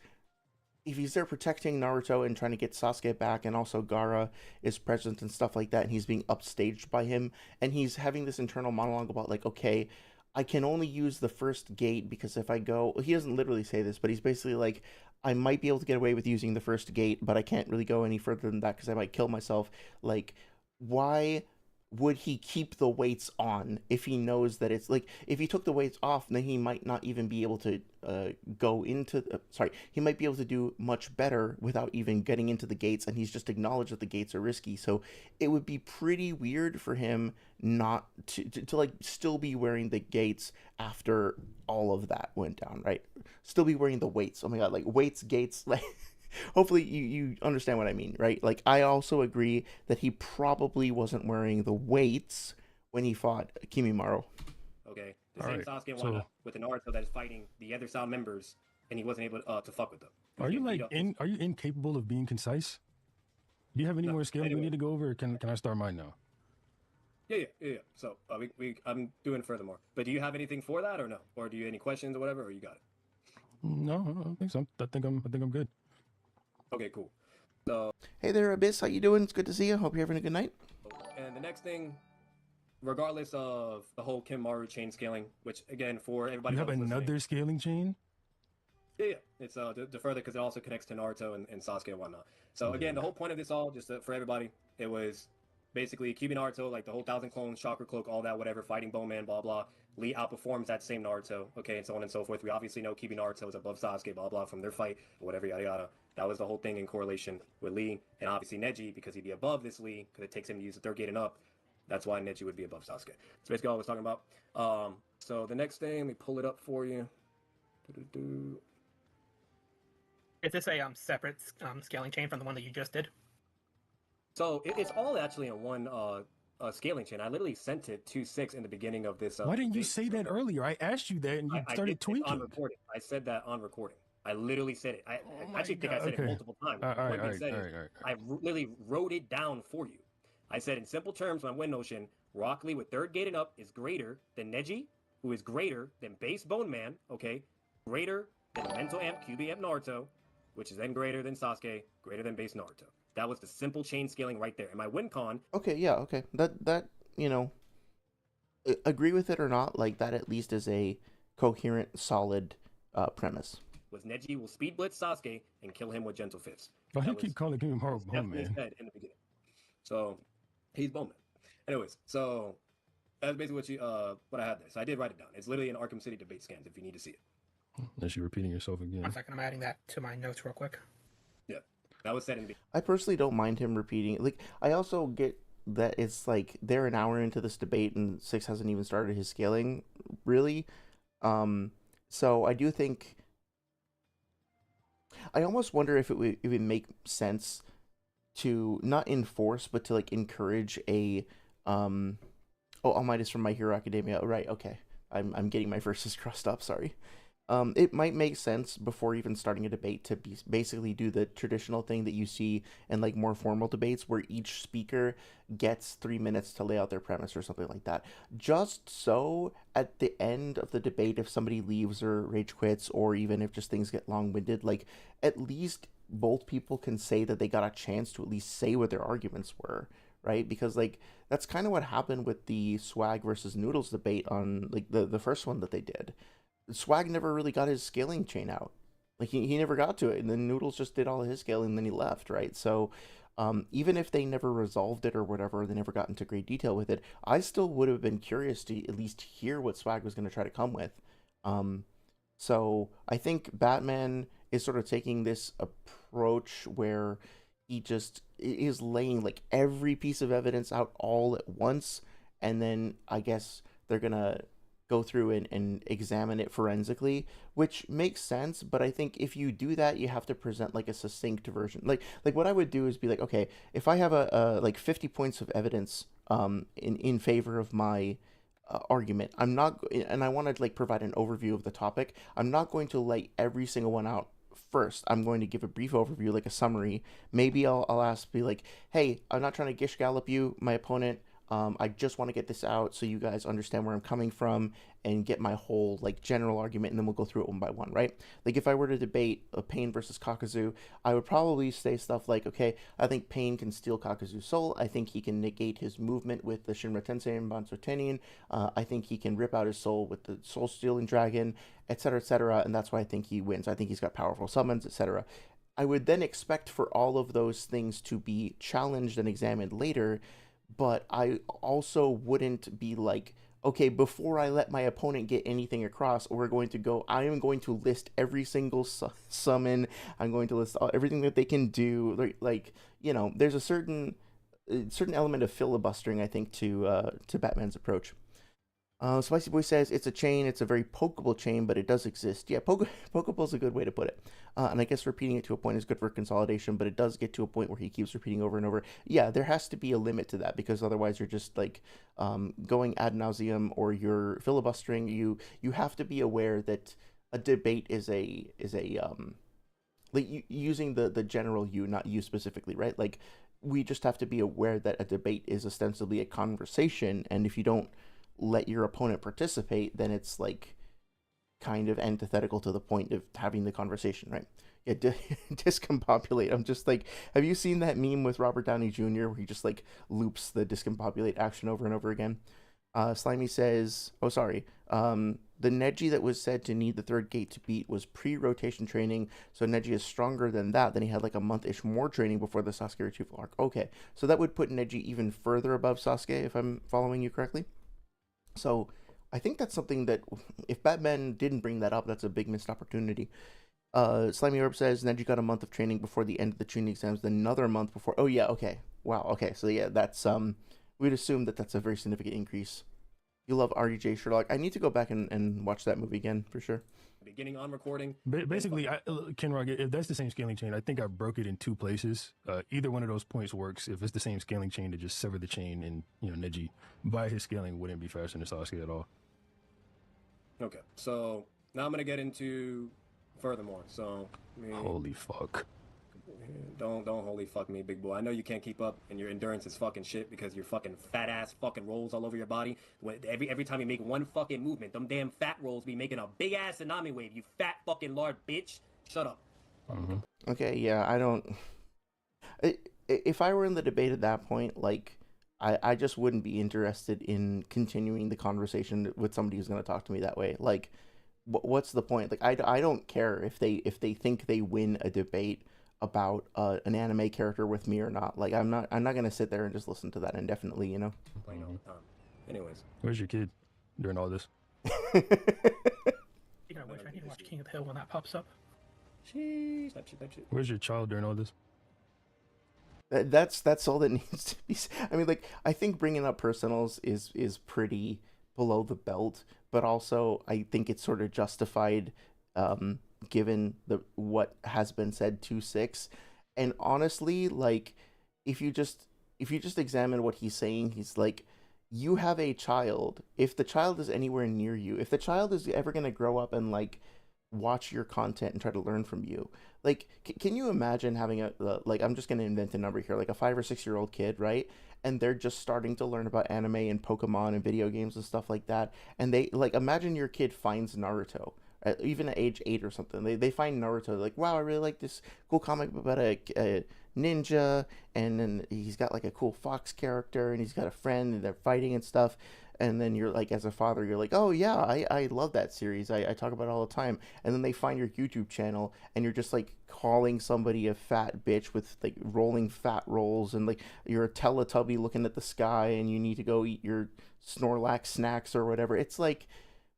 there protecting Naruto and trying to get Sasuke back, and also Gaara is present and stuff like that, and he's being upstaged by him, and he's having this internal monologue about like, okay, I can only use the first gate because if I go, he doesn't literally say this, but he's basically like, I might be able to get away with using the first gate, but I can't really go any further than that because I might kill myself. Like, why would he keep the weights on if he knows that it's like if he took the weights off, then he might not even be able to go into sorry, he might be able to do much better without even getting into the gates, and he's just acknowledged that the gates are risky. So it would be pretty weird for him not to like still be wearing the gates after all of that went down, right? Still be wearing the weights. Oh my god, like weights, gates, like hopefully you understand what I mean, right? Like I also agree that he probably wasn't wearing the weights when he fought Kimimaro. Okay, the All same right, Sasuke and so- Wanda with the Naruto that is fighting the other Sound members, and he wasn't able to fuck with them. He Are was you getting like beat up. in? Are you incapable of being concise? Do you have any No, more scaling we anyway. need to go over? Or can I start mine now? Yeah. So I'm doing furthermore. But do you have anything for that or no? Or do you any questions or whatever? Or you got it? No, I don't think so. I think I'm good. Okay, cool. So Hey there, Abyss. How you doing? It's good to see you. Hope you're having a good night. and the next thing, regardless of the whole Kimmaru chain scaling, which again for everybody You have else another listening, scaling chain? yeah, it's to further because it also connects to Naruto and Sasuke and whatnot. So again, the whole point of this all, just for everybody, it was basically keeping Naruto, like the whole 1,000 clones, chakra cloak, all that, whatever, fighting Bowman, blah blah. Lee outperforms that same Naruto, okay, and so on and so forth. We obviously know keeping Naruto is above Sasuke, blah blah, from their fight, whatever, yada yada. That was the whole thing in correlation with Lee, and obviously Neji, because he'd be above this Lee, because it takes him to use the third gate and up. That's why Neji would be above Sasuke. So basically all I was talking about. So the next thing, let me pull it up for you. Doo-doo-doo. Is this a separate scaling chain from the one that you just did? So it's all actually in one scaling chain. I literally sent it to 6 in the beginning of this. Why didn't you debate. say that earlier? I asked you that and you I started did it tweaking. on recording. I said that on recording. I literally said it. I my actually think I God, said okay. it multiple times. All right, One being all said right, is, all right. I literally wrote it down for you. I said in simple terms, my win notion, Rock Lee with third gate and up is greater than Neji, who is greater than base Bone Man, okay? Greater than mental amp QB amp Naruto, which is then greater than Sasuke, greater than base Naruto. That was the simple chain scaling right there. And my win con, Okay, yeah, okay. That you know, agree with it or not, like that at least is a coherent, solid premise. was Neji will speed blitz Sasuke and kill him with gentle fists. Why do you That keep was calling him horrible, definitely man? said in the beginning. So he's Bowman. Anyways, so that's basically what I had there. So I did write it down. It's literally in Arkham City debate scans if you need to see it. Unless you're repeating yourself again. 1 second, I'm adding that to my notes real quick. Yeah, that was said in the I personally don't mind him repeating. Like, I also get that it's like they're an hour into this debate and Six hasn't even started his scaling, really. So I do think I almost wonder if it would make sense to not enforce, but to like encourage a Oh, All Might is from My Hero Academia. Right, okay. I'm getting my verses crossed up, sorry. It might make sense before even starting a debate to basically do the traditional thing that you see in like more formal debates where each speaker gets 3 minutes to lay out their premise or something like that. Just so at the end of the debate, if somebody leaves or rage quits, or even if just things get long-winded, like at least both people can say that they got a chance to at least say what their arguments were, right? Because like that's kind of what happened with the Swag versus Noodles debate on like the first one that they did. Swag never really got his scaling chain out. Like he never got to it, and then Noodles just did all of his scaling, and then he left, right? So even if they never resolved it or whatever, they never got into great detail with it, I still would have been curious to at least hear what Swag was going to try to come with. So I think Batman is sort of taking this approach where he just is laying like every piece of evidence out all at once, and then I guess they're gonna go through and examine it forensically, which makes sense. But I think if you do that, you have to present like a succinct version. Like what I would do is be like, okay, if I have a like 50 points of evidence in favor of my argument, I'm not, and I want to like provide an overview of the topic. I'm not going to lay every single one out first. I'm going to give a brief overview, like a summary. Maybe I'll ask, be like, hey, I'm not trying to gish gallop you, my opponent. I just want to get this out so you guys understand where I'm coming from and get my whole like general argument, and then we'll go through it one by one, right? Like if I were to debate Pain versus Kakazu, I would probably say stuff like, okay, I think Pain can steal Kakazu's soul. I think he can negate his movement with the Shinra Tensei and Banzo Tenin. I think he can rip out his soul with the soul stealing dragon, etc., and that's why I think he wins. I think he's got powerful summons, etc. I would then expect for all of those things to be challenged and examined later. but I also wouldn't be like, okay, before I let my opponent get anything across, I am going to list every single summon. I'm going to list everything that they can do. There's a certain element of filibustering, I think, to Batman's approach. Spicy Boy says it's a chain. It's a very pokeable chain, but it does exist. Yeah, pokeable is a good way to put it. And I guess repeating it to a point is good for consolidation, but it does get to a point where he keeps repeating over and over. Yeah, there has to be a limit to that because otherwise you're just like going ad nauseum or you're filibustering. You have to be aware that a debate is using the general you, not you specifically, right? Like we just have to be aware that a debate is ostensibly a conversation, and if you don't let your opponent participate, then it's like kind of antithetical to the point of having the conversation, right? Yeah, discombobulate. I'm just like, have you seen that meme with Robert Downey Jr. where he just like loops the discombobulate action over and over again? Slimy says, oh, sorry. The Neji that was said to need the third gate to beat was pre-rotation training, so Neji is stronger than that. Then he had like a month-ish more training before the Sasuke retrieval arc. Okay, so that would put Neji even further above Sasuke, if I'm following you correctly. So I think that's something that if Batman didn't bring that up, that's a big missed opportunity. Slimy Orb says Neji got a month of training before the end of the tuning exams, then another month before. Oh yeah, okay, wow, okay. So yeah, that's we'd assume that that's a very significant increase. You love RDJ Sherlock. I need to go back and watch that movie again for sure. Beginning on recording. Basically, Kenrock, if that's the same scaling chain, I think I broke it in two places. Either one of those points works. If it's the same scaling chain, to just sever the chain, and Neji by his scaling wouldn't be faster than Sasuke at all. Okay, so now I'm gonna get into furthermore. So holy fuck. Don't holy fuck me, big boy. I know you can't keep up and your endurance is fucking shit because your fucking fat ass fucking rolls all over your body. Every time you make one fucking movement, them damn fat rolls be making a big ass tsunami wave, you fat fucking lard bitch. Shut up. Mm-hmm. Okay, yeah, I don't... If I were in the debate at that point, like, I just wouldn't be interested in continuing the conversation with somebody who's going to talk to me that way. Like, what's the point? Like, I don't care if they think they win a debate about an anime character with me or not. Like, I'm not gonna sit there and just listen to that indefinitely, you know. Playing all the time. Anyways, where's your kid during all this? You know, I need to watch King of the Hill when that pops up. Jeez, that shit. Where's your child during all this? That's all that needs to be. I mean, like, I think bringing up personals is pretty below the belt, but also I think it's sort of justified. Given what has been said to Six, and honestly, like, if you just examine what he's saying, he's like, you have a child. If the child is anywhere near you, if the child is ever gonna grow up and like watch your content and try to learn from you, like, can you imagine having like, I'm just gonna invent a number here, like a 5 or 6 year old kid, right? And they're just starting to learn about anime and Pokemon and video games and stuff like that, and they like, imagine your kid finds Naruto. Even at age 8 or something, they find Naruto, like, wow, I really like this cool comic about a ninja, and then he's got like a cool fox character, and he's got a friend, and they're fighting and stuff. And then you're like, as a father, you're like, oh yeah, I love that series. I talk about it all the time. And then they find your YouTube channel, and you're just like calling somebody a fat bitch with like rolling fat rolls, and like you're a Teletubby looking at the sky, and you need to go eat your Snorlax snacks or whatever. It's like,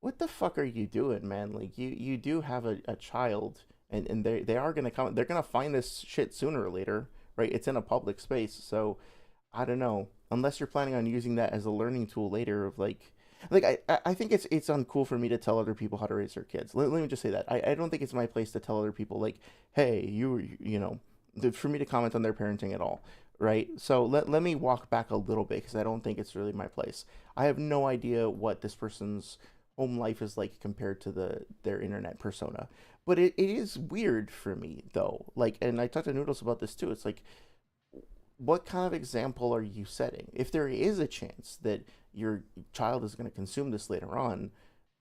what the fuck are you doing, man? Like, you do have a child, and they are gonna come. They're gonna find this shit sooner or later, right? It's in a public space, so I don't know. Unless you're planning on using that as a learning tool later, of like I think it's uncool for me to tell other people how to raise their kids. Let me just say that I don't think it's my place to tell other people like, hey, you know, for me to comment on their parenting at all. Right, so let me walk back a little bit because I don't think it's really my place. I have no idea what this person's home life is like compared to their internet persona, but it is weird for me though. Like, and I talked to Noodles about this too. It's like, what kind of example are you setting? If there is a chance that your child is going to consume this later on,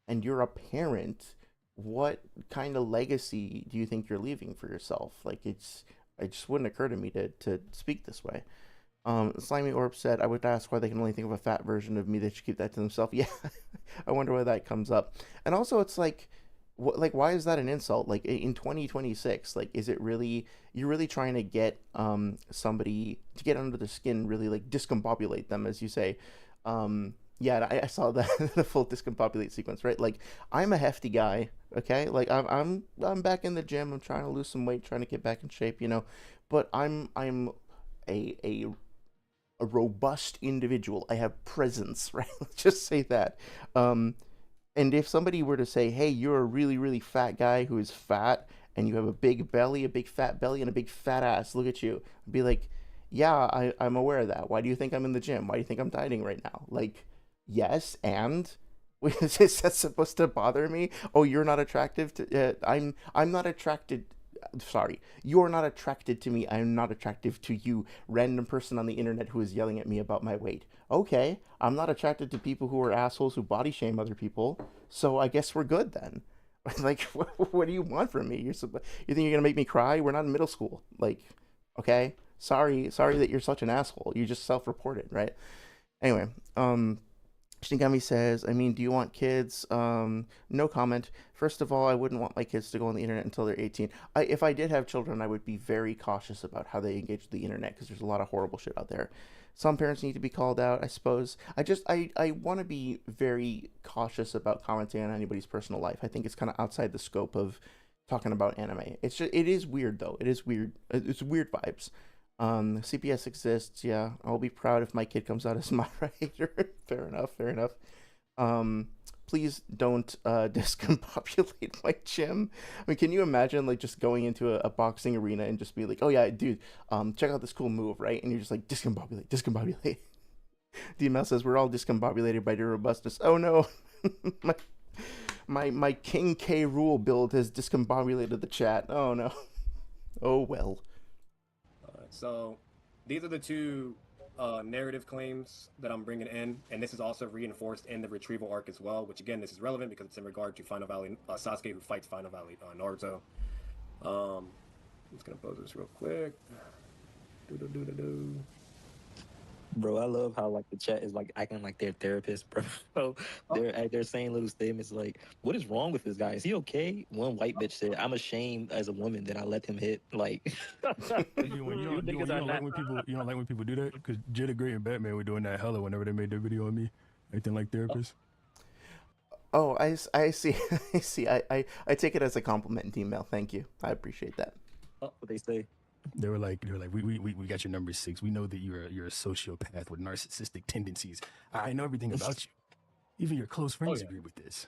and you're a parent, what kind of legacy do you think you're leaving for yourself? Like, it just wouldn't occur to me to speak this way. Slimy Orb said, I would ask why they can only think of a fat version of me. They should keep that to themselves. Yeah, I wonder why that comes up. And also, it's like, Like, why is that an insult? Like, in 2026, like, is it really, you're really trying to get somebody to get under the skin, really, like, discombobulate them, as you say. Yeah, I saw that the full discombobulate sequence, right? Like, I'm a hefty guy, okay? Like, I'm back in the gym. I'm trying to lose some weight, trying to get back in shape, but I'm a a robust individual. I have presence, right? Let's just say that. Um, and if somebody were to say, "Hey, you're a really, really fat guy who is fat, and you have a big belly, a big fat belly, and a big fat ass. Look at you," I'd be like, "Yeah, I'm aware of that. Why do you think I'm in the gym? Why do you think I'm dieting right now?" Like, yes, and is that supposed to bother me? Oh, you're not attractive to. I'm not attracted. Sorry, you're not attracted to me. I'm not attractive to you, random person on the internet who is yelling at me about my weight. Okay, I'm not attracted to people who are assholes who body shame other people. So I guess we're good then. Like, what do you want from me? You think you're gonna make me cry? We're not in middle school. Like, okay, sorry that you're such an asshole. You just self-reported, right? Anyway, Shinigami says, I mean, do you want kids? No comment. First of all, I wouldn't want my kids to go on the internet until they're 18. If I did have children, I would be very cautious about how they engage with the internet because there's a lot of horrible shit out there. Some parents need to be called out, I suppose. I want to be very cautious about commenting on anybody's personal life. I think it's kind of outside the scope of talking about anime. It is weird though. It is weird. It's weird vibes. CPS exists. Yeah, I'll be proud if my kid comes out as moderator. Fair enough. Fair enough. Please don't discombobulate my gym. I mean, can you imagine like just going into a boxing arena and just be like, "Oh yeah, dude, check out this cool move," right? And you're just like, discombobulate, discombobulate. DML says we're all discombobulated by their robustness. Oh no, my my King K rule build has discombobulated the chat. Oh no. Oh well. So these are the two narrative claims that I'm bringing in, and this is also reinforced in the retrieval arc as well. Which again, this is relevant because it's in regard to Final Valley Sasuke, who fights Final Valley Naruto. I'm just gonna pose this real quick. Do. Bro, I love how like the chat is like acting like their therapist, bro. So they're saying little statements like, "What is wrong with this guy? Is he okay?" One white bitch said, "I'm ashamed as a woman that I let him hit." Like, You don't like when people do that because Jada Great and Batman were doing that hella whenever they made their video on me, acting like therapists. Oh, I see. I see. I take it as a compliment, email. Thank you. I appreciate that. what they say. They were like, we got your number 6. We know that you're a sociopath with narcissistic tendencies. I know everything about you. Even your close friends agree with this.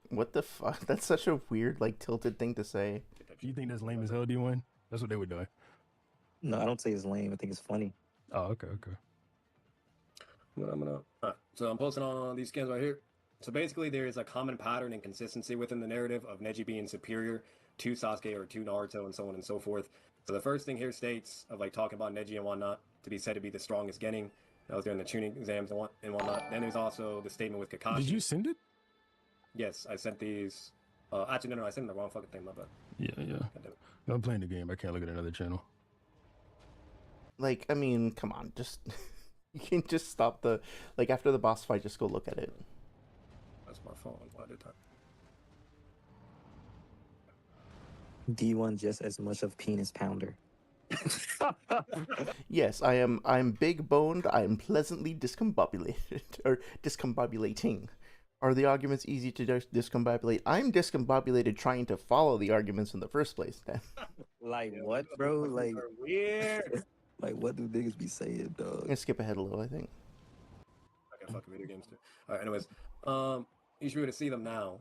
What the fuck? That's such a weird, like, tilted thing to say. You think that's lame as hell, D1? That's what they were doing. No, I don't say it's lame. I think it's funny. Oh, okay. So I'm posting on these scans right here. So basically, there is a common pattern and consistency within the narrative of Neji being superior to Sasuke or to Naruto and so on and so forth. So the first thing here states of like talking about Neji and whatnot to be said to be the strongest genin. That was during the tuning exams and whatnot. Then there's also the statement with Kakashi. Did you send it? Yes, I sent these. Actually, no, I sent the wrong fucking thing. My bad. Yeah. No, I'm playing the game. I can't look at another channel. Like, I mean, come on, just you can just stop the after the boss fight, just go look at it. That's my phone. Why did that? D1 just as much of penis pounder. Yes, I'm big boned. I'm pleasantly discombobulated or discombobulating. Are the arguments easy to discombobulate? I'm discombobulated trying to follow the arguments in the first place. Then. Like what, bro? Like weird. Like what do niggas be saying, dog? I'm gonna skip ahead a little, I think. I got fucking video games too. All right. Anyways, you should be able to see them now.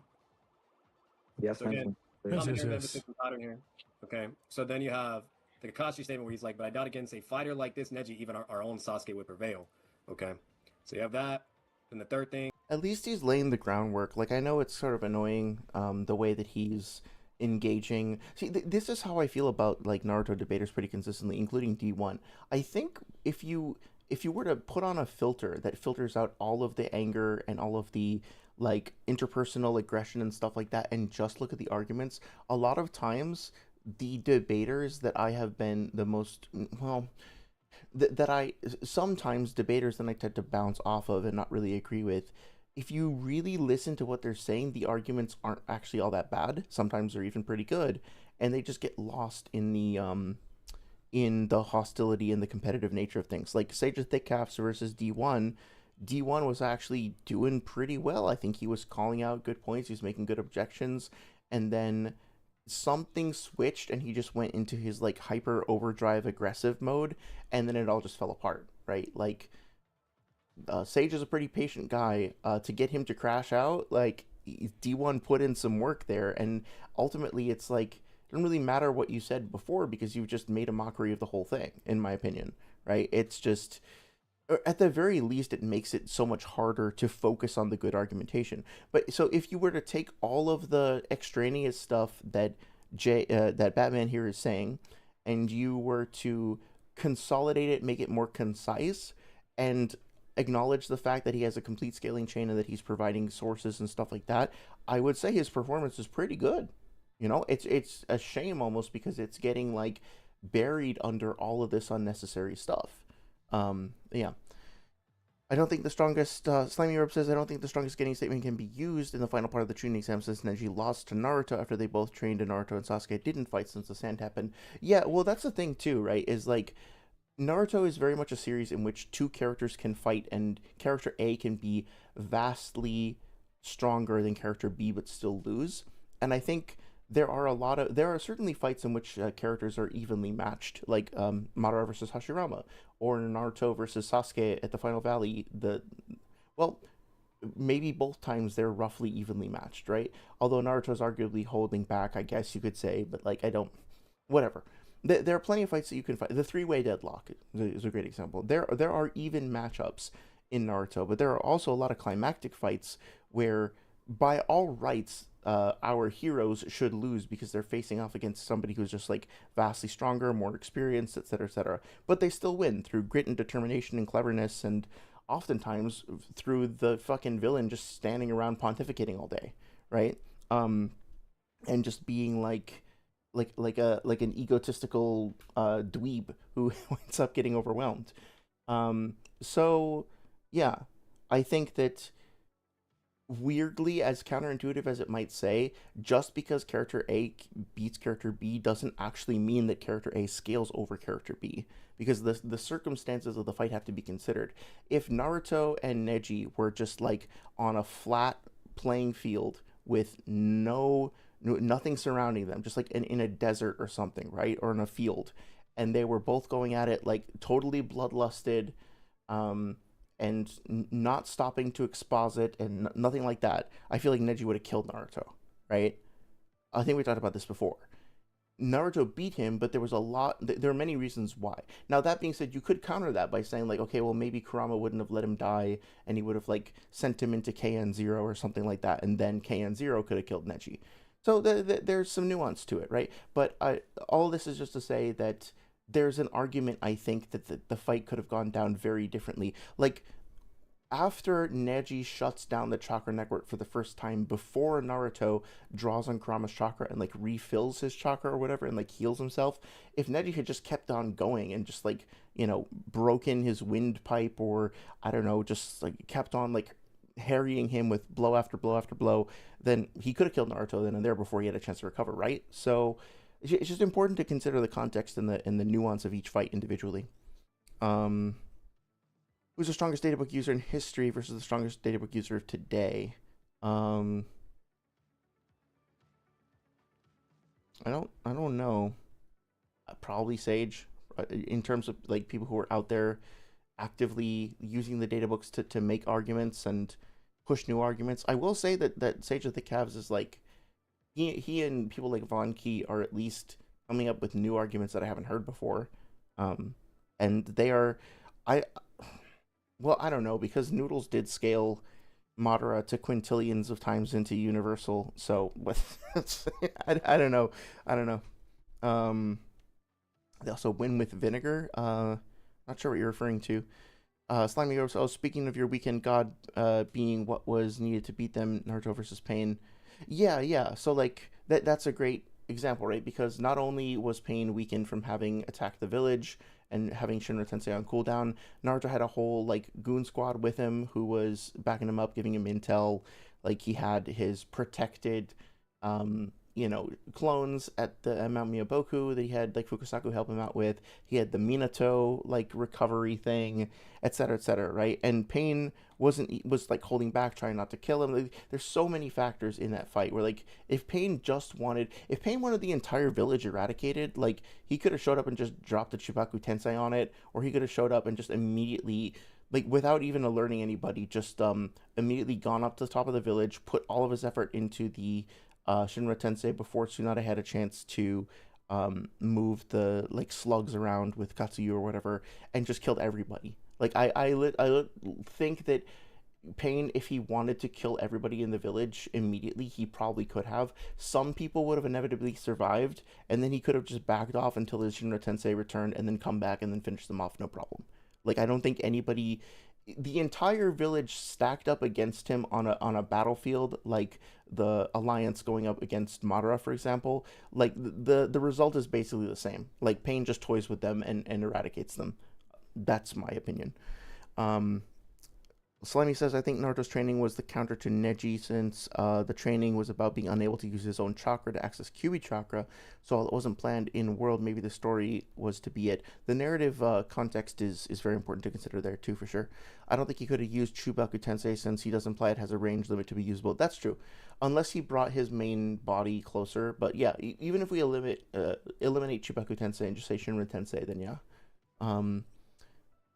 Yes, So again, Yes. pattern here. Okay. So then you have the Kakashi statement where he's like, "But I doubt against a fighter like this Neji, even our own Sasuke would prevail." Okay. So you have that. And the third thing. At least he's laying the groundwork. Like, I know it's sort of annoying, the way that he's engaging. See, this is how I feel about like Naruto debaters pretty consistently, including D1. I think if you were to put on a filter that filters out all of the anger and all of the like interpersonal aggression and stuff like that, and just look at the arguments, a lot of times the debaters that I have been the most, well, that I sometimes debaters that I tend to bounce off of and not really agree with, if you really listen to what they're saying, the arguments aren't actually all that bad. Sometimes they're even pretty good, and they just get lost in the hostility and the competitive nature of things. Like Sage of Thick Calves versus D1. D1 was actually doing pretty well. I think he was calling out good points. He was making good objections, and then something switched, and he just went into his like hyper overdrive aggressive mode, and then it all just fell apart. Right? Like Sage is a pretty patient guy. To get him to crash out, like D1 put in some work there, and ultimately it's like it doesn't really matter what you said before because you've just made a mockery of the whole thing, in my opinion. Right? It's just at the very least it makes it so much harder to focus on the good argumentation. But so if you were to take all of the extraneous stuff that that Batman here is saying, and you were to consolidate it, make it more concise, and acknowledge the fact that he has a complete scaling chain and that he's providing sources and stuff like that, I would say his performance is pretty good. You know, it's a shame almost because it's getting like buried under all of this unnecessary stuff. Yeah. I don't think the strongest, Slimy Europe says, I don't think the strongest getting statement can be used in the final part of the training exam since Neji lost to Naruto after they both trained and Naruto and Sasuke didn't fight since the sand happened. Yeah, well, that's the thing too, right? Is like, Naruto is very much a series in which two characters can fight, and character A can be vastly stronger than character B but still lose. And I think there are certainly fights in which characters are evenly matched, like Madara versus Hashirama, or Naruto versus Sasuke at the Final Valley. Well, maybe both times they're roughly evenly matched, right? Although Naruto's arguably holding back, I guess you could say, but like I don't, whatever. There are plenty of fights that you can fight. The three-way deadlock is a great example. There are even matchups in Naruto, but there are also a lot of climactic fights where, by all rights, our heroes should lose because they're facing off against somebody who's just like vastly stronger, more experienced, etc., etc. But they still win through grit and determination and cleverness, and oftentimes through the fucking villain just standing around pontificating all day, right? And just being like an egotistical dweeb who ends up getting overwhelmed. So yeah, I think that weirdly, as counterintuitive as it might say, just because character A beats character B doesn't actually mean that character A scales over character B, because the circumstances of the fight have to be considered. If Naruto and Neji were just like on a flat playing field with nothing surrounding them, just like in a desert or something, right? Or in a field, and they were both going at it like totally bloodlusted, and not stopping to exposit and nothing like that, I feel like Neji would have killed Naruto, right? I think we talked about this before. Naruto beat him, but there are many reasons why. Now, that being said, you could counter that by saying, like, okay, well, maybe Kurama wouldn't have let him die, and he would have, like, sent him into KN0 or something like that, and then KN0 could have killed Neji. So there's some nuance to it, right? But all this is just to say that there's an argument, I think, that the fight could have gone down very differently. Like, after Neji shuts down the chakra network for the first time, before Naruto draws on Kurama's chakra and, like, refills his chakra or whatever and, like, heals himself, if Neji had just kept on going and just, like, you know, broken his windpipe, or, I don't know, just, like, kept on, like, harrying him with blow after blow after blow, then he could have killed Naruto then and there before he had a chance to recover, right? So it's just important to consider the context and the nuance of each fight individually. Who's the strongest databook user in history versus the strongest databook user today? I don't know. Probably Sage, in terms of like people who are out there actively using the databooks to make arguments and push new arguments. I will say that Sage of the Cavs is like he and people like Von Key are at least coming up with new arguments that I haven't heard before. And they are I don't know, because Noodles did scale Madara to quintillions of times into Universal, so I don't know. They also win with vinegar. Not sure what you're referring to. Slimy Girls, speaking of your weekend god being what was needed to beat them, Naruto versus Pain. Yeah. So, like, that's a great example, right? Because not only was Pain weakened from having attacked the village and having Shinra Tensei on cooldown. Naruto had a whole like goon squad with him who was backing him up, giving him intel. Like he had his protected, clones at the Mount Miyaboku that he had like Fukusaku help him out with. He had the Minato like recovery thing, etc., right? And Pain was like holding back, trying not to kill him. Like, there's so many factors in that fight where like if Pain wanted the entire village eradicated, like he could have showed up and just dropped the Chibaku Tensei on it, or he could have showed up and just immediately, like without even alerting anybody, just immediately gone up to the top of the village, put all of his effort into the Shinra Tensei before Tsunade had a chance to move the like slugs around with Katsuyu or whatever, and just killed everybody. Like I think that Pain, if he wanted to kill everybody in the village immediately, he probably could have. Some people would have inevitably survived, and then he could have just backed off until his Shinra Tensei returned, and then come back and then finish them off, no problem. Like I don't think anybody, the entire village stacked up against him on a battlefield, like the Alliance going up against Madara, for example. Like the result is basically the same. Like Pain just toys with them and eradicates them. That's my opinion. Slimy says, I think Naruto's training was the counter to Neji, since the training was about being unable to use his own chakra to access Kyuubi chakra, so while it wasn't planned in world, maybe the story was to be it. The narrative context is very important to consider there too, for sure. I don't think he could have used Chubaku Tensei, since he does imply it has a range limit to be usable. That's true, unless he brought his main body closer. But yeah, even if we eliminate Chubaku Tensei and just say Shinra Tensei, then yeah.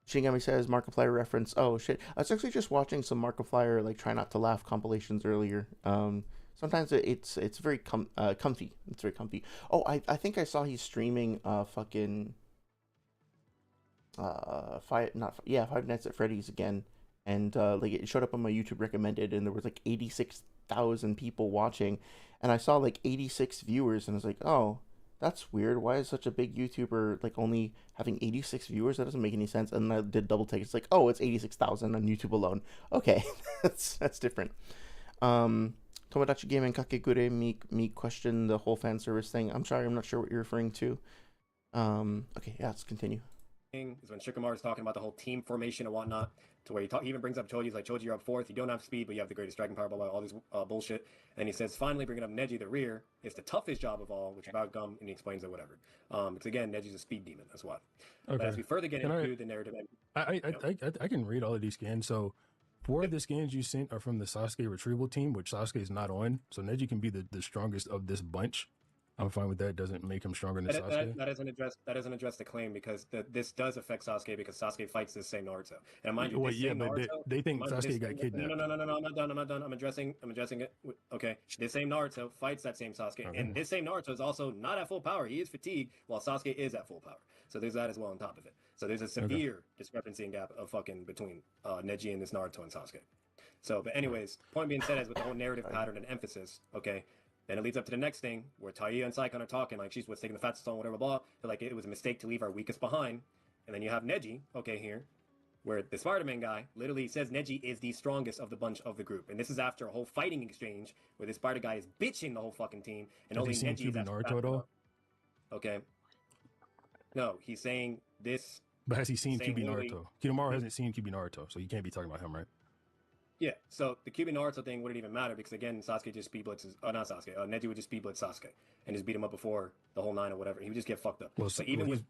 Shinigami says Markiplier reference. Oh shit! I was actually just watching some Markiplier like try not to laugh compilations earlier. Sometimes it's very comfy. It's very comfy. Oh, I think I saw he's streaming fucking Five Nights at Freddy's again, and like it showed up on my YouTube recommended, and there was like 86,000 people watching, and I saw like 86 viewers, and I was like, oh, that's weird. Why is such a big YouTuber like only having 86 viewers? That doesn't make any sense. And I did double take. It's like, oh, it's 86,000 on YouTube alone. Okay, that's different. Tomodachi Game and Kakegure me question the whole fan service thing. I'm sorry, I'm not sure what you're referring to. Okay, yeah, let's continue. Is when Shikamaru is talking about the whole team formation and whatnot, to where he even brings up Choji's like, Choji, you're up fourth, you don't have speed, but you have the greatest dragon power, blah, blah, all this bullshit. And he says, finally bringing up Neji, the rear, is the toughest job of all, which about Gum, and he explains it, whatever. It's again, Neji's a speed demon, that's what. Okay. But as we further get into the narrative... I can read all of these scans, so 4 of the scans you sent are from the Sasuke retrieval team, which Sasuke is not on, so Neji can be the strongest of this bunch. I'm fine with that. It doesn't make him stronger than Sasuke. That doesn't address the claim, because this does affect Sasuke, because Sasuke fights this same Naruto. And mind you, but they think Sasuke got kidnapped. No, I'm not done. I'm addressing it. Okay, this same Naruto fights that same Sasuke, okay. And this same Naruto is also not at full power. He is fatigued, while Sasuke is at full power. So there's that as well on top of it. So there's a severe discrepancy and gap of fucking between Neji and this Naruto and Sasuke. So, but anyways, point being said, as with the whole narrative pattern and emphasis, okay. Then it leads up to the next thing, where Taiya and Saikon are talking, like, she's what's taking the fastest on, whatever, blah. They're like, it was a mistake to leave our weakest behind. And then you have Neji, okay, here, where the Spider-Man guy literally says Neji is the strongest of the bunch of the group. And this is after a whole fighting exchange, where this Spider guy is bitching the whole fucking team, and only Neji is Naruto at all? Okay. No, he's saying this... But has he seen Kyuubi Naruto? Kidomaru hasn't seen Kyuubi Naruto, so you can't be talking about him, right? Yeah, so the Kyuubi Naruto thing wouldn't even matter, because again, Sasuke just speed blitzes, not Sasuke, Neji would just speed blitz Sasuke and just beat him up before the whole 9 or whatever. He would just get fucked up. Well, but even with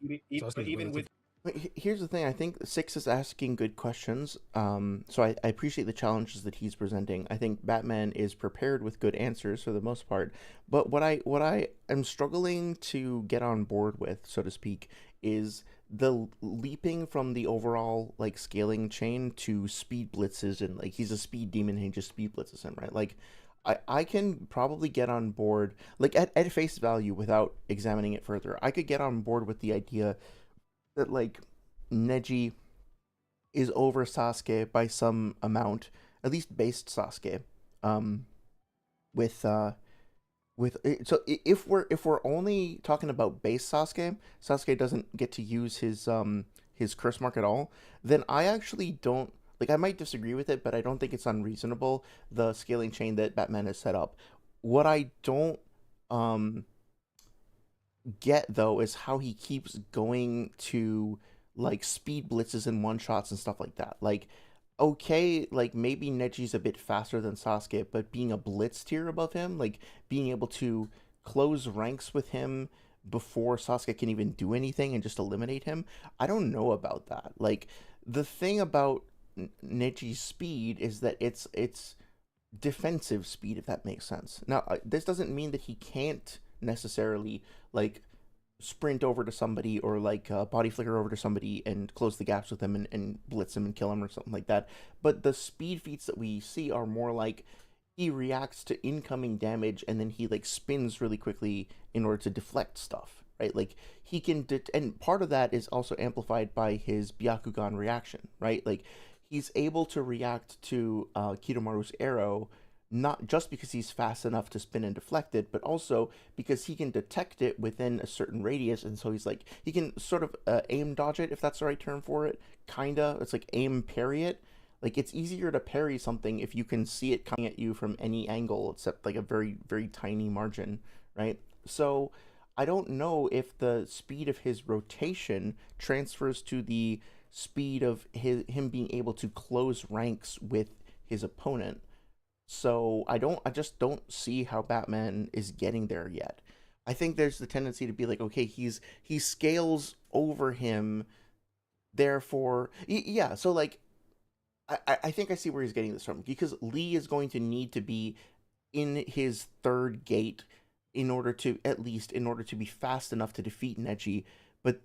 here's the thing. I think Six is asking good questions. So I appreciate the challenges that he's presenting. I think Batman is prepared with good answers for the most part. But what I am struggling to get on board with, so to speak, is the leaping from the overall like scaling chain to speed blitzes, and like he's a speed demon and he just speed blitzes him, right? Like I can probably get on board, like at face value without examining it further. I could get on board with the idea that like Neji is over Sasuke by some amount, at least based Sasuke. So if we're only talking about base Sasuke doesn't get to use his curse mark at all, then I actually don't, like, I might disagree with it, but I don't think it's unreasonable, the scaling chain that Batman has set up. What I don't get though is how he keeps going to like speed blitzes and one shots and stuff like that. Like, okay, like maybe Neji's a bit faster than Sasuke, but being a blitz tier above him, like being able to close ranks with him before Sasuke can even do anything and just eliminate him, I don't know about that. Like, the thing about Neji's speed is that it's defensive speed, if that makes sense. Now, this doesn't mean that he can't necessarily like sprint over to somebody or like body flicker over to somebody and close the gaps with them and blitz him and kill him or something like that. But the speed feats that we see are more like he reacts to incoming damage and then he like spins really quickly in order to deflect stuff, right? Like he can and part of that is also amplified by his Byakugan reaction, right? Like he's able to react to Kidomaru's arrow not just because he's fast enough to spin and deflect it, but also because he can detect it within a certain radius, and so he's like he can sort of aim dodge it, if that's the right term for it. Kinda, it's like aim parry it. Like it's easier to parry something if you can see it coming at you from any angle except like a very very tiny margin, right? So I don't know if the speed of his rotation transfers to the speed of him being able to close ranks with his opponent. So I just don't see how Batman is getting there yet. I think there's the tendency to be like, okay, he scales over him, therefore, yeah. So like, I think I see where he's getting this from, because Lee is going to need to be in his third gate in order to be fast enough to defeat Neji, but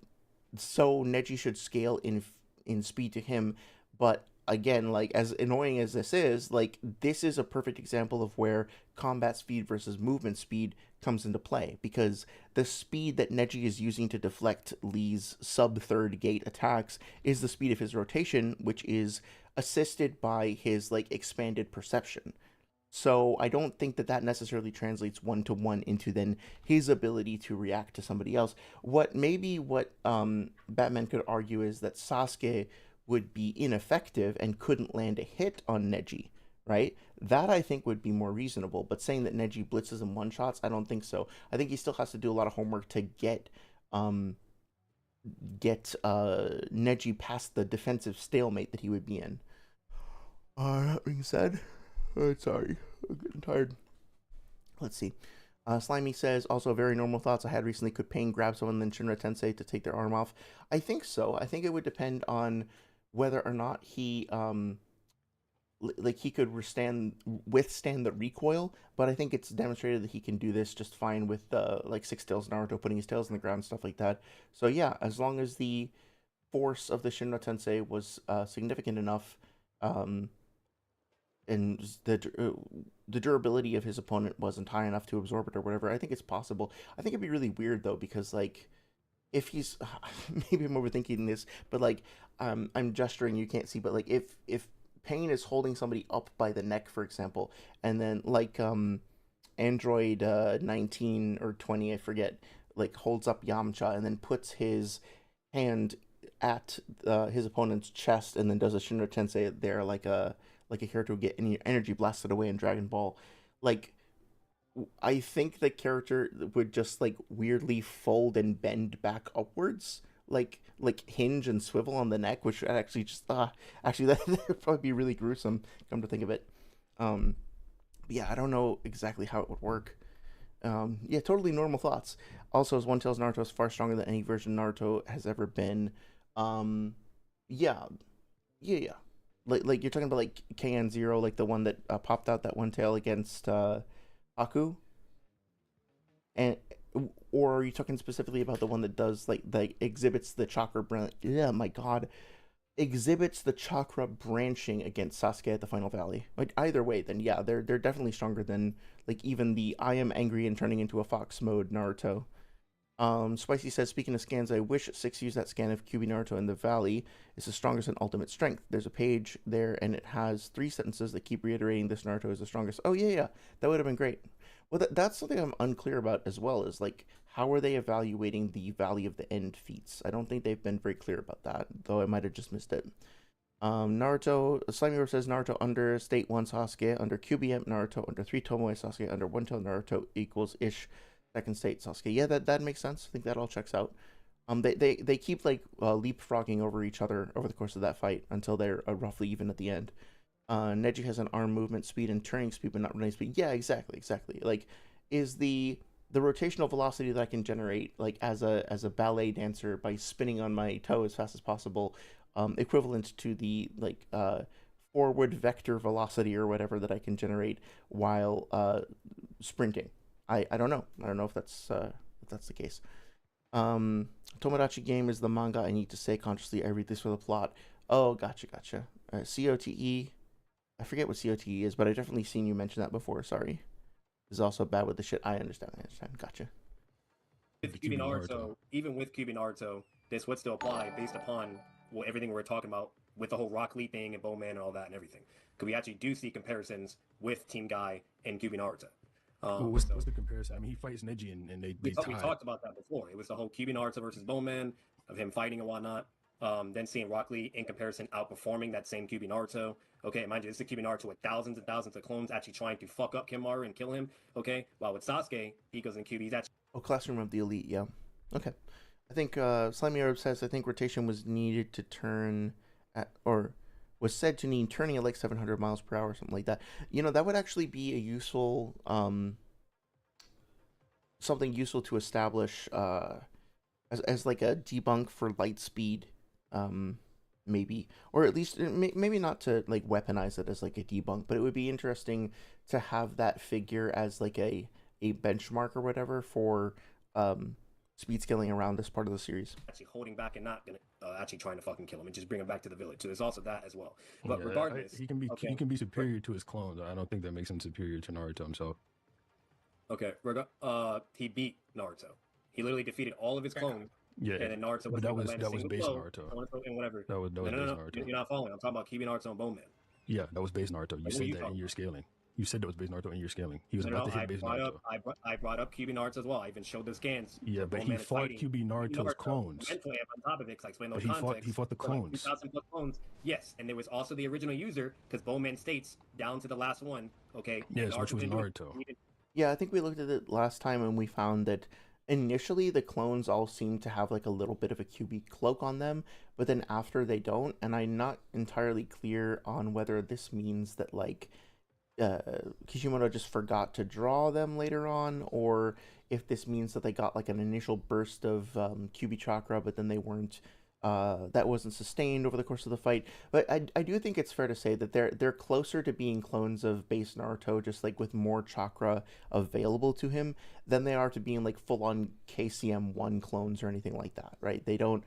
so Neji should scale in speed to him. But again, like as annoying as this is a perfect example of where combat speed versus movement speed comes into play, because the speed that Neji is using to deflect Lee's sub third gate attacks is the speed of his rotation, which is assisted by his like expanded perception. So I don't think that that necessarily translates one to one into then his ability to react to somebody else. What Batman could argue is that Sasuke would be ineffective and couldn't land a hit on Neji, right? That I think would be more reasonable. But saying that Neji blitzes and one shots, I don't think so. I think he still has to do a lot of homework to get Neji past the defensive stalemate that he would be in. That being said, sorry, I'm getting tired. Let's see. Slimy says, also very normal thoughts I had recently. Could Pain grab someone then Shinra Tensei to take their arm off? I think so. I think it would depend on whether or not he he could withstand the recoil, but I think it's demonstrated that he can do this just fine with like Six Tails Naruto putting his tails in the ground and stuff like that. So yeah, as long as the force of the Shinra Tensei was significant enough, and the durability of his opponent wasn't high enough to absorb it or whatever, I think it's possible. I think it'd be really weird though, because like if he's maybe I'm overthinking this, but like I'm gesturing, you can't see, but like if Pain is holding somebody up by the neck, for example, and then like Android 19 or 20, I forget, like holds up Yamcha and then puts his hand at his opponent's chest and then does a Shinra Tensei there, like a character would get any energy blasted away in Dragon Ball. Like, I think the character would just like weirdly fold and bend back upwards, like hinge and swivel on the neck, which actually just actually that would probably be really gruesome. Come to think of it, but yeah, I don't know exactly how it would work. Yeah, totally normal thoughts. Also, as One Tails Naruto is far stronger than any version Naruto has ever been. Yeah. Like you're talking about like KN0, like the one that popped out that one tail against Aku, and or are you talking specifically about the one that does like exhibits the chakra yeah, my god, exhibits the chakra branching against Sasuke at the Final Valley? Like either way, then yeah, they're definitely stronger than like even the I am angry and turning into a fox mode Naruto. Spicy says, speaking of scans, I wish Six used that scan of QB Naruto in the Valley is the strongest in ultimate strength. There's a page there, and it has 3 sentences that keep reiterating this Naruto is the strongest. Oh, yeah. That would have been great. Well, that's something I'm unclear about as well, is, like, how are they evaluating the Valley of the End feats? I don't think they've been very clear about that, though I might have just missed it. Naruto, Slimy says, Naruto under State 1 Sasuke, under QBM Naruto, under 3 Tomoe Sasuke, under 1 Tail Naruto equals ish second state Sasuke. Yeah, that makes sense. I think that all checks out. They keep like leapfrogging over each other over the course of that fight until they're roughly even at the end. Neji has an arm movement speed and turning speed, but not running speed. Yeah, exactly. Like, is the rotational velocity that I can generate, like as a ballet dancer by spinning on my toe as fast as possible, equivalent to the like forward vector velocity or whatever that I can generate while sprinting? I don't know. I don't know if that's the case. Tomodachi Game is the manga I need to say consciously. I read this for the plot. Oh, gotcha. COTE. I forget what COTE is, but I definitely seen you mention that before. Sorry. Is also bad with the shit. I understand. Gotcha. With Kyuubi Naruto, even with Kyuubi Naruto, this would still apply based upon everything we're talking about with the whole Rock Lee thing and Bowman and all that and everything. Because we actually do see comparisons with Team Guy and Kyuubi Naruto. What's the comparison? I mean, he fights Neji and they we tie. talked about that before. It was the whole Kyuubi Naruto versus Bowman, of him fighting and whatnot. Then seeing Rock Lee in comparison outperforming that same Kyuubi Naruto. Okay, mind you, this is Kyuubi Naruto with thousands and thousands of clones actually trying to fuck up Kimmaru and kill him. Okay, while with Sasuke, he goes in Kyuubi, he's actually... Oh, Classroom of the Elite, yeah. Okay. I think Slimy Arab says, I think rotation was needed to turn at, or was said to need turning at like 700 miles per hour, something like that. You know, that would actually be a useful, something useful to establish as like a debunk for light speed, maybe, or at least maybe not to like weaponize it as like a debunk, but it would be interesting to have that figure as like a benchmark or whatever for speed scaling around this part of the series. Actually holding back and not gonna actually trying to fucking kill him and just bring him back to the village. So there's also that as well. But regardless, he can be superior to his clones. I don't think that makes him superior to Naruto himself. Okay, he beat Naruto. He literally defeated all of his clones. Yeah, and then Naruto was that was base Naruto. And whatever. That was base Naruto. You're not following. I'm talking about Kyuubi Naruto and Bowman. Yeah, that was base Naruto. You said that in your scaling. You said that was base Naruto in your scaling. He was about to hit base Naruto. I brought up Kyuubi Naruto as well. I even showed the scans. Yeah, but he fought Kyuubi Naruto's clones. On top of it, because I explained those contexts. He fought the clones. 2,000 plus clones. Yes, and there was also the original user, because Bowman states down to the last one. Okay. Yes, which was Naruto. Yeah, I think we looked at it last time and we found that initially the clones all seem to have like a little bit of a QB cloak on them, but then after they don't, and I'm not entirely clear on whether this means that like Kishimoto just forgot to draw them later on, or if this means that they got like an initial burst of QB chakra, but then they weren't that wasn't sustained over the course of the fight. But I do think it's fair to say that they're closer to being clones of base Naruto, just like with more chakra available to him, than they are to being like full on KCM1 clones or anything like that, right? They don't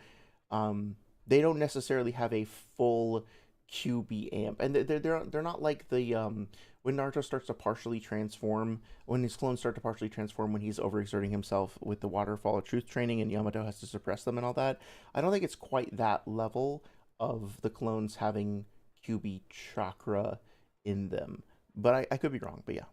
necessarily have a full QB amp, and they're not like the when Naruto starts to partially transform, when his clones start to partially transform when he's overexerting himself with the Waterfall of Truth training and Yamato has to suppress them and all that. I don't think it's quite that level of the clones having QB chakra in them, but I could be wrong. But yeah.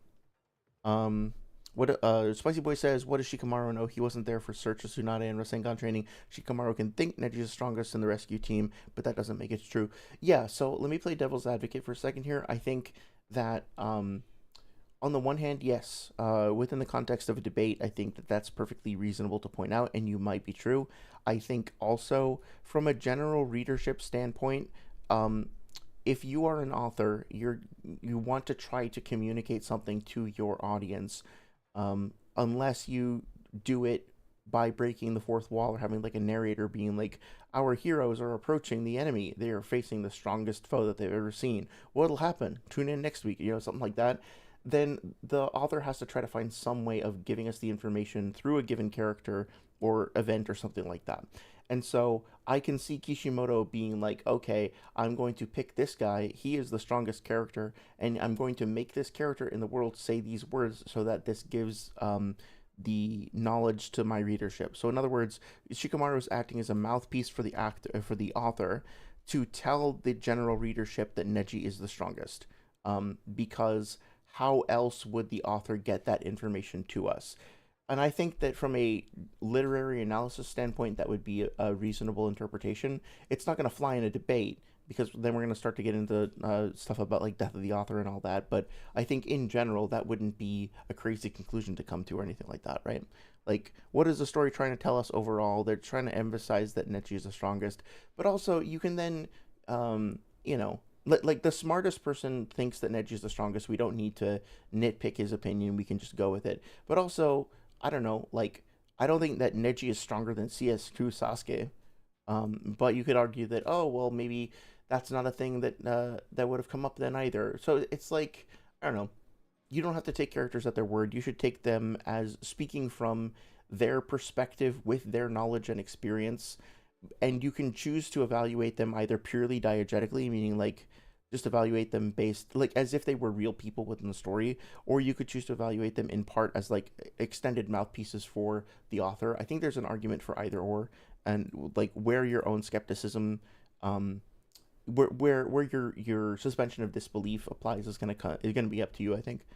What Spicy Boy says, what does Shikamaru know? He wasn't there for Search of Tsunade and Rasengan training. Shikamaru can think Neji is the strongest in the rescue team, but that doesn't make it true. Yeah, so let me play devil's advocate for a second here. I think that on the one hand, yes, within the context of a debate, I think that that's perfectly reasonable to point out, and you might be true. I think also from a general readership standpoint, if you are an author, you want to try to communicate something to your audience, unless you do it by breaking the fourth wall or having like a narrator being like, our heroes are approaching the enemy, they are facing the strongest foe that they've ever seen, what'll happen, tune in next week, something like that. Then the author has to try to find some way of giving us the information through a given character or event or something like that. And so I can see Kishimoto being like, okay, I'm going to pick this guy, he is the strongest character, and I'm going to make this character in the world say these words so that this gives the knowledge to my readership. So in other words, Shikamaru is acting as a mouthpiece for the author to tell the general readership that Neji is the strongest, because how else would the author get that information to us? and I think that from a literary analysis standpoint, that would be a reasonable interpretation. It's not going to fly in a debate because then we're going to start to get into stuff about like death of the author and all that. But I think in general, that wouldn't be a crazy conclusion to come to or anything like that, right? Like, what is the story trying to tell us overall? They're trying to emphasize that Neji is the strongest, but also you can then, you know, like the smartest person thinks that Neji is the strongest. We don't need to nitpick his opinion. We can just go with it. But also, I don't know, like, I don't think that Neji is stronger than CS2 Sasuke. But you could argue that, oh, well, maybe that's not a thing that that would have come up then either. So it's like, I don't know. You don't have to take characters at their word. You should take them as speaking from their perspective with their knowledge and experience. And you can choose to evaluate them either purely diegetically, meaning like just evaluate them based like as if they were real people within the story, or you could choose to evaluate them in part as like extended mouthpieces for the author. I think there's an argument for either or, and like where your own skepticism, where your suspension of disbelief applies is gonna be up to you, I think.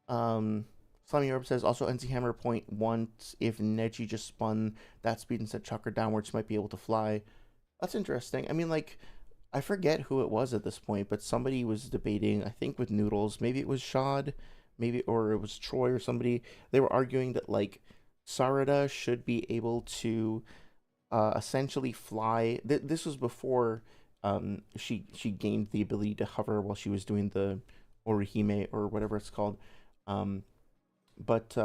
Slimy Orb says also NC Hammer point once if Neji just spun that speed and set chakra downwards, might be able to fly. That's interesting. I mean, like, I forget who it was at this point, but somebody was debating, I think with Noodles, maybe it was Shad, maybe, or it was Troy or somebody. They were arguing that, like, Sarada should be able to essentially fly. This was before she gained the ability to hover while she was doing the Orihime or whatever it's called. But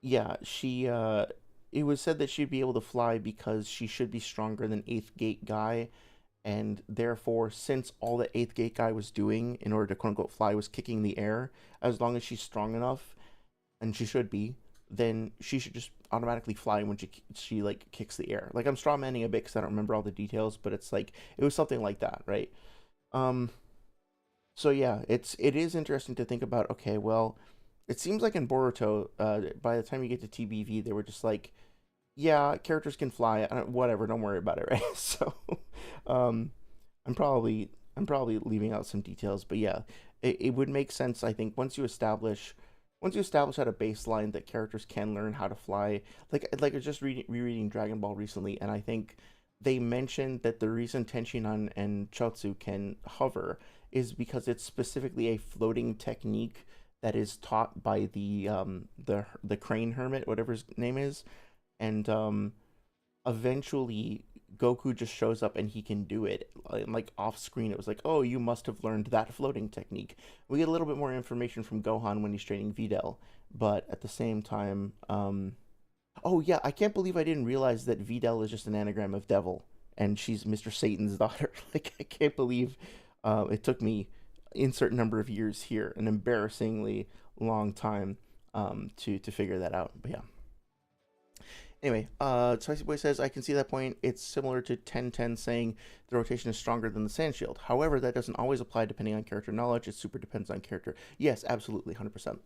yeah, she it was said that she'd be able to fly because she should be stronger than Eighth Gate Guy, and therefore, since all the Eighth Gate Guy was doing in order to quote unquote fly was kicking the air, as long as she's strong enough, and she should be, then she should just automatically fly when she like kicks the air. Like I'm strawmanning a bit because I don't remember all the details, but it's like it was something like that, right? So yeah, it is interesting to think about. Okay, well, it seems like in Boruto, by the time you get to TBV, they were just like, yeah, characters can fly, whatever, don't worry about it, right? So, um, I'm probably leaving out some details, but yeah, it would make sense. I think once you establish at a baseline that characters can learn how to fly, like I was just rereading Dragon Ball recently, and I think they mentioned that the reason Tenshinhan and Chotsu can hover is because it's specifically a floating technique that is taught by the crane hermit, whatever his name is, and eventually Goku just shows up and he can do it. Like off screen, it was like, oh, you must have learned that floating technique. We get a little bit more information from Gohan when he's training Videl, but at the same time, oh yeah, I can't believe I didn't realize that Videl is just an anagram of devil, and she's Mr. Satan's daughter. Like I can't believe it took me insert number of years here, an embarrassingly long time to figure that out. But yeah. Anyway, Spicy Boy says, I can see that point. It's similar to 1010 saying the rotation is stronger than the Sand Shield. However, that doesn't always apply depending on character knowledge. It super depends on character. Yes, absolutely, 100%.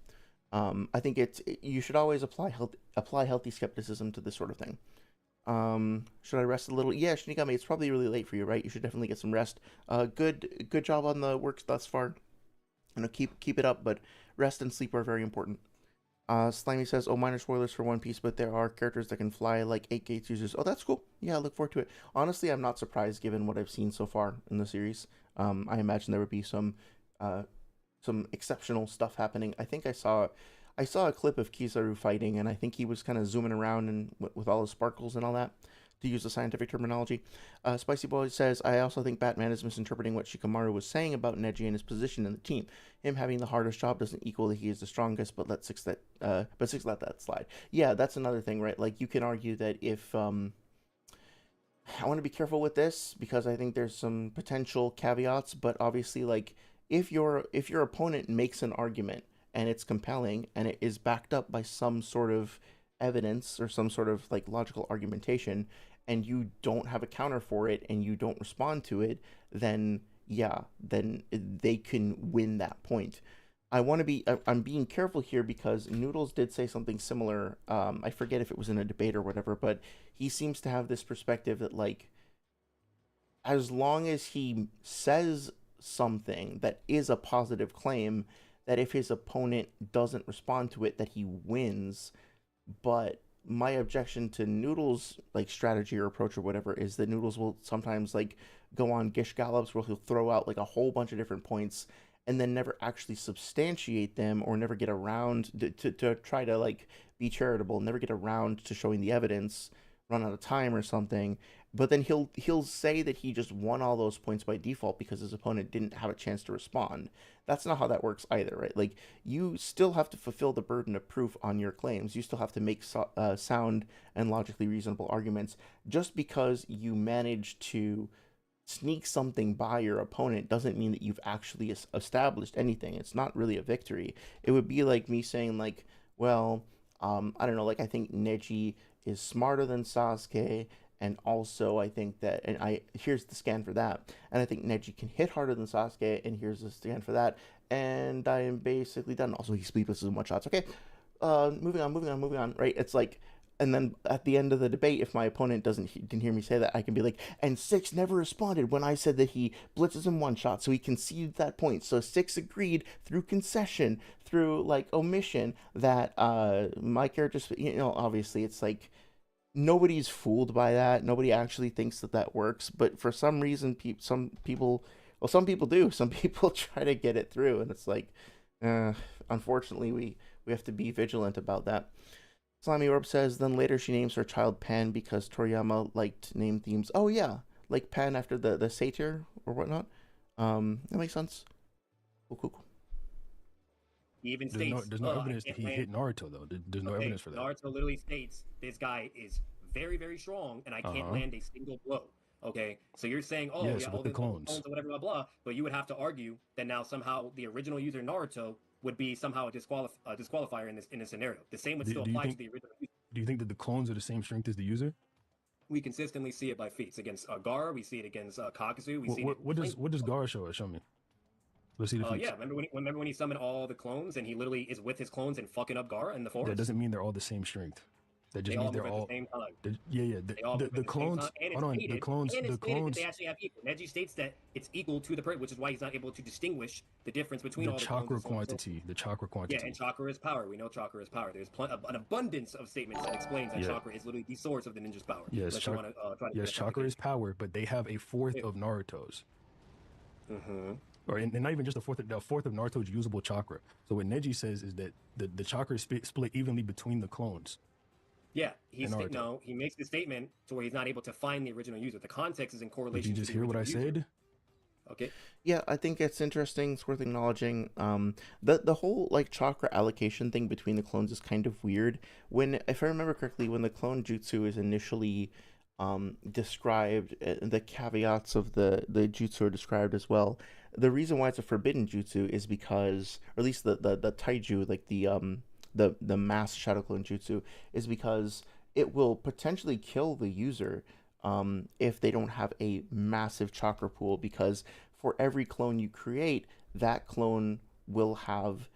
I think you should always apply healthy skepticism to this sort of thing. Should I rest a little? Yeah, Shinigami, it's probably really late for you, right? You should definitely get some rest. Good job on the work thus far. Keep it up, but rest and sleep are very important. Slimy says, oh, minor spoilers for One Piece, but there are characters that can fly like 8 Gates users. Oh, that's cool. Yeah, I look forward to it. Honestly, I'm not surprised given what I've seen so far in the series. I imagine there would be some exceptional stuff happening. I think I saw a clip of Kizaru fighting, and I think he was kind of zooming around and with all his sparkles and all that, to use the scientific terminology. Spicy Boy says, I also think Batman is misinterpreting what Shikamaru was saying about Neji and his position in the team. Him having the hardest job doesn't equal that he is the strongest, but Six let that slide. Yeah, that's another thing, right? Like, you can argue that if, I want to be careful with this, because I think there's some potential caveats, but obviously, like, if your opponent makes an argument, and it's compelling, and it is backed up by some sort of evidence, or some sort of, like, logical argumentation, and you don't have a counter for it, and you don't respond to it, then they can win that point. I'm being careful here because Noodles did say something similar. I forget if it was in a debate or whatever, but he seems to have this perspective that, like, as long as he says something that is a positive claim, that if his opponent doesn't respond to it, that he wins. But my objection to Noodle's like strategy or approach or whatever is that Noodles will sometimes like go on Gish Gallops where he'll throw out like a whole bunch of different points and then never actually substantiate them or never get around to try to like be charitable, never get around to showing the evidence, run out of time or something. But then he'll say that he just won all those points by default because his opponent didn't have a chance to respond. That's not how that works either, right? Like, you still have to fulfill the burden of proof on your claims. You still have to make sound and logically reasonable arguments. Just because you manage to sneak something by your opponent doesn't mean that you've actually established anything. It's not really a victory. It would be like me saying like, well, I don't know, like I think Neji is smarter than Sasuke, and also I think that, and here's the scan for that, and I think Neji can hit harder than Sasuke, and here's the scan for that, and I am basically done. Also, he sleeplesses in one shots. Okay, moving on. Right? It's like, and then at the end of the debate, if my opponent didn't hear me say that, I can be like, and Six never responded when I said that he blitzes in one shot, so he conceded that point. So Six agreed through concession, through like omission, that my character, obviously it's like nobody's fooled by that. Nobody actually thinks that that works, but for some reason, some people do. Some people try to get it through, and it's like, unfortunately, we have to be vigilant about that. Slimy Orb says, then later she names her child Pan because Toriyama liked name themes. Oh yeah, like Pan after the satyr or whatnot. That makes sense. Cool. He even states, there's no evidence that he hit Naruto though. There's no evidence for that. Naruto literally states, this guy is very, very strong, and I can't land a single blow. Okay, so you're saying, oh yes, yeah, with all the the clones or whatever, blah blah. But you would have to argue that now somehow the original user Naruto would be somehow a disqualifier in this scenario. The same would still apply to the original user. Do you think that the clones are the same strength as the user? We consistently see it by feats against Gaara. We see it against Kakazu. We see what does Gaara show us? Show me. Let's see the feats. Yeah, remember when he summoned all the clones and he literally is with his clones and fucking up Gaara in the forest? That doesn't mean they're all the same strength. That just means they're all at the same time. Yeah. The clones. Hold on. The clones. And it's stated that they actually have equal. Neji states that it's equal to the person, which is why he's not able to distinguish the difference between all the chakra clones quantity. The chakra quantity. Yeah, and chakra is power. We know chakra is power. There's an abundance of statements that explains that chakra is literally the source of the ninja's power. Yes, chakra is power, but they have a fourth of Naruto's. Or and not even just a fourth of Naruto's usable chakra. So what Neji says is that the chakra is split evenly between the clones. Yeah, he makes the statement to where he's not able to find the original user. The context is in correlation. Did you just hear what I said? Okay. Yeah, I think it's interesting. It's worth acknowledging. The whole like chakra allocation thing between the clones is kind of weird. If I remember correctly, when the clone jutsu is initially described, the caveats of the jutsu are described as well. The reason why it's a forbidden jutsu is because, or at least the taiju, like the mass shadow clone jutsu, is because it will potentially kill the user if they don't have a massive chakra pool, because for every clone you create, that clone will have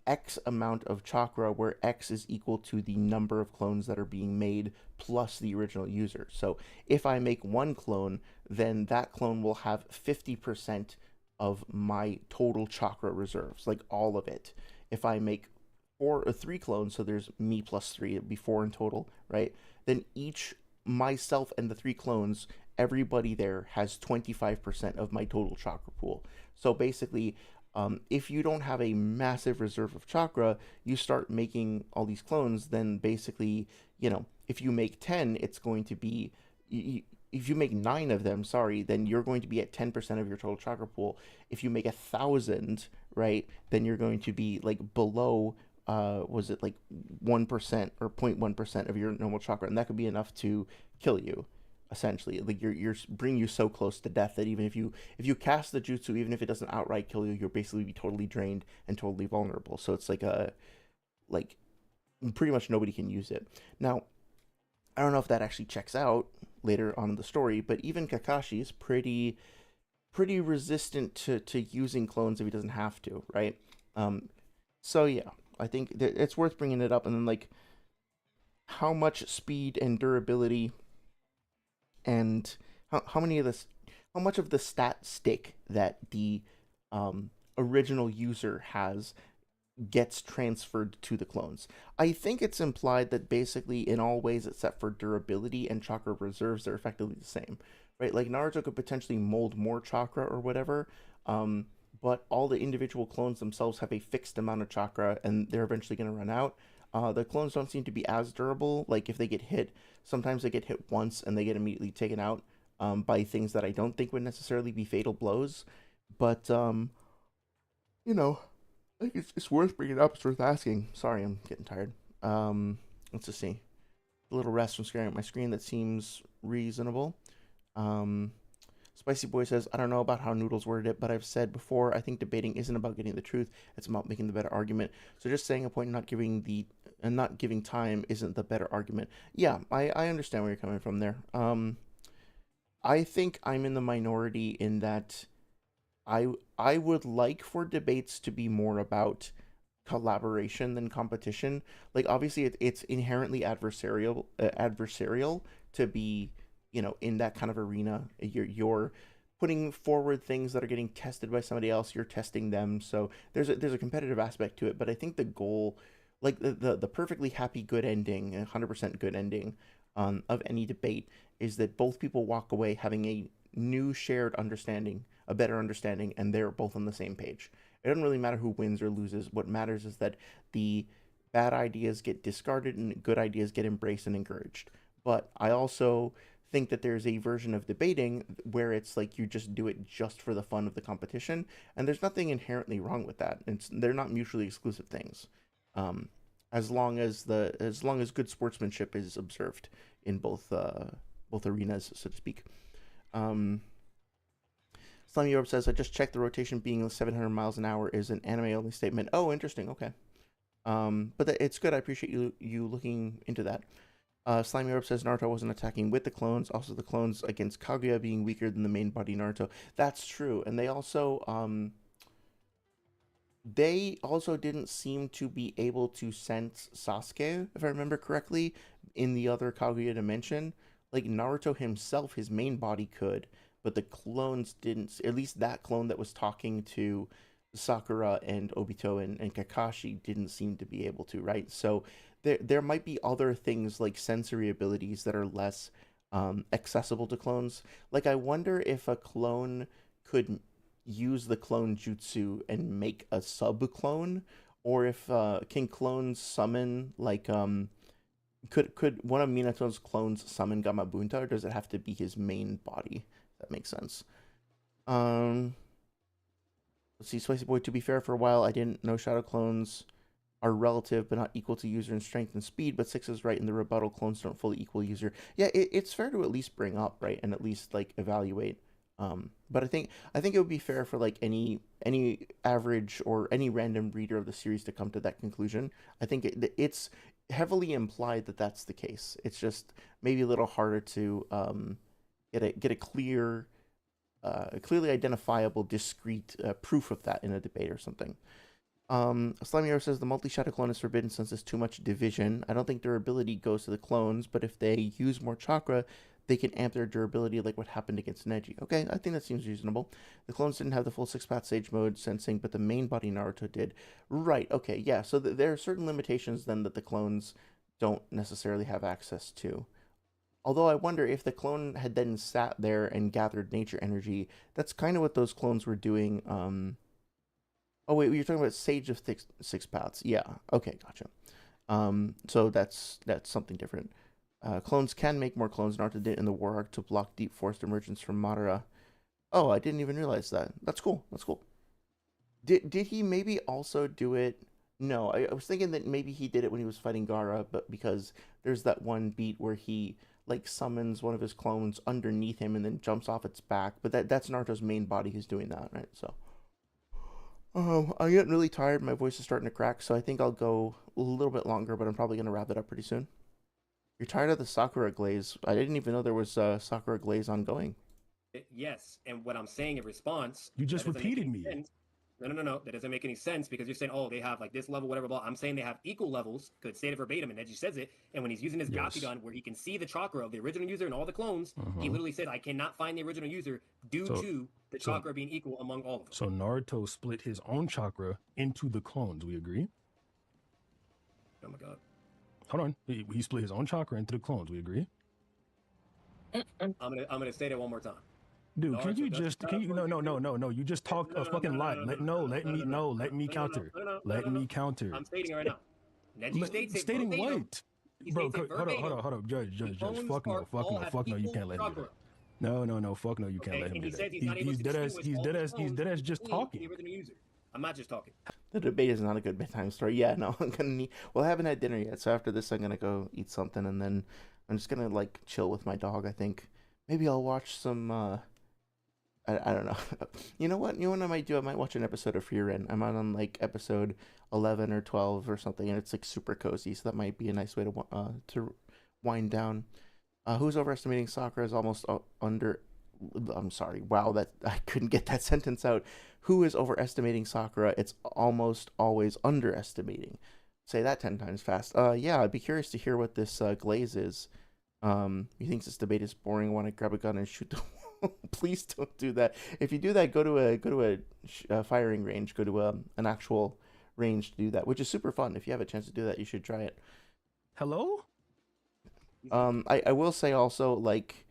X amount of chakra, where X is equal to the number of clones that are being made plus the original user. So if I make one clone, then that clone will have 50% of my total chakra reserves, like all of it. If I make 4 or 3 clones, so there's me plus 3, it'd be 4 in total, right? Then each, myself and the 3 clones, everybody there has 25% of my total chakra pool. So basically, if you don't have a massive reserve of chakra, you start making all these clones, then basically, if you make 10, it's going to be, if you make 9 of them, then you're going to be at 10% of your total chakra pool. If you make 1,000, right, then you're going to be like below, was it like 1% or 0.1% of your normal chakra, and that could be enough to kill you. Essentially, like you're bring you so close to death that even if you cast the jutsu, even if it doesn't outright kill you, you'll basically be totally drained and totally vulnerable. So it's like pretty much nobody can use it. Now, I don't know if that actually checks out later on in the story, but even Kakashi is pretty resistant to using clones if he doesn't have to, right? So yeah, I think it's worth bringing it up. And then like, how much speed and durability and how much of the stat stick that the original user has gets transferred to the clones. I think it's implied that basically in all ways except for durability and chakra reserves, they're effectively the same, right? Like Naruto could potentially mold more chakra or whatever, but all the individual clones themselves have a fixed amount of chakra and they're eventually going to run out. The clones don't seem to be as durable. Like if they get hit, sometimes they get hit once and they get immediately taken out by things that I don't think would necessarily be fatal blows. But, you know, I think it's worth bringing up. It's worth asking. Sorry, I'm getting tired. Let's just see. A little rest from staring at my screen. That seems reasonable. Spicy Boy says, I don't know about how Noodles worded it, but I've said before, I think debating isn't about getting the truth. It's about making the better argument. So just saying a point and not giving time isn't the better argument. Yeah, I understand where you're coming from there. I think I'm in the minority in that I would like for debates to be more about collaboration than competition. Like obviously it's inherently adversarial to be, you know, in that kind of arena. You're putting forward things that are getting tested by somebody else, you're testing them. So there's a competitive aspect to it, but I think the goal, like the perfectly happy good ending, 100% good ending of any debate is that both people walk away having a new shared understanding, a better understanding, and they're both on the same page. It doesn't really matter who wins or loses. What matters is that the bad ideas get discarded and good ideas get embraced and encouraged. But I also think that there's a version of debating where it's like you just do it just for the fun of the competition, and there's nothing inherently wrong with that. They're not mutually exclusive things, as long as good sportsmanship is observed in both arenas, so to speak. Slimy Europe says, I just checked the rotation being 700 miles an hour is an anime only statement. Oh, interesting. Okay. But it's good. I appreciate you looking into that. Slimy Europe says Naruto wasn't attacking with the clones. Also, the clones against Kaguya being weaker than the main body Naruto. That's true. And they also didn't seem to be able to sense Sasuke, if I remember correctly, in the other Kaguya dimension. Like Naruto himself, his main body could, but the clones didn't. At least that clone that was talking to Sakura and Obito and Kakashi didn't seem to be able to, right? So there might be other things like sensory abilities that are less accessible to clones. Like I wonder if a clone could use the clone jutsu and make a sub clone, or if can clones summon like could one of Minato's clones summon Gamabunta, or does it have to be his main body? That makes sense. Let's see, Spicy Boy, to be fair, for a while I didn't know shadow clones are relative but not equal to user in strength and speed, but Six is right in the rebuttal, clones don't fully equal user. Yeah, it's fair to at least bring up, right, and at least like evaluate. But I think it would be fair for like any average or any random reader of the series to come to that conclusion. I think it's heavily implied that that's the case. It's just maybe a little harder to get a clearly identifiable, discrete proof of that in a debate or something. Slimy says the multi-shadow clone is forbidden since there's too much division. I don't think durability goes to the clones, but if they use more chakra, they can amp their durability like what happened against Neji. Okay, I think that seems reasonable. The clones didn't have the full six-path sage mode sensing, but the main body Naruto did. Right, okay, yeah, so there are certain limitations then that the clones don't necessarily have access to. Although I wonder if the clone had then sat there and gathered nature energy, that's kind of what those clones were doing. Oh wait, you're talking about Sage of Six Paths. Yeah, okay, gotcha. So that's something different. Clones can make more clones. Naruto did in the war arc to block deep forest emergence from Madara. Oh, I didn't even realize that. That's cool. That's cool. Did he maybe also do it? No, I was thinking that maybe he did it when he was fighting Gaara, but because there's that one beat where he like summons one of his clones underneath him and then jumps off its back. But that's Naruto's main body who's doing that, right? So I'm getting really tired. My voice is starting to crack, so I think I'll go a little bit longer, but I'm probably gonna wrap it up pretty soon. You're tired of the Sakura glaze? I didn't even know there was Sakura glaze ongoing. Yes, and what I'm saying in response, You just that doesn't make repeated any me. sense. No. That doesn't make any sense because you're saying, oh, they have like this level, whatever, blah. I'm saying they have equal levels. Could say it verbatim, and Neji says it. And when he's using his Yes. Gakugan, where he can see the chakra of the original user and all the clones, he literally said, I cannot find the original user due to the chakra being equal among all of them. So Naruto split his own chakra into the clones. We agree? Oh my god. Hold on. He split his own chakra into the clones. We agree? I'm gonna say that one more time. Dude, Naruto can you doesn't just have can you no you just talked a fucking lot. Let me counter. Let me counter. I'm stating it right now. Neji states it Stating verbatim. what? He Bro, states it hold verbatim. up. Judge. The clones Fuck no, you equal can't let him do chakra. that. No, fuck no, you can't Okay, let him and do he says that. he's not able to distinguish all the clones Just between talking. the original user. I'm not just talking. The debate is not a good bedtime story. Yeah, no, I'm gonna need. Well, I haven't had dinner yet, so after this, I'm gonna go eat something, and then I'm just gonna like chill with my dog. I think maybe I'll watch some. I don't know. You know what? I might do? I might watch an episode of Free Ren. I'm on like episode 11 or 12 or something, and it's like super cozy. So that might be a nice way to wind down. Who's overestimating Sakura is almost under. I'm sorry. Wow, that I couldn't get that sentence out. Who is overestimating Sakura? It's almost always underestimating. Say that 10 times fast. Yeah, I'd be curious to hear what this glaze is. He thinks this debate is boring. Want to grab a gun and shoot the wall? Please don't do that. If you do that, go to a firing range. Go to an actual range to do that, which is super fun. If you have a chance to do that, you should try it. Hello? I will say also, like,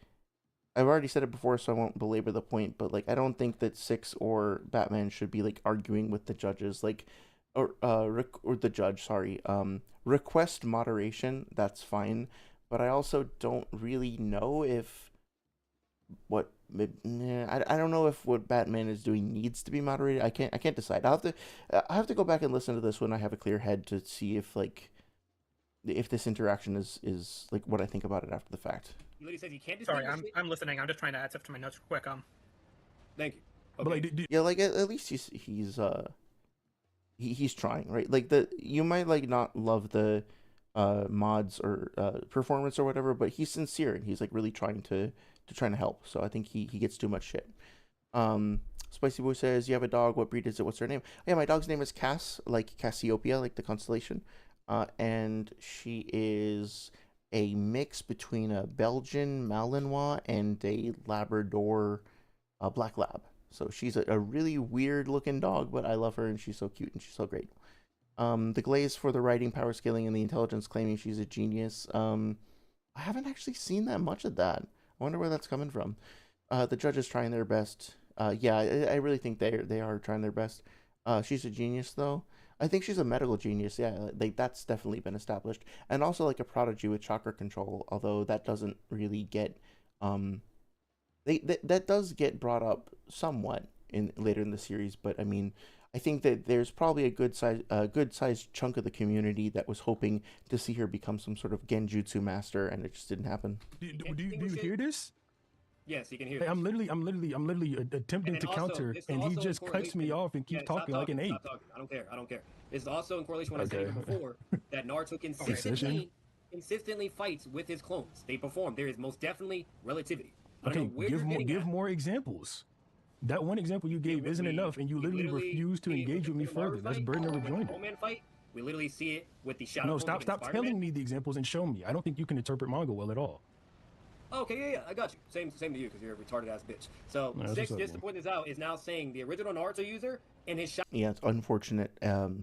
I've already said it before, so I won't belabor the point, but like I don't think that Six or Batman should be like arguing with the judges, like, or the judge. Sorry. Request moderation. That's fine, but I also don't really know if I don't know if what Batman is doing needs to be moderated. I can't decide. I have to go back and listen to this when I have a clear head to see if this interaction is like what I think about it after the fact. He literally says he can't Sorry, distinguish I'm listening. I'm just trying to add stuff to my notes real quick. Thank you. But Okay. like, Yeah, like at least he's trying, right? Like you might like not love the mods or performance or whatever, but he's sincere and he's like really trying to help. So I think he gets too much shit. Spicy Boy says, you have a dog, what breed is it? What's her name? Yeah, my dog's name is Cass, like Cassiopeia, like the constellation. And she is a mix between a Belgian Malinois and a Labrador Black Lab. So she's a really weird looking dog, but I love her and she's so cute and she's so great. The glaze for the writing, power scaling, and the intelligence claiming she's a genius. I haven't actually seen that much of that. I wonder where that's coming from. The judges trying their best. Yeah, I really think they are trying their best. She's a genius though. I think she's a medical genius. Yeah, like that's definitely been established, and also like a prodigy with chakra control. Although that doesn't really get, that does get brought up somewhat later in the series. But I mean, I think that there's probably a good sized chunk of the community that was hoping to see her become some sort of genjutsu master, and it just didn't happen. do you hear this? Yes, you can hear. Hey, I'm literally attempting to counter, and he just cuts me off and keeps talking like an ape. I don't care. It's also in correlation with what I said even before that Naruto consistently fights with his clones. They perform. There is most definitely relativity. Okay, give more examples. That one example you gave isn't enough, and you literally refuse to engage with me further. That's burden of rejoinder. We literally see it with the shadow. No, stop telling me the examples and show me. I don't think you can interpret manga well at all. Okay, yeah, I got you. Same to you, because you're a retarded ass bitch. So, Six, just to point this out, is now saying the original Naruto user and his Yeah, it's unfortunate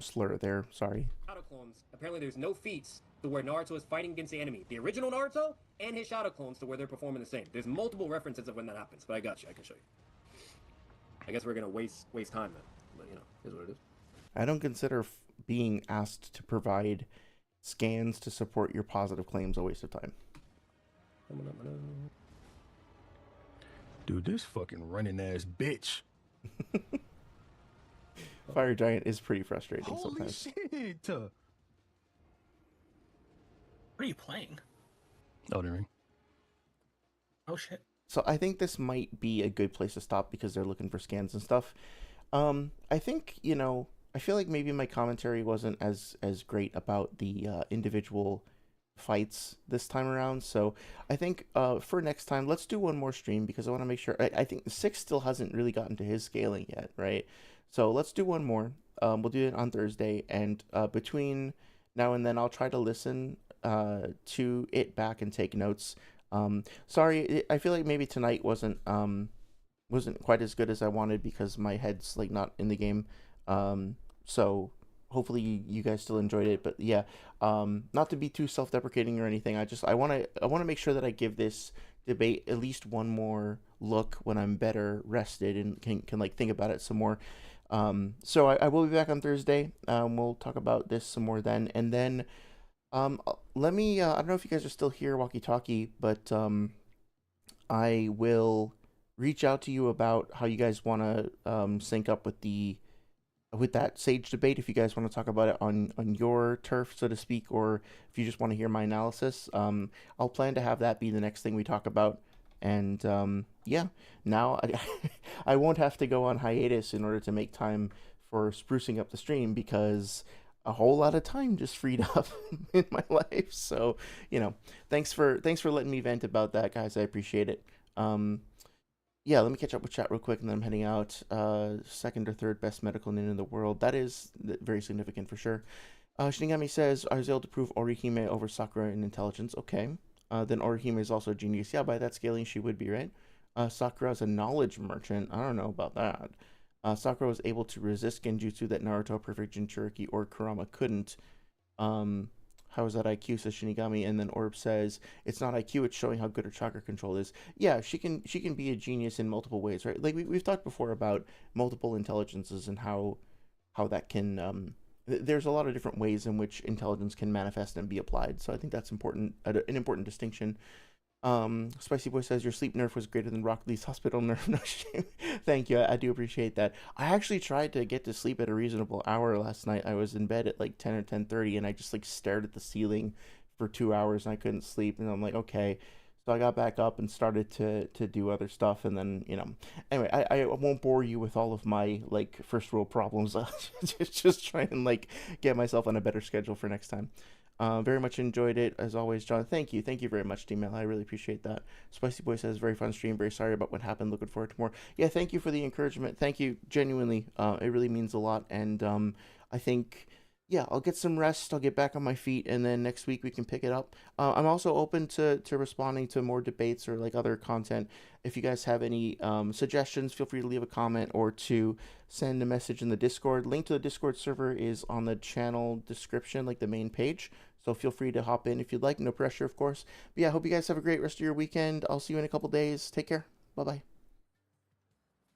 slur there. Sorry. shadow clones. Apparently, there's no feats to where Naruto is fighting against the enemy. The original Naruto and his shadow clones to where they're performing the same. There's multiple references of when that happens, but I got you. I can show you. I guess we're gonna waste time then, but you know, here's what it is. I don't consider being asked to provide scans to support your positive claims a waste of time. Dude, this fucking running ass bitch. Fire Giant is pretty frustrating Holy sometimes. shit! What are you playing? Elden Ring. Oh shit. So I think this might be a good place to stop because they're looking for scans and stuff. I think, I feel like maybe my commentary wasn't as great about the individual fights this time around. So I think for next time, let's do one more stream because I want to make sure. I think Six still hasn't really gotten to his scaling yet, right? So let's do one more. We'll do it on Thursday, and between now and then, I'll try to listen to it back and take notes. Sorry, I feel like maybe tonight wasn't quite as good as I wanted because my head's like not in the game. So hopefully you guys still enjoyed it. But yeah, not to be too self-deprecating or anything. I want to make sure that I give this debate at least one more look when I'm better rested and can like think about it some more. So I will be back on Thursday. We'll talk about this some more then, and then let me. I don't know if you guys are still here, walkie talkie, but I will reach out to you about how you guys want to sync up with that Sage debate. If you guys want to talk about it on your turf, so to speak, or if you just want to hear my analysis, I'll plan to have that be the next thing we talk about. And yeah, now I won't have to go on hiatus in order to make time for sprucing up the stream because a whole lot of time just freed up in my life. So, thanks for letting me vent about that, guys. I appreciate it. Yeah, let me catch up with chat real quick, and then I'm heading out. Second or third best medical nin in the world. That is very significant for sure. Shinigami says, I was able to prove Orihime over Sakura in intelligence. Okay. Then Orihime is also a genius. Yeah, by that scaling, she would be, right? Sakura is a knowledge merchant. I don't know about that. Sakura was able to resist genjutsu that Naruto, Perfect Jinchuriki, or Kurama couldn't. How is that IQ, says Shinigami, and then Orb says it's not IQ, it's showing how good her chakra control is. Yeah, she can be a genius in multiple ways, right? Like we've talked before about multiple intelligences and how that can there's a lot of different ways in which intelligence can manifest and be applied. So I think that's important, an important distinction. Spicy Boy says your sleep nerf was greater than Rock Lee's hospital nerf. No shame. Thank you. I do appreciate that. I actually tried to get to sleep at a reasonable hour last night. I was in bed at like 10 or 10:30, and I just like stared at the ceiling for 2 hours and I couldn't sleep. And I'm like, okay. So I got back up and started to do other stuff. And then, anyway, I won't bore you with all of my like first world problems. I'll just try and like get myself on a better schedule for next time. Very much enjoyed it as always, John. Thank you very much, D-Mail. I really appreciate that. Spicy Boy says very fun stream. Very sorry about what happened. Looking forward to more. Yeah, thank you for the encouragement. Thank you genuinely. It really means a lot. And I think I'll get some rest. I'll get back on my feet, and then next week we can pick it up. I'm also open to responding to more debates or like other content. If you guys have any suggestions, feel free to leave a comment or to send a message in the Discord. Link to the Discord server is on the channel description, like the main page. So feel free to hop in if you'd like. No pressure, of course. But yeah, I hope you guys have a great rest of your weekend. I'll see you in a couple days. Take care. Bye-bye.